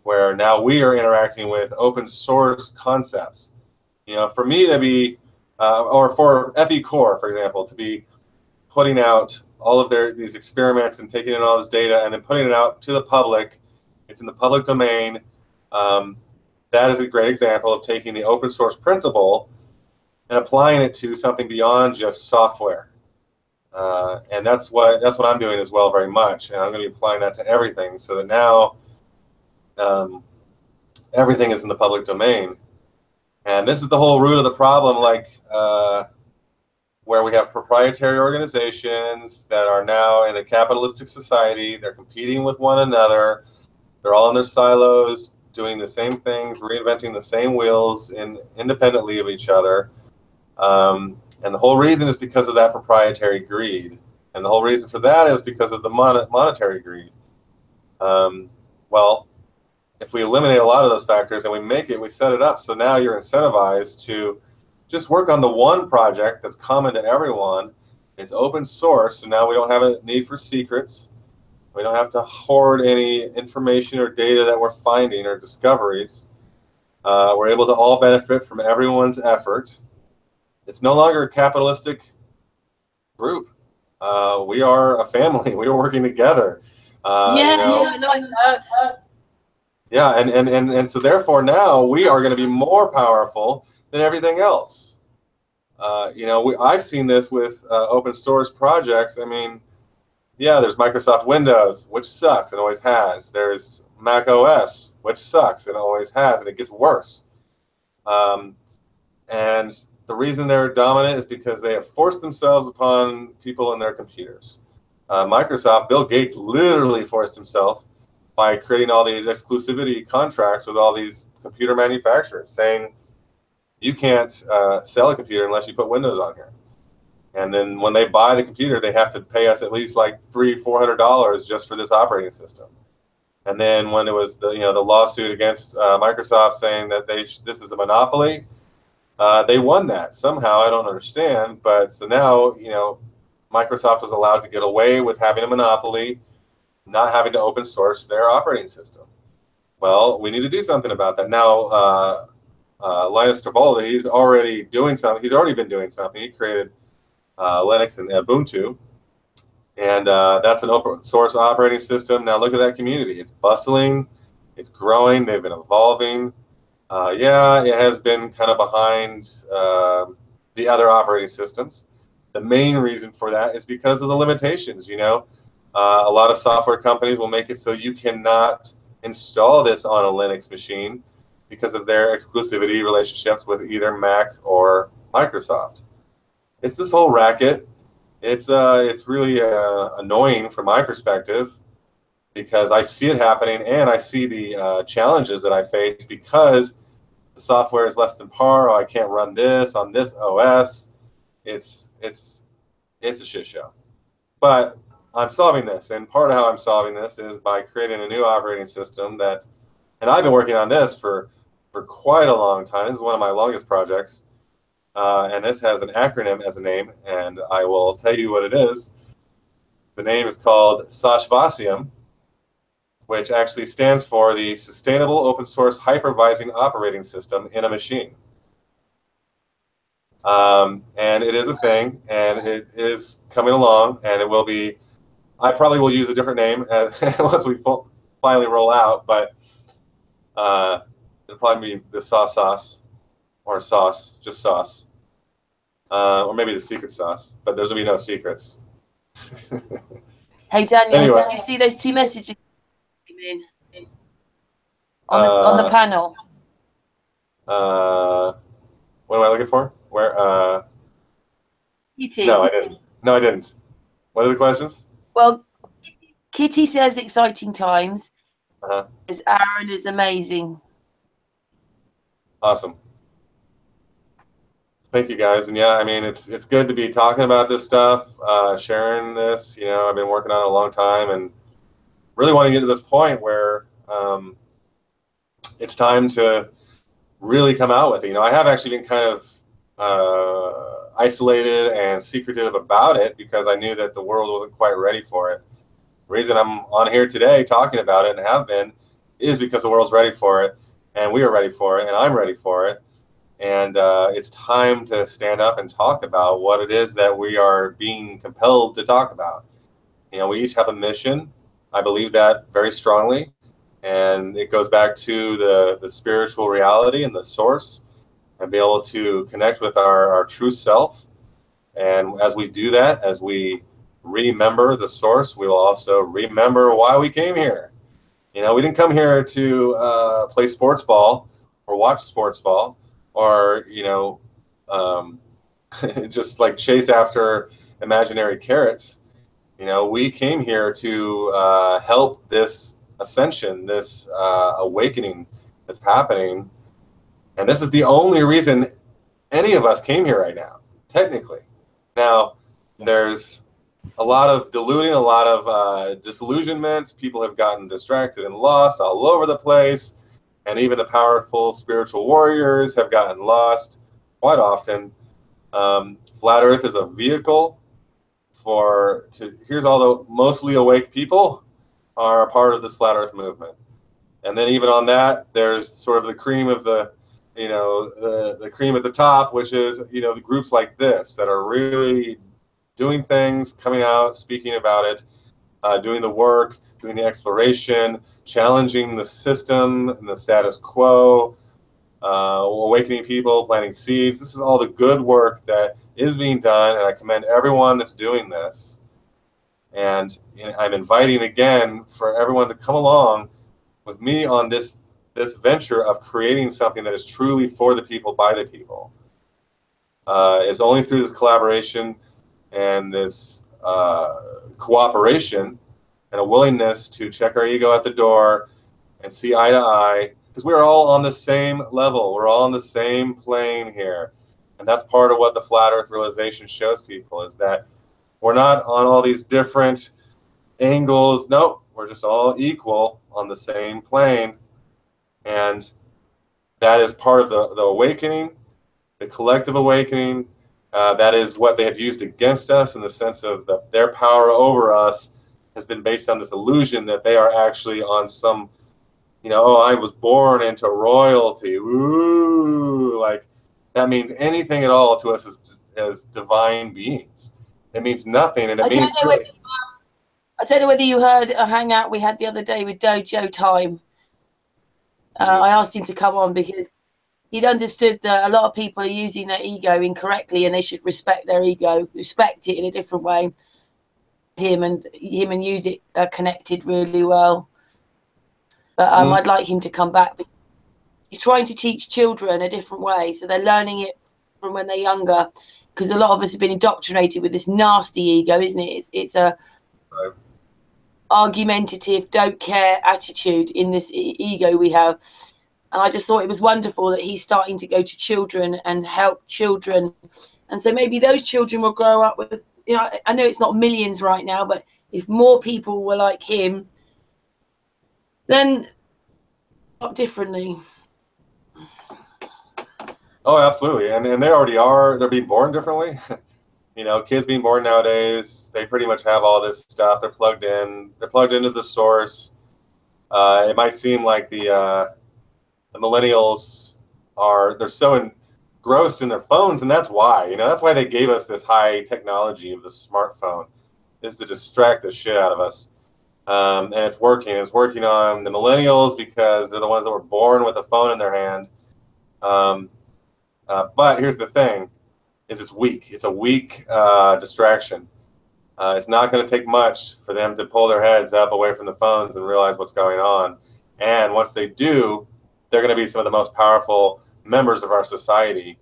where now we are interacting with open source concepts. For me to be, or for FE Core, for example, to be putting out all of these experiments and taking in all this data and then putting it out to the public. It's in the public domain. That is a great example of taking the open source principle and applying it to something beyond just software. And that's what I'm doing as well, very much. And I'm going to be applying that to everything, so that now everything is in the public domain. And this is the whole root of the problem, where we have proprietary organizations that are now in a capitalistic society. They're competing with one another. They're all in their silos, doing the same things, reinventing the same wheels independently of each other. And the whole reason is because of that proprietary greed. And the whole reason for that is because of the monetary greed. Well, if we eliminate a lot of those factors and we set it up so now you're incentivized to just work on the one project that's common to everyone. It's open source, so now we don't have a need for secrets. We don't have to hoard any information or data that we're finding or discoveries. We're able to all benefit from everyone's effort. It's no longer a capitalistic group. We are a family. We are working together. I like that. Yeah, and so therefore now we are going to be more powerful than everything else. I've seen this with open source projects. I mean, yeah, there's Microsoft Windows, which sucks and always has. There's Mac OS, which sucks and always has, and it gets worse. And the reason they're dominant is because they have forced themselves upon people in their computers. Microsoft, Bill Gates literally forced himself by creating all these exclusivity contracts with all these computer manufacturers, saying you can't sell a computer unless you put Windows on here. And then when they buy the computer, they have to pay us at least like $300-400 just for this operating system. And then when it was the the lawsuit against Microsoft saying that this is a monopoly, they won that somehow. I don't understand, but so now Microsoft was allowed to get away with having a monopoly, not having to open source their operating system. Well, we need to do something about that now. Linus Torvalds, he's already doing something. He's already been doing something. He created Linux and Ubuntu, and that's an open source operating system. Now look at that community. It's bustling, it's growing, they've been evolving. Yeah, it has been kind of behind the other operating systems. The main reason for that is because of the limitations. A lot of software companies will make it so you cannot install this on a Linux machine because of their exclusivity relationships with either Mac or Microsoft. It's this whole racket. It's really annoying from my perspective because I see it happening and I see the challenges that I face because the software is less than par. Oh, I can't run this on this OS. It's a shit show. But I'm solving this, and part of how I'm solving this is by creating a new operating system that, and I've been working on this for quite a long time. This is one of my longest projects. And this has an acronym as a name, and I will tell you what it is. The name is called SOSVASIUM, which actually stands for the Sustainable Open Source Hypervising Operating System in a Machine. And it is a thing, and it is coming along, and it will be. I probably will use a different name once we finally roll out, but it'll probably be the sauce. Or sauce, just sauce. Or maybe the secret sauce, but there's going to be no secrets. Hey, Daniel, Anyway. did you see those two messages on the panel? What am I looking for? Where? Kitty. No, I didn't. No, I didn't. What are the questions? Well, Kitty says exciting times. Uh-huh. Aaron is amazing. Awesome. Thank you, guys. And yeah, I mean, it's good to be talking about this stuff, sharing this. I've been working on it a long time and really want to get to this point where it's time to really come out with it. I have actually been kind of isolated and secretive about it because I knew that the world wasn't quite ready for it. The reason I'm on here today talking about it and have been is because the world's ready for it, and we are ready for it, and I'm ready for it. And it's time to stand up and talk about what it is that we are being compelled to talk about. We each have a mission. I believe that very strongly. And it goes back to the spiritual reality and the source and be able to connect with our true self. And as we do that, as we remember the source, we will also remember why we came here. We didn't come here to play sports ball or watch sports ball. Or just like chase after imaginary carrots. We came here to help this ascension, this awakening that's happening, and this is the only reason any of us came here right now, technically. Now, there's a lot of diluting, a lot of disillusionment. People have gotten distracted and lost all over the place. And even the powerful spiritual warriors have gotten lost quite often. Flat Earth is a vehicle here's all the mostly awake people are a part of this Flat Earth movement. And then even on that, there's sort of the cream of the cream at the top, which is, the groups like this that are really doing things, coming out, speaking about it, doing the work, doing the exploration, challenging the system and the status quo, awakening people, planting seeds. This is all the good work that is being done, and I commend everyone that's doing this. And I'm inviting again for everyone to come along with me on this venture of creating something that is truly for the people, by the people. It's only through this collaboration and this cooperation and a willingness to check our ego at the door and see eye to eye, because we're all on the same level. We're all on the same plane here. And that's part of what the flat earth realization shows people, is that we're not on all these different angles. Nope, we're just all equal on the same plane. And that is part of the awakening, the collective awakening. That is what they have used against us, in the sense of their power over us has been based on this illusion that they are actually on some, oh, I was born into royalty. Ooh, like that means anything at all to us as divine beings. It means nothing, and it means really. I don't know whether you heard a hangout we had the other day with Dojo Time. I asked him to come on because he'd understood that a lot of people are using their ego incorrectly, and they should respect their ego, respect it in a different way. Him and use it connected really well. But I'd like him to come back. He's trying to teach children a different way, so they're learning it from when they're younger. Because a lot of us have been indoctrinated with this nasty ego, isn't it? It's a argumentative, don't care attitude in this ego we have. And I just thought it was wonderful that he's starting to go to children and help children. And so maybe those children will grow up with, I know it's not millions right now, but if more people were like him, then differently. Oh, absolutely. And they already are. They're being born differently. Kids being born nowadays, they pretty much have all this stuff. They're plugged in. They're plugged into the source. It might seem like the millennials they're so engrossed in their phones, and that's why. That's why they gave us this high technology of the smartphone, is to distract the shit out of us. And it's working. It's working on the millennials because they're the ones that were born with a phone in their hand. But here's the thing, is it's weak. It's a weak distraction. It's not going to take much for them to pull their heads up away from the phones and realize what's going on. And once they do, they're going to be some of the most powerful members of our society,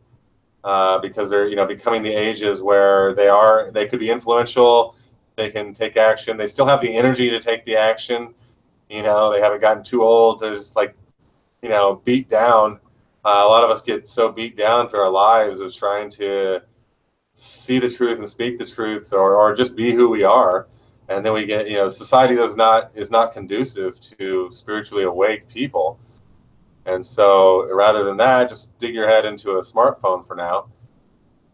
because they're becoming the ages where they could be influential. They can take action. They still have the energy to take the action. They haven't gotten too old to just beat down. A lot of us get so beat down through our lives of trying to see the truth and speak the truth, or just be who we are, and then we get society is not conducive to spiritually awake people. And so rather than that, just dig your head into a smartphone for now.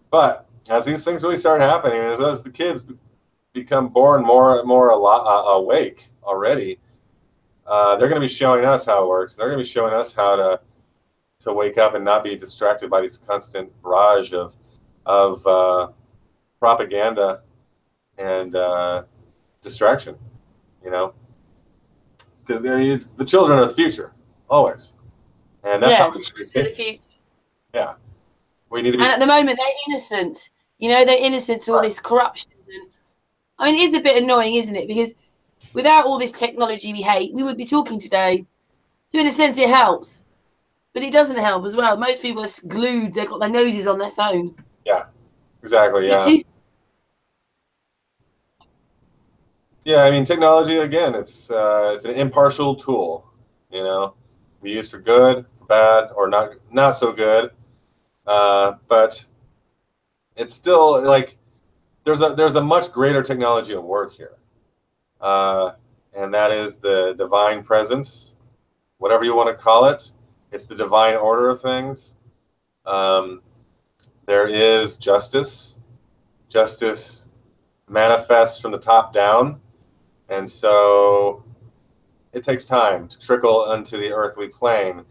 But as these things really start happening, as the kids become born more awake already, they're going to be showing us how it works. They're going to be showing us how to wake up and not be distracted by this constant barrage of propaganda and distraction. Because the children are the future, always. And that's how the future. Yeah. We need to be. And at the moment, they're innocent. They're innocent to all this corruption. And, it is a bit annoying, isn't it? Because without all this technology we hate, we would be talking today. So in a sense, it helps. But it doesn't help as well. Most people are glued. They've got their noses on their phone. Yeah, exactly, yeah. Yeah, technology, again, it's an impartial tool, be used for good, for bad, or not so good. But it's still there's a much greater technology at work here. And that is the divine presence, whatever you want to call it. It's the divine order of things. There is justice. Justice manifests from the top down. And so it takes time to trickle onto the earthly plane.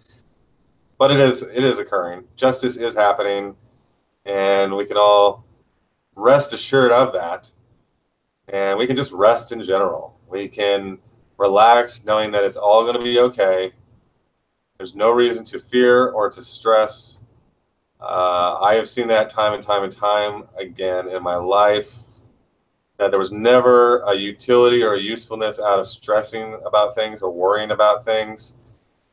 But it is occurring. Justice is happening. And we can all rest assured of that. And we can just rest in general. We can relax knowing that it's all going to be okay. There's no reason to fear or to stress. I have seen that time and time and time again in my life. that there was never a utility or a usefulness out of stressing about things or worrying about things,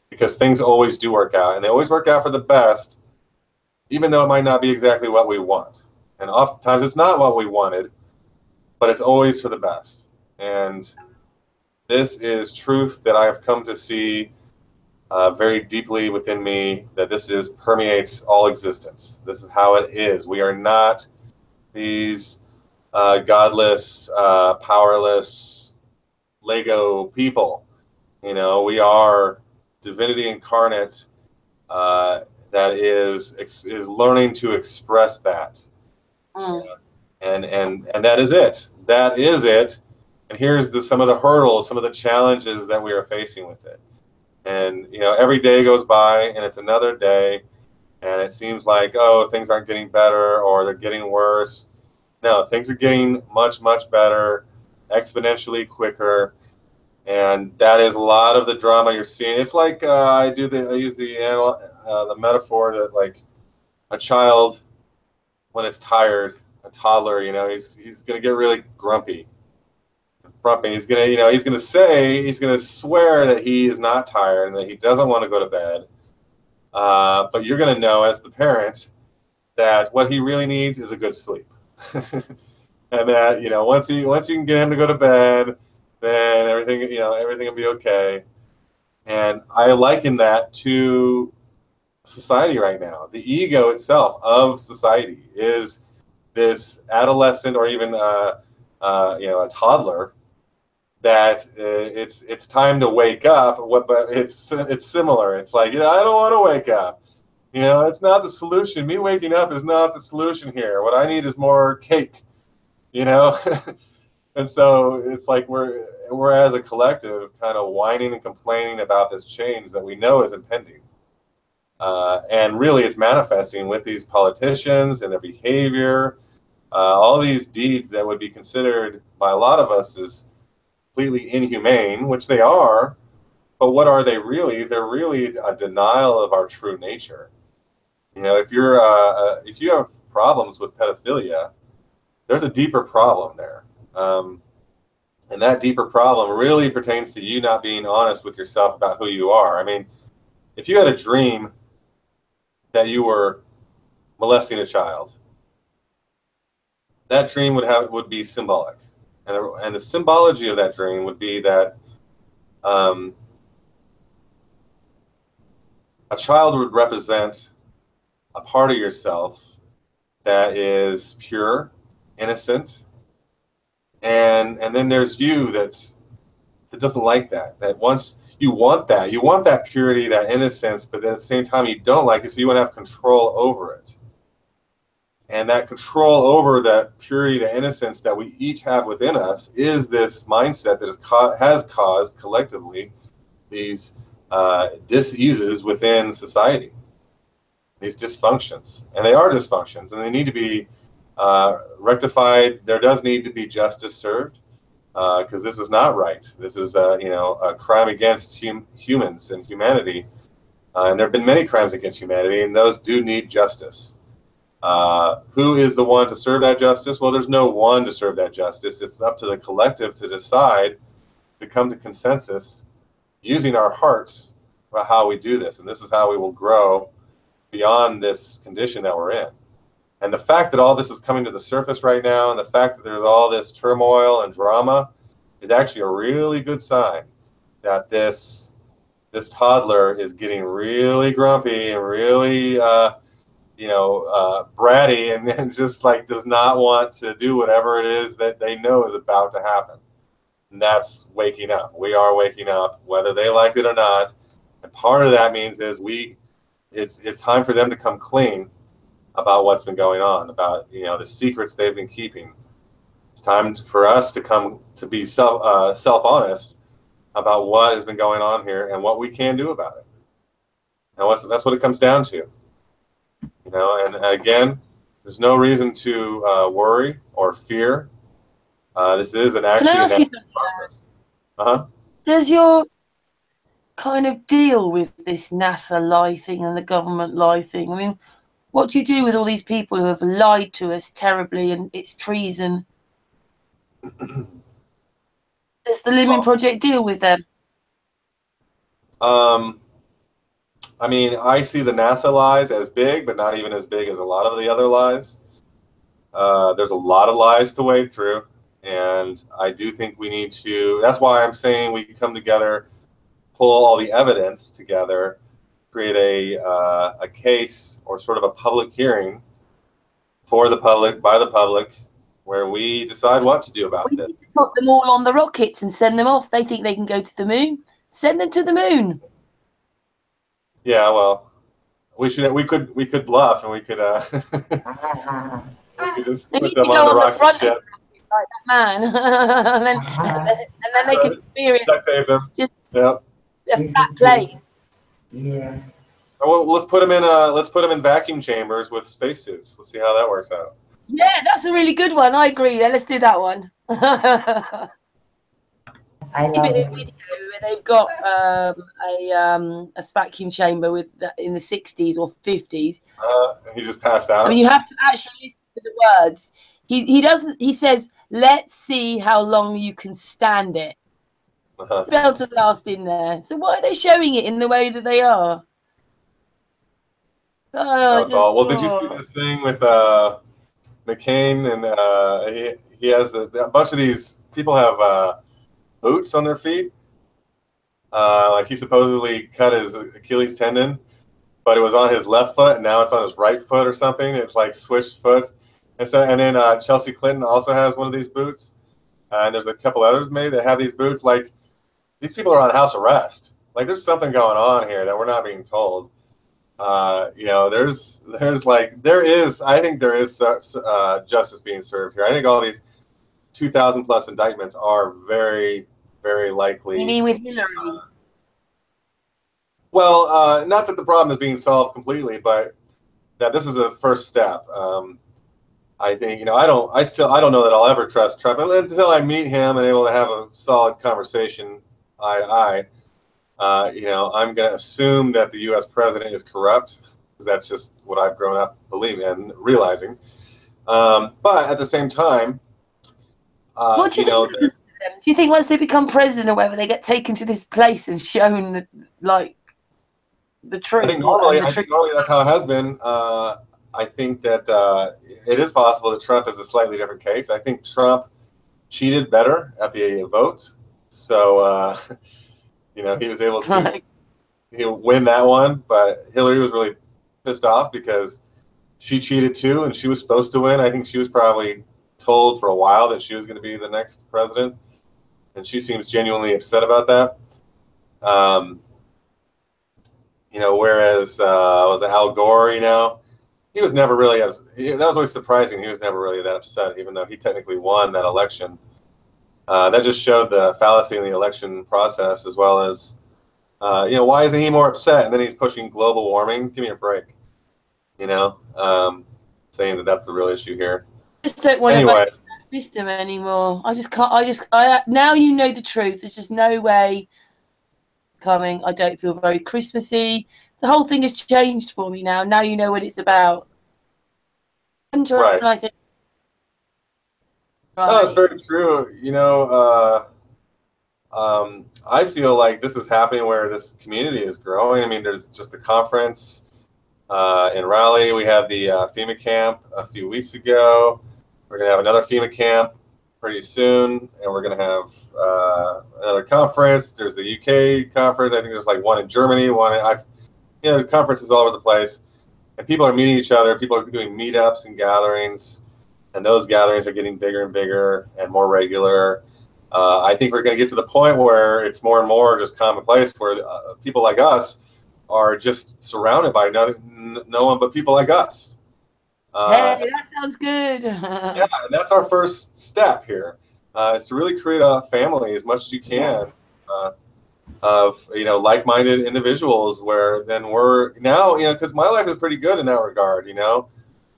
because things always do work out, and they always work out for the best, even though it might not be exactly what we want. And oftentimes it's not what we wanted, but it's always for the best. And this is truth that I have come to see very deeply within me, that this is permeates all existence. This is how it is. We are not these godless, powerless Lego people. You know, we are divinity incarnate that is learning to express that. And that is it. That is it. And here's some of the hurdles, some of the challenges that we are facing with it. And, you know, every day goes by and it's another day, and it seems like, oh, things aren't getting better or they're getting worse. No, things are getting much, much better, exponentially quicker. And that is a lot of the drama you're seeing. It's like I use the metaphor that, like, a child, when it's tired, a toddler, you know, he's going to get really grumpy. He's going to, you know, he's going to swear that he is not tired and that he doesn't want to go to bed. But you're going to know as the parent that what he really needs is a good sleep. And that, you know, once you can get him to go to bed, then everything will be okay. And I liken that to society right now. The ego itself of society is this adolescent, or even a toddler, that it's time to wake up. But it's similar. It's like, I don't want to wake up. You know, it's not the solution. Me waking up is not the solution here. What I need is more cake. You know. And so it's like we're as a collective kind of whining and complaining about this change that we know is impending. And really it's manifesting with these politicians and their behavior, all these deeds that would be considered by a lot of us as completely inhumane, which they are, but what are they really? They're really a denial of our true nature. You know, if you have problems with pedophilia, there's a deeper problem there. And that deeper problem really pertains to you not being honest with yourself about who you are. I mean, if you had a dream that you were molesting a child, that dream would be symbolic, and the symbology of that dream would be that a child would represent a part of yourself that is pure, innocent, and then there's you that doesn't like that. That once you want that purity, that innocence, but then at the same time you don't like it, so you want to have control over it. And that control over that purity, the innocence that we each have within us, is this mindset that has caused collectively these diseases within society, these dysfunctions. And they are dysfunctions, and they need to be rectified. There does need to be justice served, because this is not right. This is a crime against humans and humanity. And there have been many crimes against humanity, and those do need justice. Who is the one to serve that justice? Well, there's no one to serve that justice. It's up to the collective to decide, to come to consensus using our hearts about how we do this. And this is how we will grow beyond this condition that we're in. And the fact that all this is coming to the surface right now, and the fact that there's all this turmoil and drama, is actually a really good sign that this toddler is getting really grumpy and really bratty, and just like does not want to do whatever it is that they know is about to happen. And that's waking up. We are waking up, whether they like it or not. And part of that means is it's time for them to come clean about what's been going on, about the secrets they've been keeping. It's time for us to come to be self-honest about what has been going on here and what we can do about it. And that's what it comes down to. And again, there's no reason to worry or fear. This is an actually a natural process. Does your kind of deal with this NASA lie thing and the government lie thing? I mean, what do you do with all these people who have lied to us terribly, and it's treason? Does the Lumen Project deal with them? I mean, I see the NASA lies as big, but not even as big as a lot of the other lies. There's a lot of lies to wade through, and I do think we need to. That's why I'm saying we can come together, pull all the evidence together, create a case or sort of a public hearing for the public, by the public, where we decide what to do about We this. need to put them all on the rockets and send them off. They think they can go to the moon. Send them to the moon. Yeah, well, we could bluff and we could we could just put them on the rocket ship. Like that man, and then they can experience duct tape them. Just yep. A fat plane. Yeah. Well, let's put them in vacuum chambers with spacesuits. Let's see how that works out. Yeah, that's a really good one. I agree. Let's do that one. I love a it. video where they've got a vacuum chamber with in the 60s or 50s. He just passed out. I mean, you have to actually listen to the words. He doesn't. He says, "Let's see how long you can stand it." It's about to last in there. So why are they showing it in the way that they are? Well, did you see this thing with McCain and he has a bunch of these people have boots on their feet. Like he supposedly cut his Achilles tendon, but it was on his left foot and now it's on his right foot or something. It's like switched foot. And then Chelsea Clinton also has one of these boots. And there's a couple others maybe that have these boots. Like these people are on house arrest. Like there's something going on here that we're not being told. You know, there is. I think there is justice being served here. I think all these 2,000 plus indictments are very, very likely. You mean with Hillary? Well, not that the problem is being solved completely, but that this is a first step. I think, you know, I don't know that I'll ever trust Trump until I meet him and able to have a solid conversation eye to eye. You know, I'm going to assume that the U.S. president is corrupt because that's just what I've grown up believing and realizing. But at the same time, what do you think happens to them? Do you think once they become president or whatever, they get taken to this place and shown like the truth? I think normally that's how it has been. I think that it is possible that Trump is a slightly different case. I think Trump cheated better at the vote, so you know, he was able to win that one. But Hillary was really pissed off because she cheated too, and she was supposed to win. I think she was probably told for a while that she was going to be the next president, and she seems genuinely upset about that. You know, whereas was it Al Gore, you know, he was never really that was always surprising. He was never really that upset, even though he technically won that election. That just showed the fallacy in the election process, as well as, you know, why isn't he more upset? And then he's pushing global warming. Give me a break, you know, saying that that's the real issue here. I just don't want to vote for that system anymore. I just can't. Now you know the truth. There's just no way coming. I don't feel very Christmassy. The whole thing has changed for me now. Now you know what it's about. Right. I think. No, it's very true. You know, I feel like this is happening where this community is growing. I mean, there's just a conference in Raleigh. We had the FEMA camp a few weeks ago. We're going to have another FEMA camp pretty soon, and we're going to have another conference. There's the UK conference. I think there's like one in Germany, you know, there's conferences all over the place, and people are meeting each other. People are doing meetups and gatherings, and those gatherings are getting bigger and bigger and more regular. I think we're going to get to the point where it's more and more just commonplace, where people like us are just surrounded by no one but people like us. Hey, that sounds good. Yeah, and that's our first step here, is to really create a family as much as you can. Yes. Of, you know, like-minded individuals, where then we're now, you know, because my life is pretty good in that regard, you know.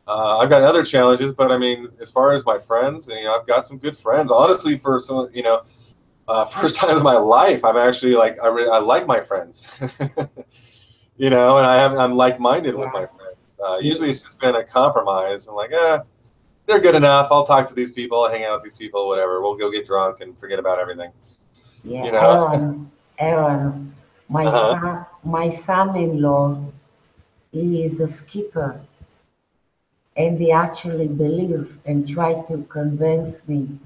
I've got other challenges, but I mean, as far as my friends, you know, I've got some good friends. Honestly, for some, you know, first time in my life, I'm actually like, I like my friends, you know, and I'm like-minded with my friends. Usually it's just been a compromise. I'm like, they're good enough. I'll talk to these people, hang out with these people, whatever. We'll go get drunk and forget about everything. Yeah, You know? Aaron, my son-in-law, he is a skipper, and he actually believe and try to convince me,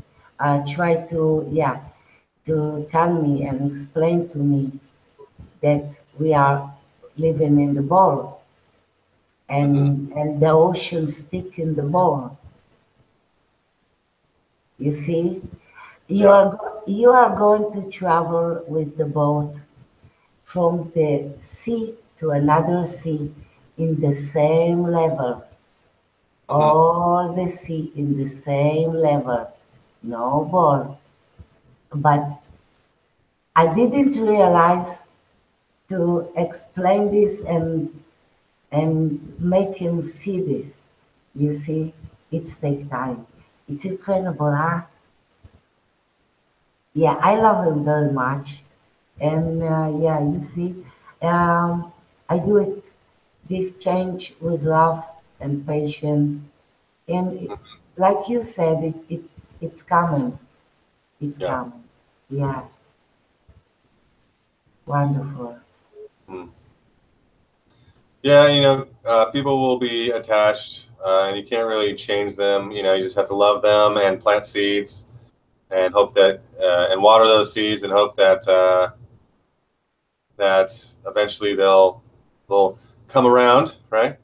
to tell me and explain to me that we are living in the ball, and the ocean stick in the ball. You see, Yeah. you are going to travel with the boat from the sea to another sea in the same level. Hmm. All the sea in the same level. No ball. But I didn't realize to explain this and make him see this. You see, it's take time. It's incredible, huh? Yeah, I love him very much. And yeah, you see, um, I do it, this change with love and patience. And like you said, it's coming. It's Yeah. coming. Yeah, wonderful. Hmm. Yeah, people will be attached, and you can't really change them. You just have to love them and plant seeds and hope that, and water those seeds and hope that eventually they'll come around, right?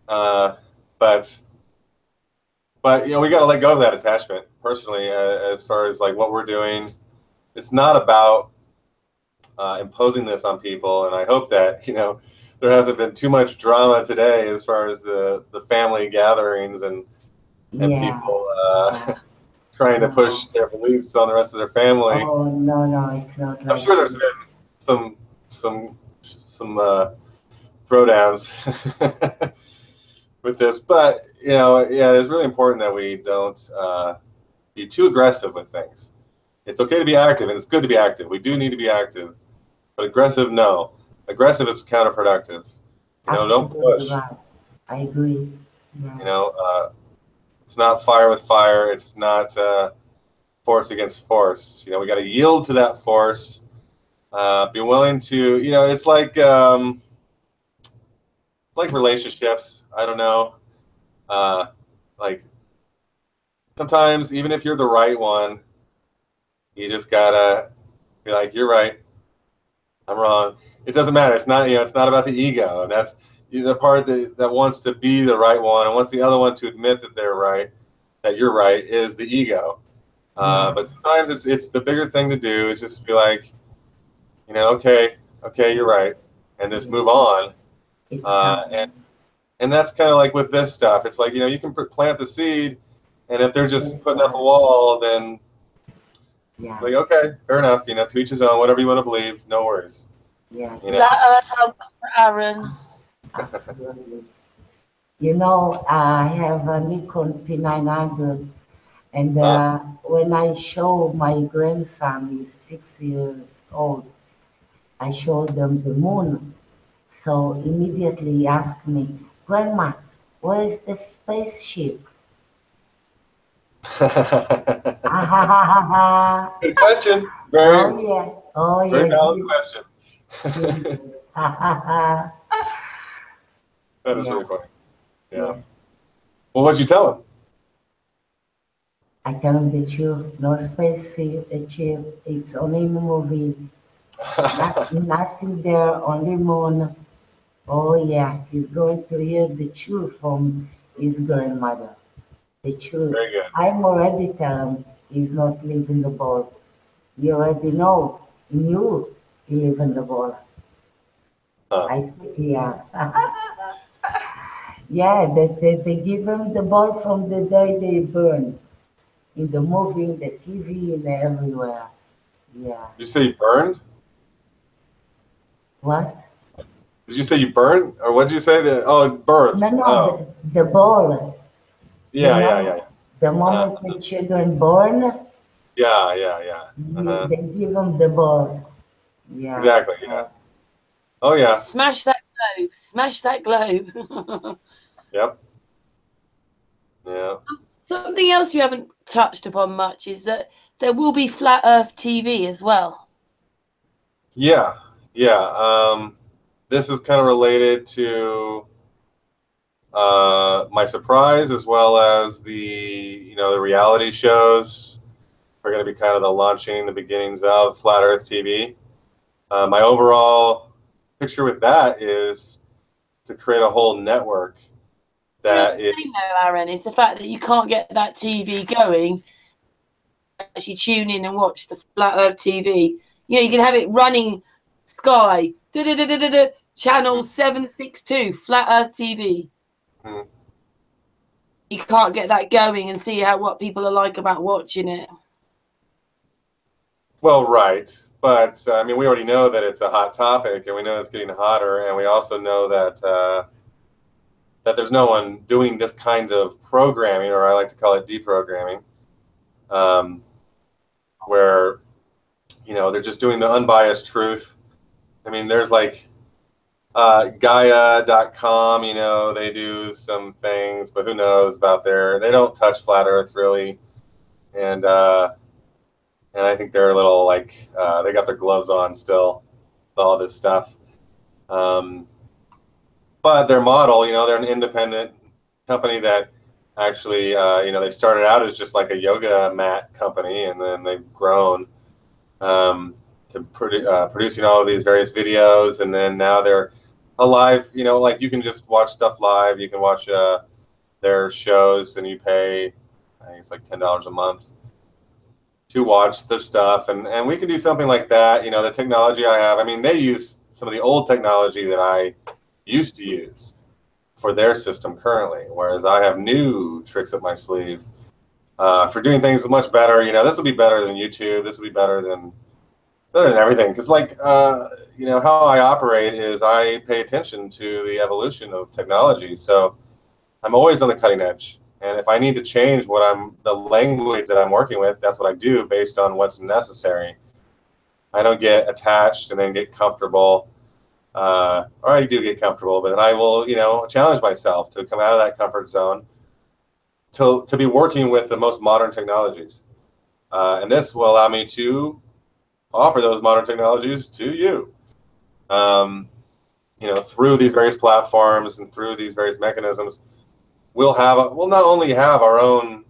Uh, but we got to let go of that attachment. Personally, as far as like what we're doing, it's not about imposing this on people. And I hope that there hasn't been too much drama today as far as the family gatherings and Yeah, people yeah. trying to push No. their beliefs on the rest of their family. Oh, no, no, it's not I'm like sure there's this. been some throwdowns with this, but yeah, it's really important that we don't be too aggressive with things. It's okay to be active, and it's good to be active. We do need to be active, but aggressive, no. Aggressive is counterproductive. Don't Absolutely push. right. I agree. Yeah. It's not fire with fire. It's not force against force. We got to yield to that force. Be willing to, it's like relationships. I don't know. Like sometimes, even if you're the right one, you just gotta be like, you're right, I'm wrong. It doesn't matter. It's not, it's not about the ego, and that's the part that wants to be the right one and wants the other one to admit that they're right, that you're right, is the ego. Yeah. But sometimes it's the bigger thing to do is just be like, okay, you're right, and just Yeah. move on. It's Uh, coming. and and that's kind of like with this stuff. It's like you can plant the seed, and if they're just That's putting up a right. wall, then Yeah. like okay, fair enough. To each his own. Whatever you want to believe, no worries. Yeah. You know. Flat Earth hugs for Aaron. Absolutely. You know, I have a Nikon P900, and Uh, when I show my grandson, he's 6 years old, I show them the moon. So immediately he asked me, Grandma, where is the spaceship? Ah, ha, ha, ha, ha. Good question. Oh Very, yeah, oh very yeah, valid question. genius. Ha, ha, ha. That is Yeah, really funny. Yeah. yeah. Well, what'd you tell him? I tell him the truth, no spaceship, it's only in the movie. Nothing there, only moon. Oh yeah, he's going to hear the truth from his grandmother. The truth. Very good. I'm already telling him he's not leaving the ball. You already know. In you, he live in the ball. Huh. I think, yeah. Yeah, they give him the ball from the day they burn. In the movie, in the TV, and everywhere. Yeah. Did you say you burned? What? Did you say you burned, or what did you say? No, Birthed. no, Oh, the ball. You yeah, yeah, yeah, know, the yeah. moment the children born, Yeah, yeah, yeah. Uh-huh. they give them the ball. Yes. Exactly. Yeah. Oh, yeah. Smash that globe. Smash that globe. Yep. Yeah. Something else you haven't touched upon much is that there will be Flat Earth TV as well. Yeah, yeah. This is kind of related to my surprise, as well as the reality shows are going to be kind of the launching, the beginnings of Flat Earth TV. My overall picture with that is to create a whole network that is. Aaron, is the fact that you can't get that TV going. Actually tune in and watch the Flat Earth TV. You can have it running Sky channel 762 Flat Earth TV. You can't get that going and see what people are like about watching it. Well, right, but I mean, we already know that it's a hot topic, and we know it's getting hotter, and we also know that that there's no one doing this kind of programming, or I like to call it deprogramming, where they're just doing the unbiased truth. I mean, there's like Gaia.com, they do some things, but who knows about they don't touch Flat Earth really, and I think they're a little like they got their gloves on still with all this stuff. But their model, they're an independent company that actually, they started out as just like a yoga mat company, and then they've grown to producing all of these various videos, and then now they're a live, like you can just watch stuff live. You can watch their shows, and you pay, I think it's like $10 a month to watch their stuff, and we can do something like that. The technology I have, I mean, they use some of the old technology that I used to use for their system currently, whereas I have new tricks up my sleeve for doing things much better. This will be better than YouTube. This will be better than everything, because how I operate is I pay attention to the evolution of technology, so I'm always on the cutting edge. And if I need to change the language that I'm working with, that's what I do based on what's necessary. I don't get attached and then get comfortable, or I do get comfortable, but then I will, challenge myself to come out of that comfort zone to be working with the most modern technologies. And this will allow me to offer those modern technologies to you, through these various platforms and through these various mechanisms. We'll not only have our own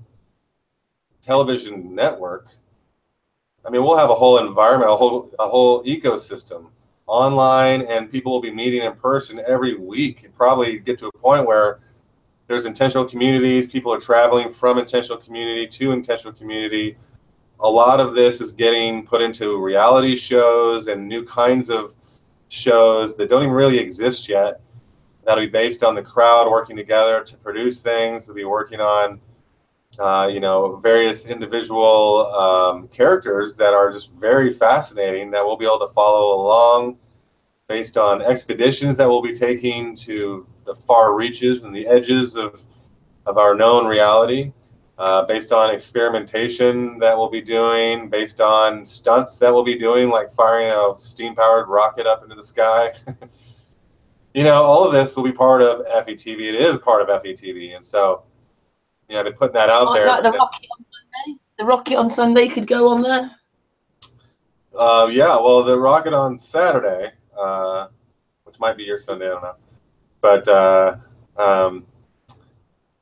television network. I mean, we'll have a whole environment, a whole ecosystem online, and people will be meeting in person every week, and probably get to a point where there's intentional communities. People are traveling from intentional community to intentional community. A lot of this is getting put into reality shows and new kinds of shows that don't even really exist yet. That'll be based on the crowd working together to produce things. They'll be working on, various individual characters that are just very fascinating, that we'll be able to follow along based on expeditions that we'll be taking to the far reaches and the edges of our known reality, based on experimentation that we'll be doing, based on stunts that we'll be doing, like firing a steam-powered rocket up into the sky. All of this will be part of FETV. It is part of FETV, and so I've been putting that out there. Like the rocket on Sunday. The rocket on Sunday could go on there. Yeah, well, the rocket on Saturday, which might be your Sunday, I don't know, but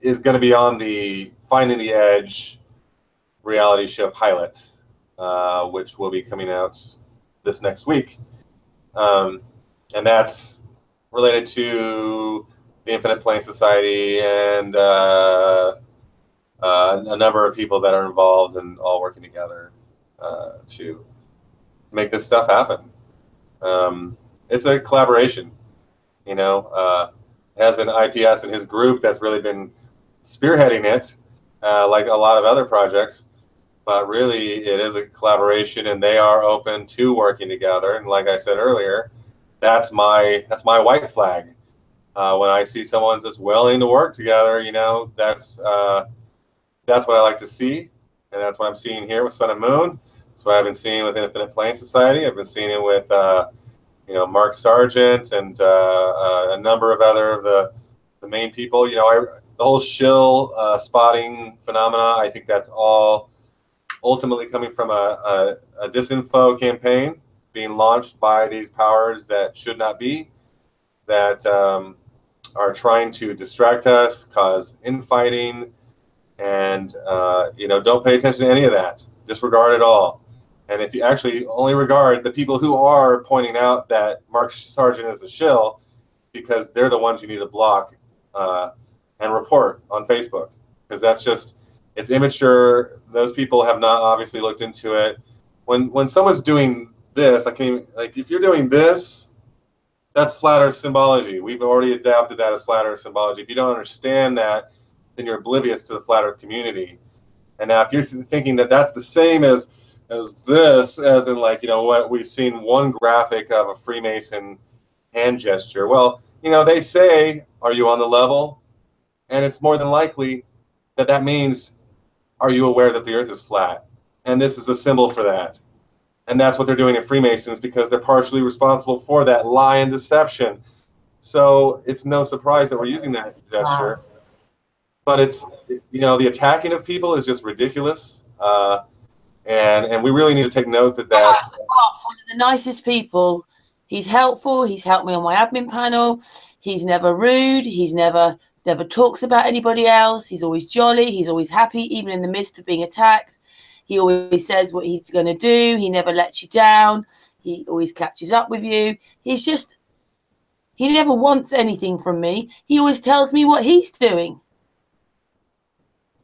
is going to be on the Finding the Edge reality show pilot, which will be coming out this next week, and that's related to the Infinite Plane Society and a number of people that are involved and all working together to make this stuff happen. It's a collaboration. It has been IPS and his group that's really been spearheading it, like a lot of other projects. But really, it is a collaboration, and they are open to working together. And like I said earlier, that's my white flag. When I see someone that's willing to work together, that's what I like to see, and that's what I'm seeing here with Sun and Moon. That's what I've been seeing with Infinite Plane Society. I've been seeing it with Mark Sargent and a number of other of the main people. the whole shill spotting phenomena, I think that's all ultimately coming from a disinfo campaign being launched by these powers that should not be, that are trying to distract us, cause infighting, and don't pay attention to any of that. Disregard it all. And if you actually only regard the people who are pointing out that Mark Sargent is a shill, because they're the ones you need to block and report on Facebook, because that's just, it's immature. Those people have not obviously looked into it. When someone's doing this, if you're doing this, that's flat Earth symbology. We've already adapted that as flat Earth symbology. If you don't understand that, then you're oblivious to the flat Earth community. And now if you're thinking that that's the same as this, as in what we've seen one graphic of a Freemason hand gesture. Well, they say, are you on the level? And it's more than likely that means, are you aware that the Earth is flat? And this is a symbol for that. And that's what they're doing in Freemasons, because they're partially responsible for that lie and deception. So it's no surprise that we're using that gesture. But it's, the attacking of people is just ridiculous. And we really need to take note that that's one of the nicest people. He's helpful. He's helped me on my admin panel. He's never rude. He's never talks about anybody else. He's always jolly. He's always happy, even in the midst of being attacked. He always says what he's going to do. He never lets you down. He always catches up with you. He never wants anything from me. He always tells me what he's doing.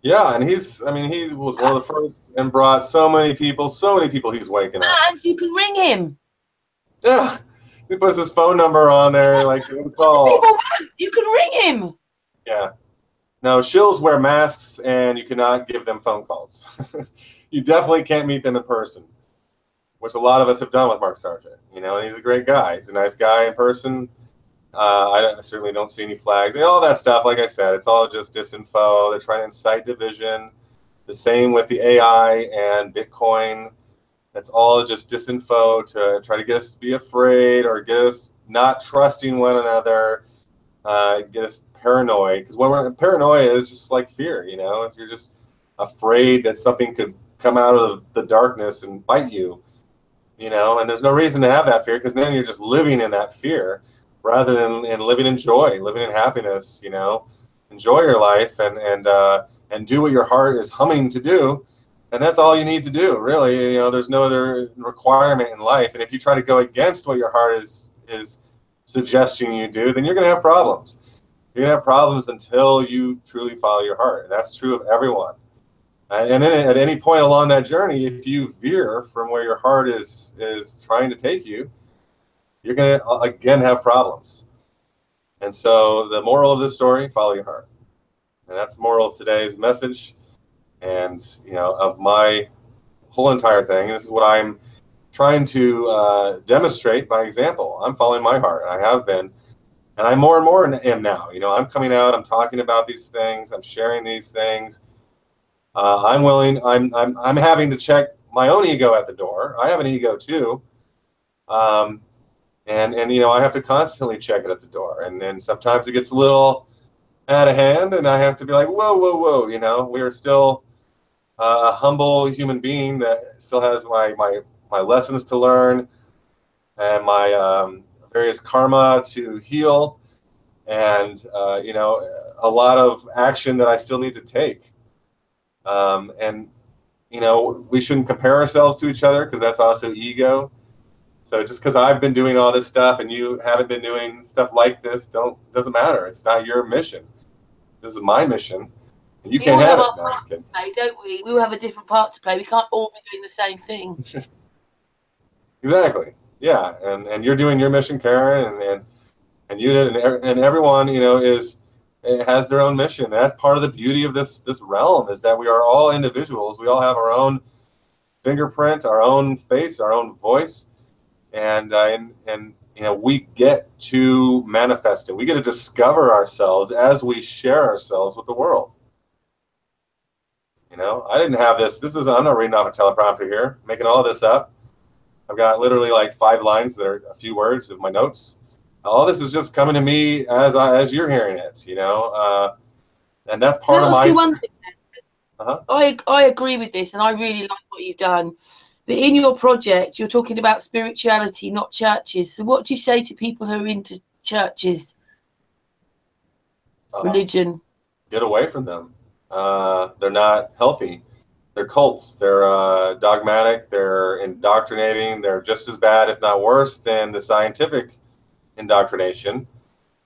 Yeah, and he was one of the first and brought so many people he's waking up. And you can ring him. Yeah, he puts his phone number on there, give him a call. People won't. You can ring him. Yeah. No, shills wear masks, and you cannot give them phone calls. You definitely can't meet them in person, which a lot of us have done with Mark Sargent. And he's a great guy. He's a nice guy in person. I certainly don't see any flags. All that stuff, like I said, it's all just disinfo. They're trying to incite division. The same with the AI and Bitcoin. That's all just disinfo to try to get us to be afraid or get us not trusting one another, get us paranoid. Because paranoia is just like fear, if you're just afraid that something could come out of the darkness and bite you, and there's no reason to have that fear, because then you're just living in that fear rather than living in joy, living in happiness. Enjoy your life and do what your heart is humming to do. And that's all you need to do, really. There's no other requirement in life. And if you try to go against what your heart is suggesting you do, then you're going to have problems. You're going to have problems until you truly follow your heart. And that's true of everyone. And then at any point along that journey, if you veer from where your heart is trying to take you, you're going to, again, have problems. And so the moral of this story, follow your heart. And that's the moral of today's message. And, of my whole entire thing. And this is what I'm trying to demonstrate by example. I'm following my heart. I have been. And I more and more am now. I'm coming out. I'm talking about these things. I'm sharing these things. I'm willing. I'm having to check my own ego at the door. I have an ego too. And I have to constantly check it at the door. And then sometimes it gets a little out of hand, and I have to be like, whoa, whoa, whoa. We are still a humble human being that still has my lessons to learn and my various karma to heal, and a lot of action that I still need to take. We shouldn't compare ourselves to each other, because that's also ego. So just because I've been doing all this stuff and you haven't been doing stuff like this, doesn't matter. It's not your mission. This is my mission. And you can't have it. No, I'm just kidding. Don't we? We all have a different part to play. We can't all be doing the same thing. Exactly. Yeah. And you're doing your mission, Karen, and you did, and everyone, has their own mission. And that's part of the beauty of this realm, is that we are all individuals. We all have our own fingerprint, our own face, our own voice. And we get to manifest it. We get to discover ourselves as we share ourselves with the world. I didn't have this. I'm not reading off a teleprompter here, making all this up. I've got literally 5 lines that are a few words of my notes. All this is just coming to me as you're hearing it. And that's Can part I of ask my. you one thing? Uh-huh. I agree with this, and I really like what you've done. But in your project, you're talking about spirituality, not churches. So what do you say to people who are into churches, religion? Get away from them. They're not healthy. They're cults. They're dogmatic. They're indoctrinating. They're just as bad, if not worse, than the scientific indoctrination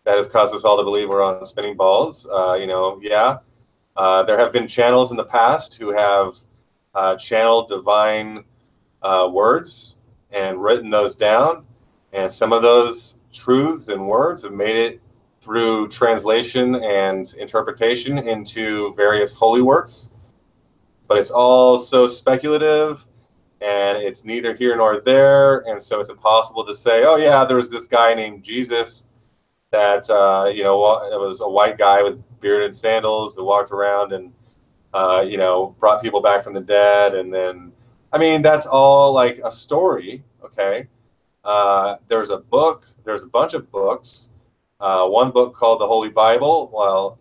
that has caused us all to believe we're on spinning balls. There have been channels in the past who have channeled divine words and written those down, and some of those truths and words have made it through translation and interpretation into various holy works. But it's all so speculative, and it's neither here nor there, and so it's impossible to say, oh yeah, there was this guy named Jesus that it was a white guy with beard and sandals that walked around and brought people back from the dead. And then, I mean, that's all like a story. Okay. There's a bunch of books. One book called the Holy Bible. Well,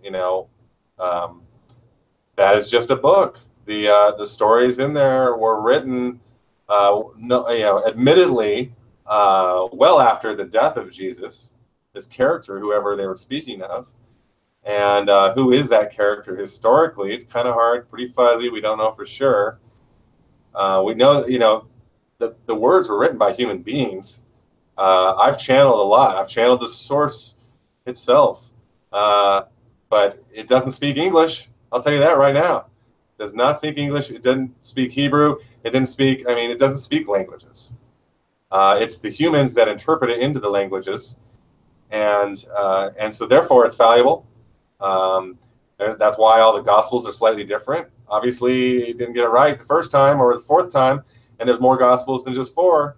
that is just a book. The stories in there were written, admittedly, well after the death of Jesus, this character, whoever they were speaking of. And who is that character historically? It's kind of hard, pretty fuzzy. We don't know for sure. We know, the words were written by human beings. I've channeled a lot. I've channeled the source itself, but it doesn't speak English. I'll tell you that right now. It does not speak English. It doesn't speak Hebrew. It doesn't speak languages. It's the humans that interpret it into the languages, and so therefore it's valuable. And that's why all the Gospels are slightly different. Obviously, he didn't get it right the first time or the fourth time, and there's more Gospels than just four.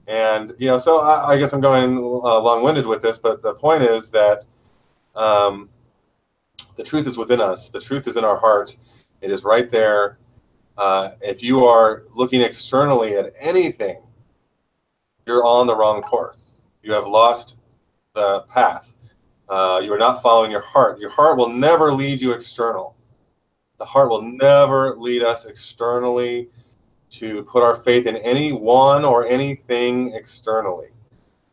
And so I guess I'm going long-winded with this, but the point is that the truth is within us. The truth is in our heart. It is right there. If you are looking externally at anything, you're on the wrong course. You have lost the path. You are not following your heart. Your heart will never lead you external. The heart will never lead us externally to put our faith in anyone or anything externally,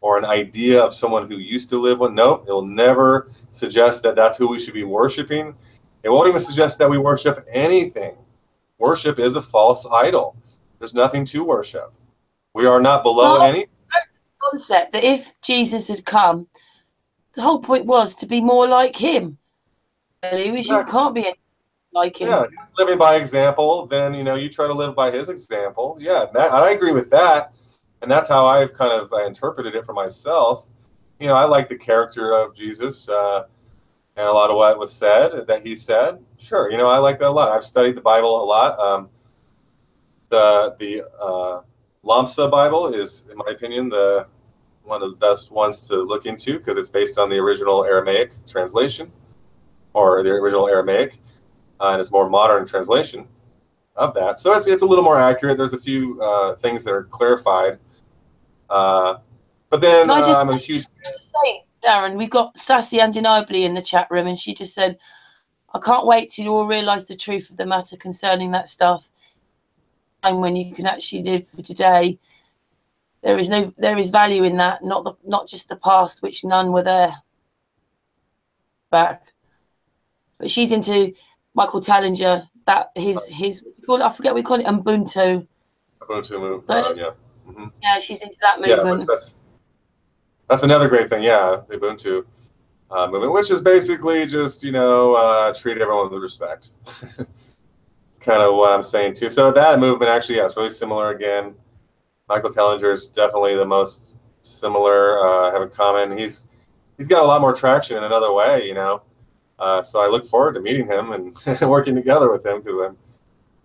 or an idea of someone who used to live with. Nope, it will never suggest that that's who we should be worshiping. It won't even suggest that we worship anything. Worship is a false idol. There's nothing to worship. We are not below any concept that if Jesus had come, the whole point was to be more like him. You can't be like him. Yeah, living by example, then you try to live by his example. Yeah, I agree with that, and that's how I've kind of interpreted it for myself. I like the character of Jesus and a lot of what was said that he said. Sure, I like that a lot. I've studied the Bible a lot. The Lamsa Bible is, in my opinion, one of the best ones to look into because it's based on the original Aramaic translation, or the original Aramaic. And it's more modern translation of that. So it's a little more accurate. There's a few things that are clarified. But then I'm a huge... Can I just say, Aaron, we've got Sassy Undeniably in the chat room, and she just said, I can't wait till you all realise the truth of the matter concerning that stuff. And when you can actually live for today, there is value in that, not just the past, which none were there back. But she's into Michael Tallinger, that his I forget what we call it, Ubuntu. Yeah. Mm-hmm. Yeah, she's into that movement. Yeah, that's another great thing. Yeah, the Ubuntu movement, which is basically just treat everyone with respect. Kind of what I'm saying too. So that movement actually, yeah, it's really similar. Again, Michael Tallinger is definitely the most similar. Have in common. He's got a lot more traction in another way, So I look forward to meeting him and working together with him because I'm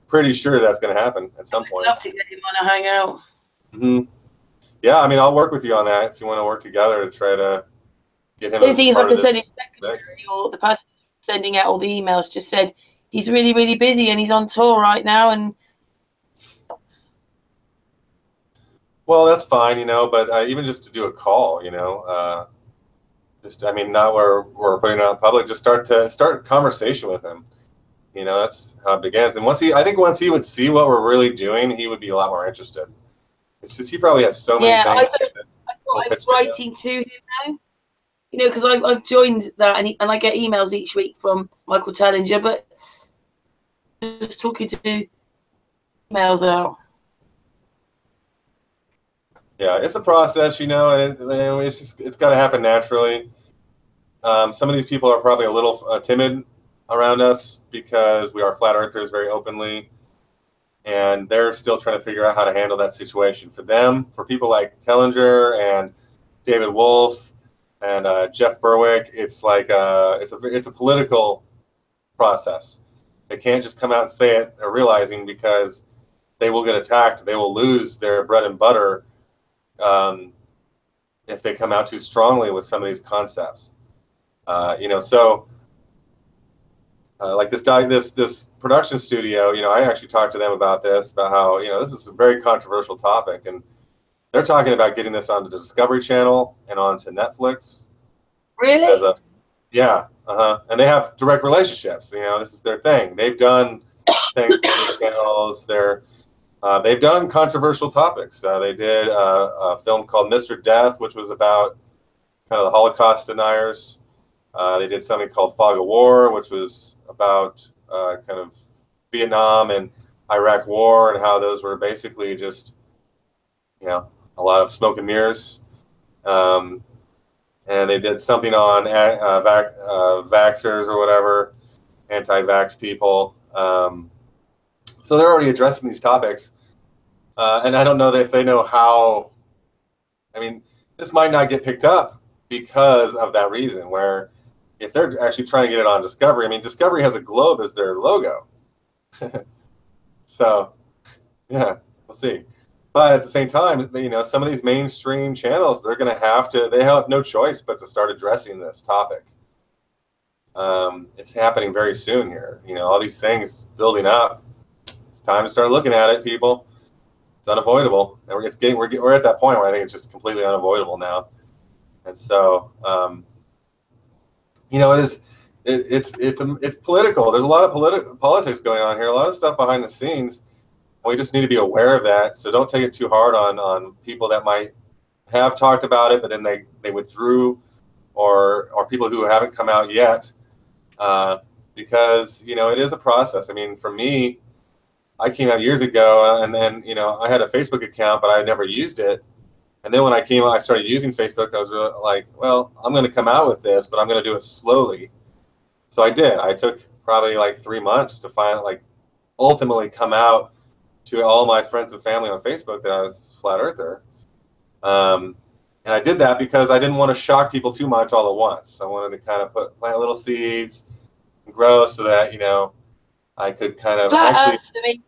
pretty sure that's going to happen at some point. I'd love to get him on a hangout. Mm-hmm. Yeah, I'll work with you on that if you want to work together to try to get him. The thing is, like I said, his secretary or the person sending out all the emails just said he's really, really busy and he's on tour right now. And well, that's fine, but even just to do a call, Just, I mean, not where we're putting it out in public. Just start a conversation with him. You know, that's how it begins. And I think once he would see what we're really doing, he would be a lot more interested. It's just he probably has so many things. I thought I was writing to him now. You know, because I've joined that, and I get emails each week from Michael Tellinger, but just talking to emails out. Yeah, it's a process, you know, and it's got to happen naturally. Some of these people are probably a little timid around us because we are flat earthers very openly, and they're still trying to figure out how to handle that situation. For them, for people like Tellinger and David Wolf and Jeff Berwick, it's like it's a political process. They can't just come out and say it. They're realizing because they will get attacked. They will lose their bread and butter if they come out too strongly with some of these concepts. You know, so like this production studio, you know, I actually talked to them about this, about how, you know, this is a very controversial topic, and they're talking about getting this onto the Discovery Channel and onto Netflix. Really? Yeah, and they have direct relationships. You know, this is their thing. They've done things for these channels. They've done controversial topics. They did a film called Mr. Death, which was about kind of the Holocaust deniers. They did something called Fog of War, which was about kind of Vietnam and Iraq War and how those were basically just, you know, a lot of smoke and mirrors. And they did something on vaxxers or whatever, anti-vax people. So they're already addressing these topics. And I don't know if they know how. I mean, this might not get picked up because of that reason, where if they're actually trying to get it on Discovery, I mean, Discovery has a globe as their logo. So, yeah, we'll see. But at the same time, you know, some of these mainstream channels, they have no choice but to start addressing this topic. It's happening very soon here. You know, all these things building up. It's time to start looking at it, people. It's unavoidable, and we're at that point where I think it's just completely unavoidable now. And so, you know, it's political. There's a lot of politics going on here. A lot of stuff behind the scenes. We just need to be aware of that. So don't take it too hard on people that might have talked about it, but then they withdrew, or people who haven't come out yet, because, you know, it is a process. I mean, for me, I came out years ago, and then, you know, I had a Facebook account, but I had never used it. And then when I started using Facebook, I was really like, well, I'm going to come out with this, but I'm going to do it slowly. So I did. I took probably like 3 months to ultimately come out to all my friends and family on Facebook that I was Flat Earther. And I did that because I didn't want to shock people too much all at once. I wanted to kind of plant little seeds and grow so that, you know, I could kind of Flat Earth, for me,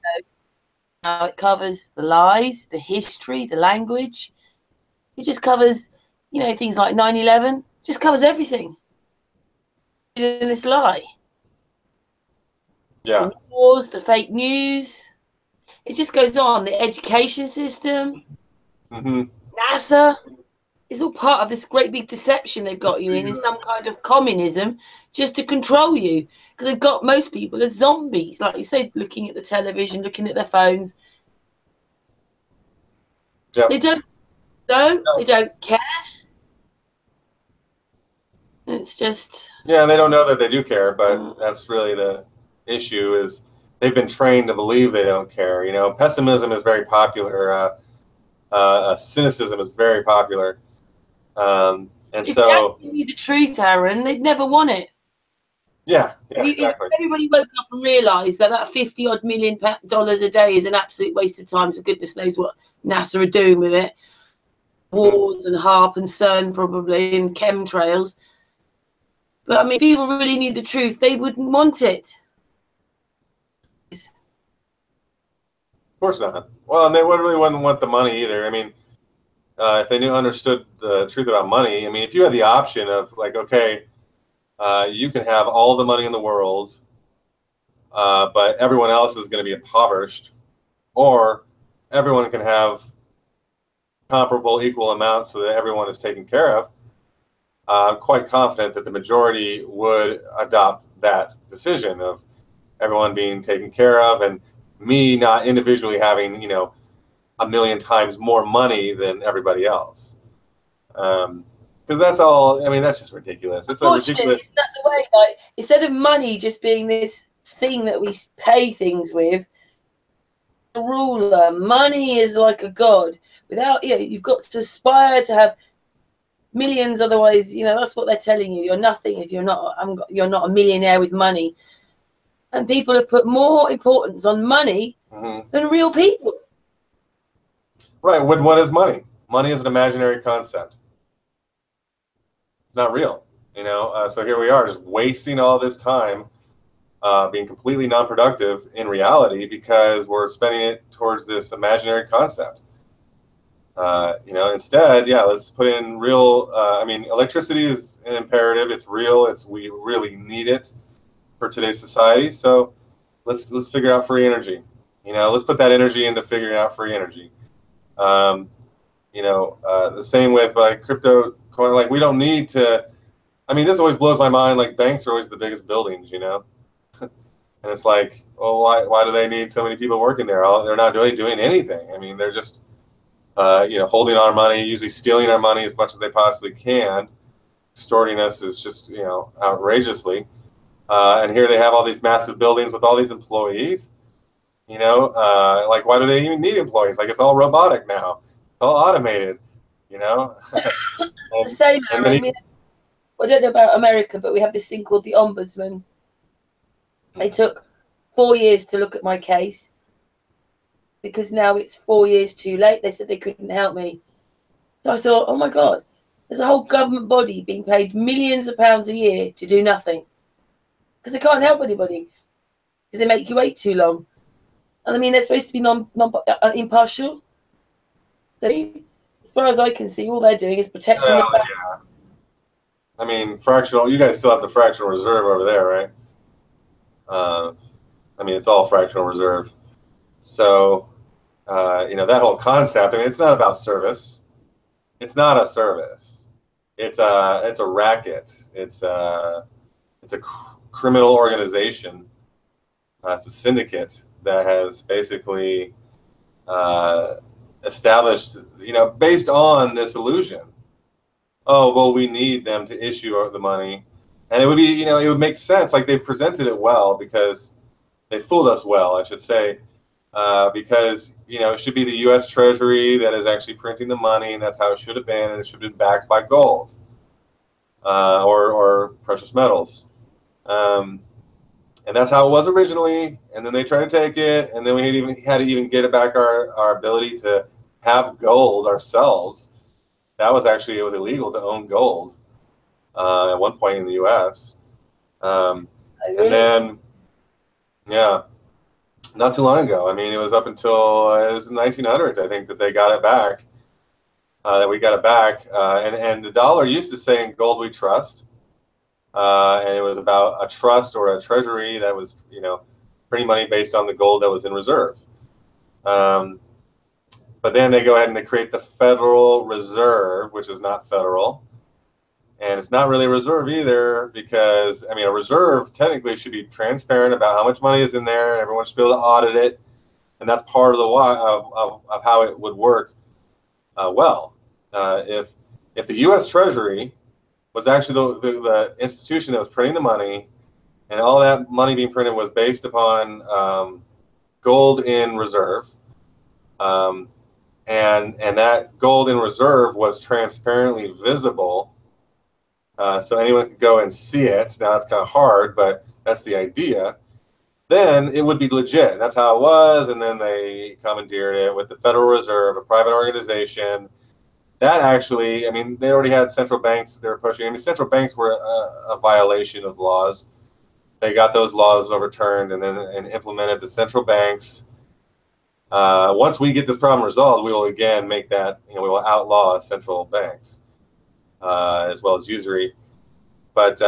though, it covers the lies, the history, the language. It just covers, you know, things like 9/11. Just covers everything in this lie. Yeah. The wars, the fake news. It just goes on. The education system, NASA, is all part of this great big deception they've got you in some kind of communism just to control you. Because they've got most people as zombies, like you say, looking at the television, looking at their phones. Yep. They don't know. They don't care. It's just... Yeah, they don't know that they do care, but that's really the issue is they've been trained to believe they don't care. You know, pessimism is very popular. Cynicism is very popular. And if so... If they knew the truth, Aaron, they'd never want it. Yeah, exactly. If everybody woke up and realised that $50-odd million a day is an absolute waste of time, so goodness knows what NASA are doing with it. Wars and HAARP and CERN probably, and chemtrails. But I mean, if people really knew the truth, they wouldn't want it. Of course not. Well, and they really wouldn't want the money either. I mean, if they understood the truth about money, I mean, if you had the option of like, okay, you can have all the money in the world, but everyone else is going to be impoverished, or everyone can have comparable, equal amounts so that everyone is taken care of. I'm quite confident that the majority would adopt that decision of everyone being taken care of, and me not individually having, you know, a million times more money than everybody else. Because that's all, I mean, that's just ridiculous. It's a ridiculous. Isn't that the way? Like, instead of money just being this thing that we pay things with, the ruler, money is like a god. Without, you know, you've got to aspire to have millions. Otherwise, you know, that's what they're telling you. You're nothing if you're not a millionaire with money. And people have put more importance on money than real people. Right. What is money? Money is an imaginary concept. It's not real, you know. So here we are, just wasting all this time, being completely non-productive in reality because we're spending it towards this imaginary concept. You know, instead, yeah, let's put in real. I mean, electricity is an imperative. It's real. We really need it for today's society. So let's figure out free energy. You know, let's put that energy into figuring out free energy. You know, the same with like crypto coin. Like we don't need to. I mean, this always blows my mind. Like banks are always the biggest buildings, you know, and it's like, well, why do they need so many people working there? They're not really doing anything. I mean, they're just you know, holding our money, usually stealing our money as much as they possibly can. Extorting us is just, you know, outrageously. And here they have all these massive buildings with all these employees. You know, like why do they even need employees? Like it's all robotic now, it's all automated. You know. The same. I don't know about America, but we have this thing called the ombudsman. It took 4 years to look at my case because now it's 4 years too late. They said they couldn't help me. So I thought, oh my God, there's a whole government body being paid millions of pounds a year to do nothing because they can't help anybody because they make you wait too long. And I mean, they're supposed to be impartial. So as far as I can see, all they're doing is protecting the bank. Yeah. I mean, fractional. You guys still have the fractional reserve over there, right? I mean, it's all fractional reserve. So, you know, that whole concept. I mean, it's not about service. It's not a service. It's a racket. It's a criminal organization. It's a syndicate that has basically established, you know, based on this illusion. Oh, well, we need them to issue the money. And it would be, you know, it would make sense. Like they've presented it well because they fooled us well, I should say, because, you know, it should be the U.S. Treasury that is actually printing the money, and that's how it should have been, and it should have been backed by gold or precious metals. And that's how it was originally, and then they tried to take it, and then we had to even get it back our ability to have gold ourselves. That was actually, it was illegal to own gold at one point in the U.S. And then, yeah, not too long ago. I mean, it was up until it was the 1900s, I think, that they got it back. That we got it back, and the dollar used to say, "In gold we trust," and it was about a trust or a treasury that was, you know, printing money based on the gold that was in reserve. But then they go ahead and they create the Federal Reserve, which is not federal. And it's not really a reserve either because, I mean, a reserve technically should be transparent about how much money is in there. Everyone should be able to audit it. And that's part of the of how it would work well. If the U.S. Treasury was actually the institution that was printing the money, and all that money being printed was based upon gold in reserve, and that gold in reserve was transparently visible, so anyone could go and see it. Now that's kind of hard, but that's the idea. Then it would be legit. That's how it was, and then they commandeered it with the Federal Reserve, a private organization. That actually, I mean, they already had central banks that they were pushing. I mean, central banks were a violation of laws. They got those laws overturned and implemented the central banks. Once we get this problem resolved, we will again make that, you know, we will outlaw central banks as well as usury. But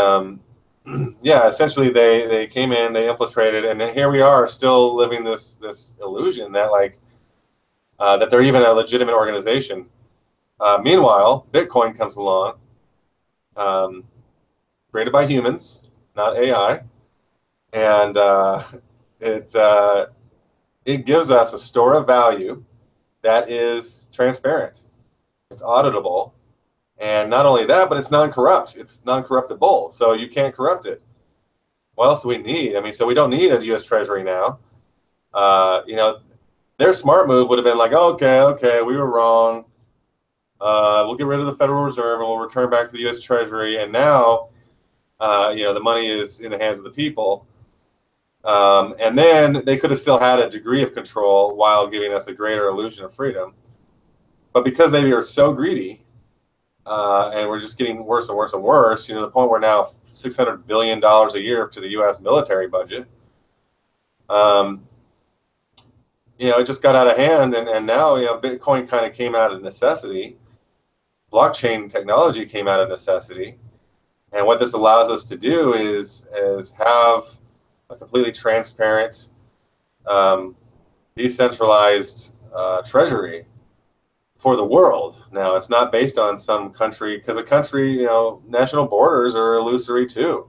yeah, essentially they came in, they infiltrated, and then here we are still living this illusion that like that they're even a legitimate organization. Meanwhile, Bitcoin comes along, created by humans, not AI, and it gives us a store of value that is transparent. It's auditable, and not only that, but it's non-corrupt. It's non-corruptible, so you can't corrupt it. What else do we need? I mean, so we don't need a U.S. Treasury now. You know, their smart move would have been like, okay, we were wrong. We'll get rid of the Federal Reserve and we'll return back to the U.S. Treasury. And now, you know, the money is in the hands of the people. And then they could have still had a degree of control while giving us a greater illusion of freedom. But because they are so greedy, and we're just getting worse and worse and worse, you know, to the point where now $600 billion a year to the U.S. military budget. You know, it just got out of hand, and now, you know, Bitcoin kind of came out of necessity. Blockchain technology came out of necessity, and what this allows us to do is have a completely transparent, decentralized treasury for the world. Now, it's not based on some country, because a country, you know, national borders are illusory too.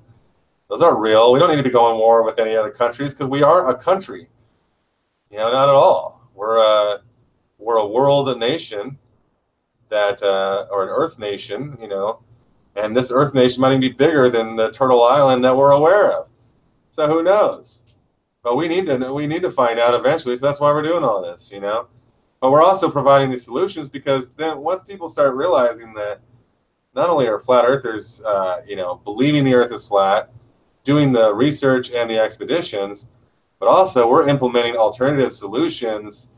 Those aren't real. We don't need to be going to war with any other countries because we aren't a country. You know, not at all. We're a world nation that, or an Earth nation, you know, and this Earth nation might even be bigger than the Turtle Island that we're aware of. So who knows? But we need to find out eventually. So that's why we're doing all this, you know. But we're also providing these solutions because then once people start realizing that not only are flat earthers, you know, believing the Earth is flat, doing the research and the expeditions, but also we're implementing alternative solutions,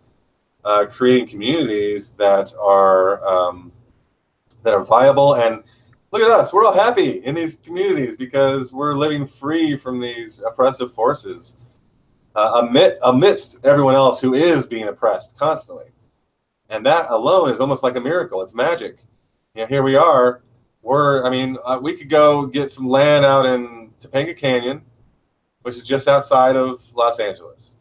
creating communities that are viable. And look at us, we're all happy in these communities because we're living free from these oppressive forces, amidst everyone else who is being oppressed constantly. And that alone is almost like a miracle. It's magic. You know, here we are. We could go get some land out in Topanga Canyon, which is just outside of Los Angeles.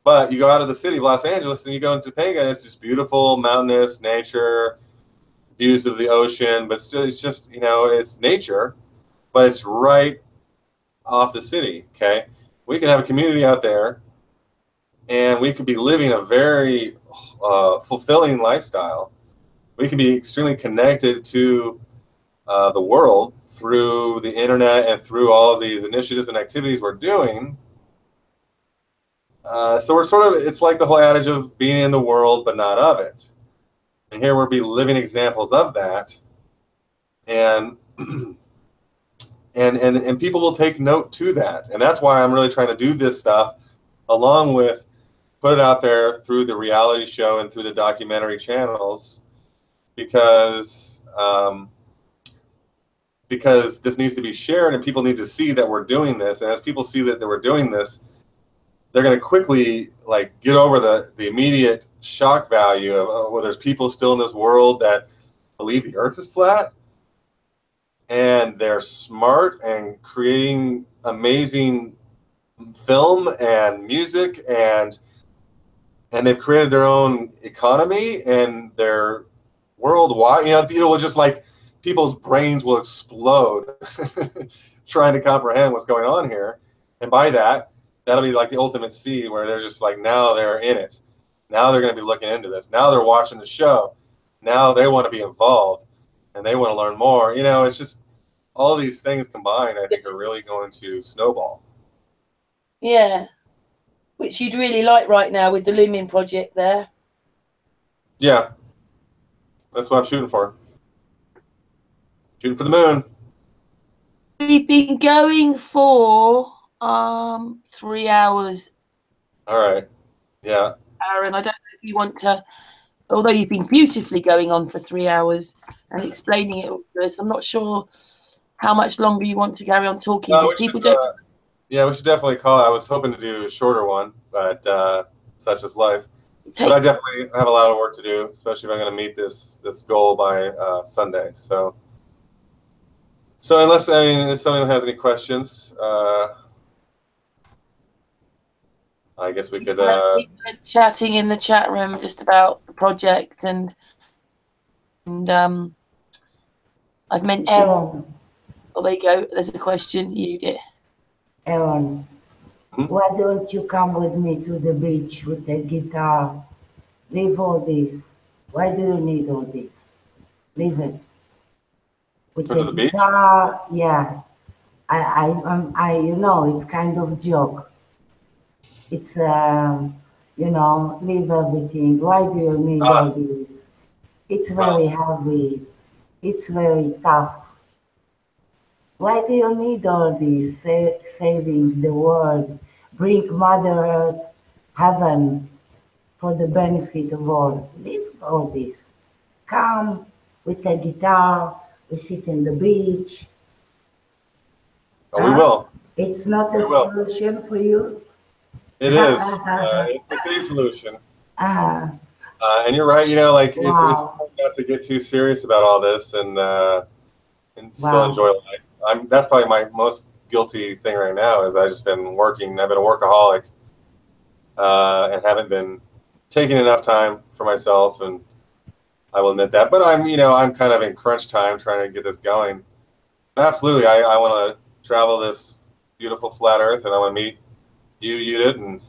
But you go out of the city of Los Angeles and you go into Topanga, and it's just beautiful, mountainous nature, views of the ocean, but still, it's just, you know, it's nature, but it's right off the city, okay? We can have a community out there, and we could be living a very fulfilling lifestyle. We can be extremely connected to the world through the internet and through all of these initiatives and activities we're doing. So we're sort of, it's like the whole adage of being in the world but not of it. And here we'll be living examples of that. And and people will take note to that. And that's why I'm really trying to do this stuff, along with put it out there through the reality show and through the documentary channels, because this needs to be shared and people need to see that we're doing this. And as people see that we're doing this, they're going to quickly like get over the immediate shock value of, well, there's people still in this world that believe the Earth is flat, and they're smart and creating amazing film and music, and they've created their own economy, and they're worldwide. You know, people will just like, people's brains will explode trying to comprehend what's going on here. And by that, that'll be like the ultimate C, where they're just like, now they're in it. Now they're going to be looking into this. Now they're watching the show. Now they want to be involved and they want to learn more. You know, it's just all these things combined, I think, are really going to snowball. Yeah. Which you'd really like right now with the Lumen project there. Yeah. That's what I'm shooting for. Shooting for the moon. We've been going for 3 hours. All right. Yeah. Aaron, I don't know if you want to, although you've been beautifully going on for 3 hours and explaining it all to us, I'm not sure how much longer you want to carry on talking, because people don't. Yeah, we should definitely call it. I was hoping to do a shorter one, but such is life. But I definitely have a lot of work to do, especially if I'm going to meet this goal by Sunday. So unless, I mean, if someone has any questions, I guess we could. People are chatting in the chat room just about the project, and I've mentioned. Aaron, Oh, there you go. There's a question. You did. Aaron, why don't you come with me to the beach with the guitar? Leave all this. Why do you need all this? Leave it. With the guitar, yeah. You know, it's kind of joke. It's, you know, leave everything. Why do you need all this? It's very heavy. It's very tough. Why do you need all this? Saving the world, bring Mother Earth, heaven, for the benefit of all. Leave all this. Come with a guitar. We sit in the beach. Oh, we will. It's not a solution for you? It is. It's a big solution. Uh-huh. And you're right. You know, like it's hard not to get too serious about all this and still enjoy life. That's probably my most guilty thing right now is I've just been working. I've been a workaholic and haven't been taking enough time for myself, and I will admit that. But I'm kind of in crunch time trying to get this going. Absolutely, I want to travel this beautiful flat Earth, and I want to meet you, Judith, and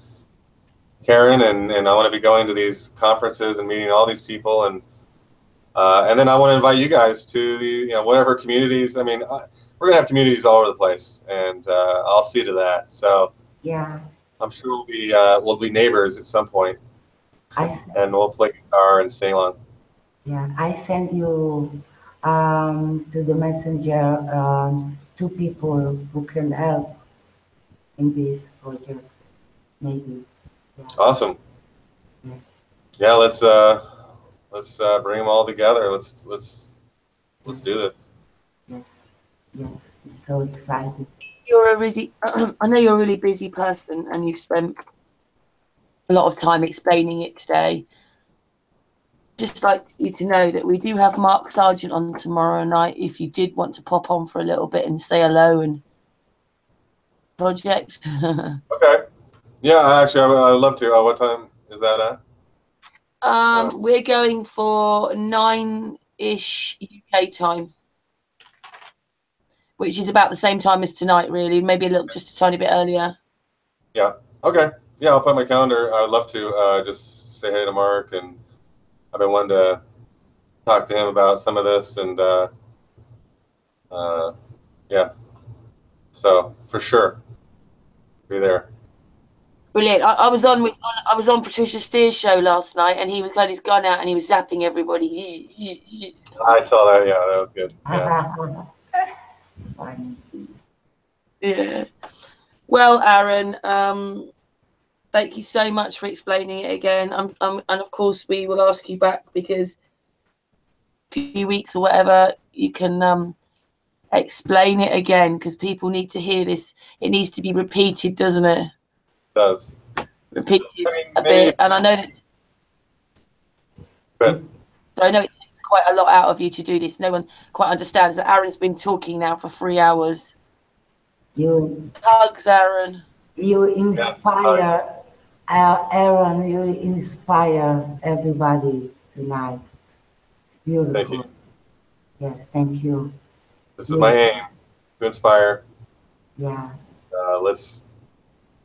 Karen, and I want to be going to these conferences and meeting all these people, and then I want to invite you guys to the whatever communities. I mean, we're gonna have communities all over the place, and I'll see to that. So yeah, I'm sure we'll be neighbors at some point, and we'll play guitar and sing along. Yeah, I send you to the messenger 2 people who can help in this project, maybe. Yeah. Awesome. Yeah, let's bring them all together. Let's do this. Yes, it's so exciting. You're a busy. I know you're a really busy person, and you've spent a lot of time explaining it today. Just like you to know that we do have Mark Sargent on tomorrow night. If you did want to pop on for a little bit and say hello and project. Okay. Yeah, actually, I would love to. What time is that at? We're going for 9-ish UK time, which is about the same time as tonight, really. Maybe just a tiny bit earlier. Yeah. Okay. Yeah, I'll put on my calendar. I would love to just say hey to Mark, and I've been wanting to talk to him about some of this, and yeah. So for sure, be there. Brilliant. I was on Patricia Steer's show last night, and he got his gun out and he was zapping everybody. I saw that. Yeah, that was good. Yeah. Yeah. Well, Aaron, thank you so much for explaining it again. And of course, we will ask you back because 2 weeks or whatever you can explain it again, because people need to hear this. It needs to be repeated, doesn't it? Does repeated a bit, and I know that I know it takes quite a lot out of you to do this. No one quite understands that Aaron's been talking now for 3 hours. Hugs, Aaron. You inspire, Aaron. You inspire everybody tonight. It's beautiful. Thank you. Yes, thank you. This is my aim, to inspire. Yeah.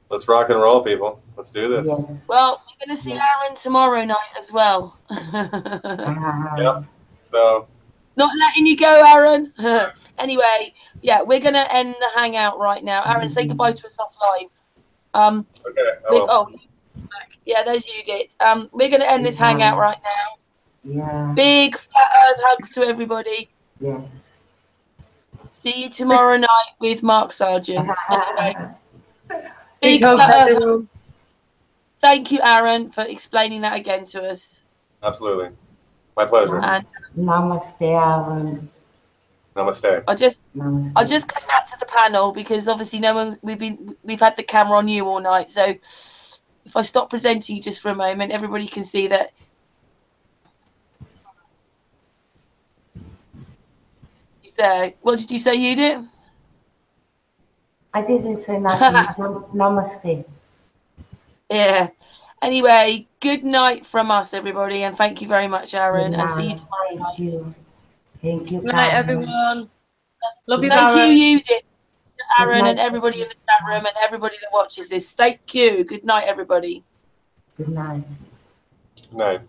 Let's rock and roll, people. Let's do this. Yes. Well, we're going to see Aaron tomorrow night as well. Yep. So. Not letting you go, Aaron. Anyway, yeah, we're going to end the hangout right now. Aaron, say goodbye to us offline. Okay. Yeah, there's Judith. We're going to end this hangout right now. Yeah. Big flat earth hugs to everybody. Yes. See you tomorrow night with Mark Sargent. Anyway, big thank you, Aaron, for explaining that again to us. Absolutely. My pleasure. And namaste, Aaron. Namaste. I'll just come back to the panel because obviously we've had the camera on you all night. So if I stop presenting you just for a moment, everybody can see that. He's there. What did you say, Judith? I didn't say nothing. Namaste. Yeah. Anyway, good night from us, everybody, and thank you very much, Aaron. And see you tomorrow night. Thank you. Good night, everyone. Love you, Thank Aaron. You did, Aaron, night. and everybody in the chat room and everybody that watches this. Thank you. Good night, everybody. Good night. Good night.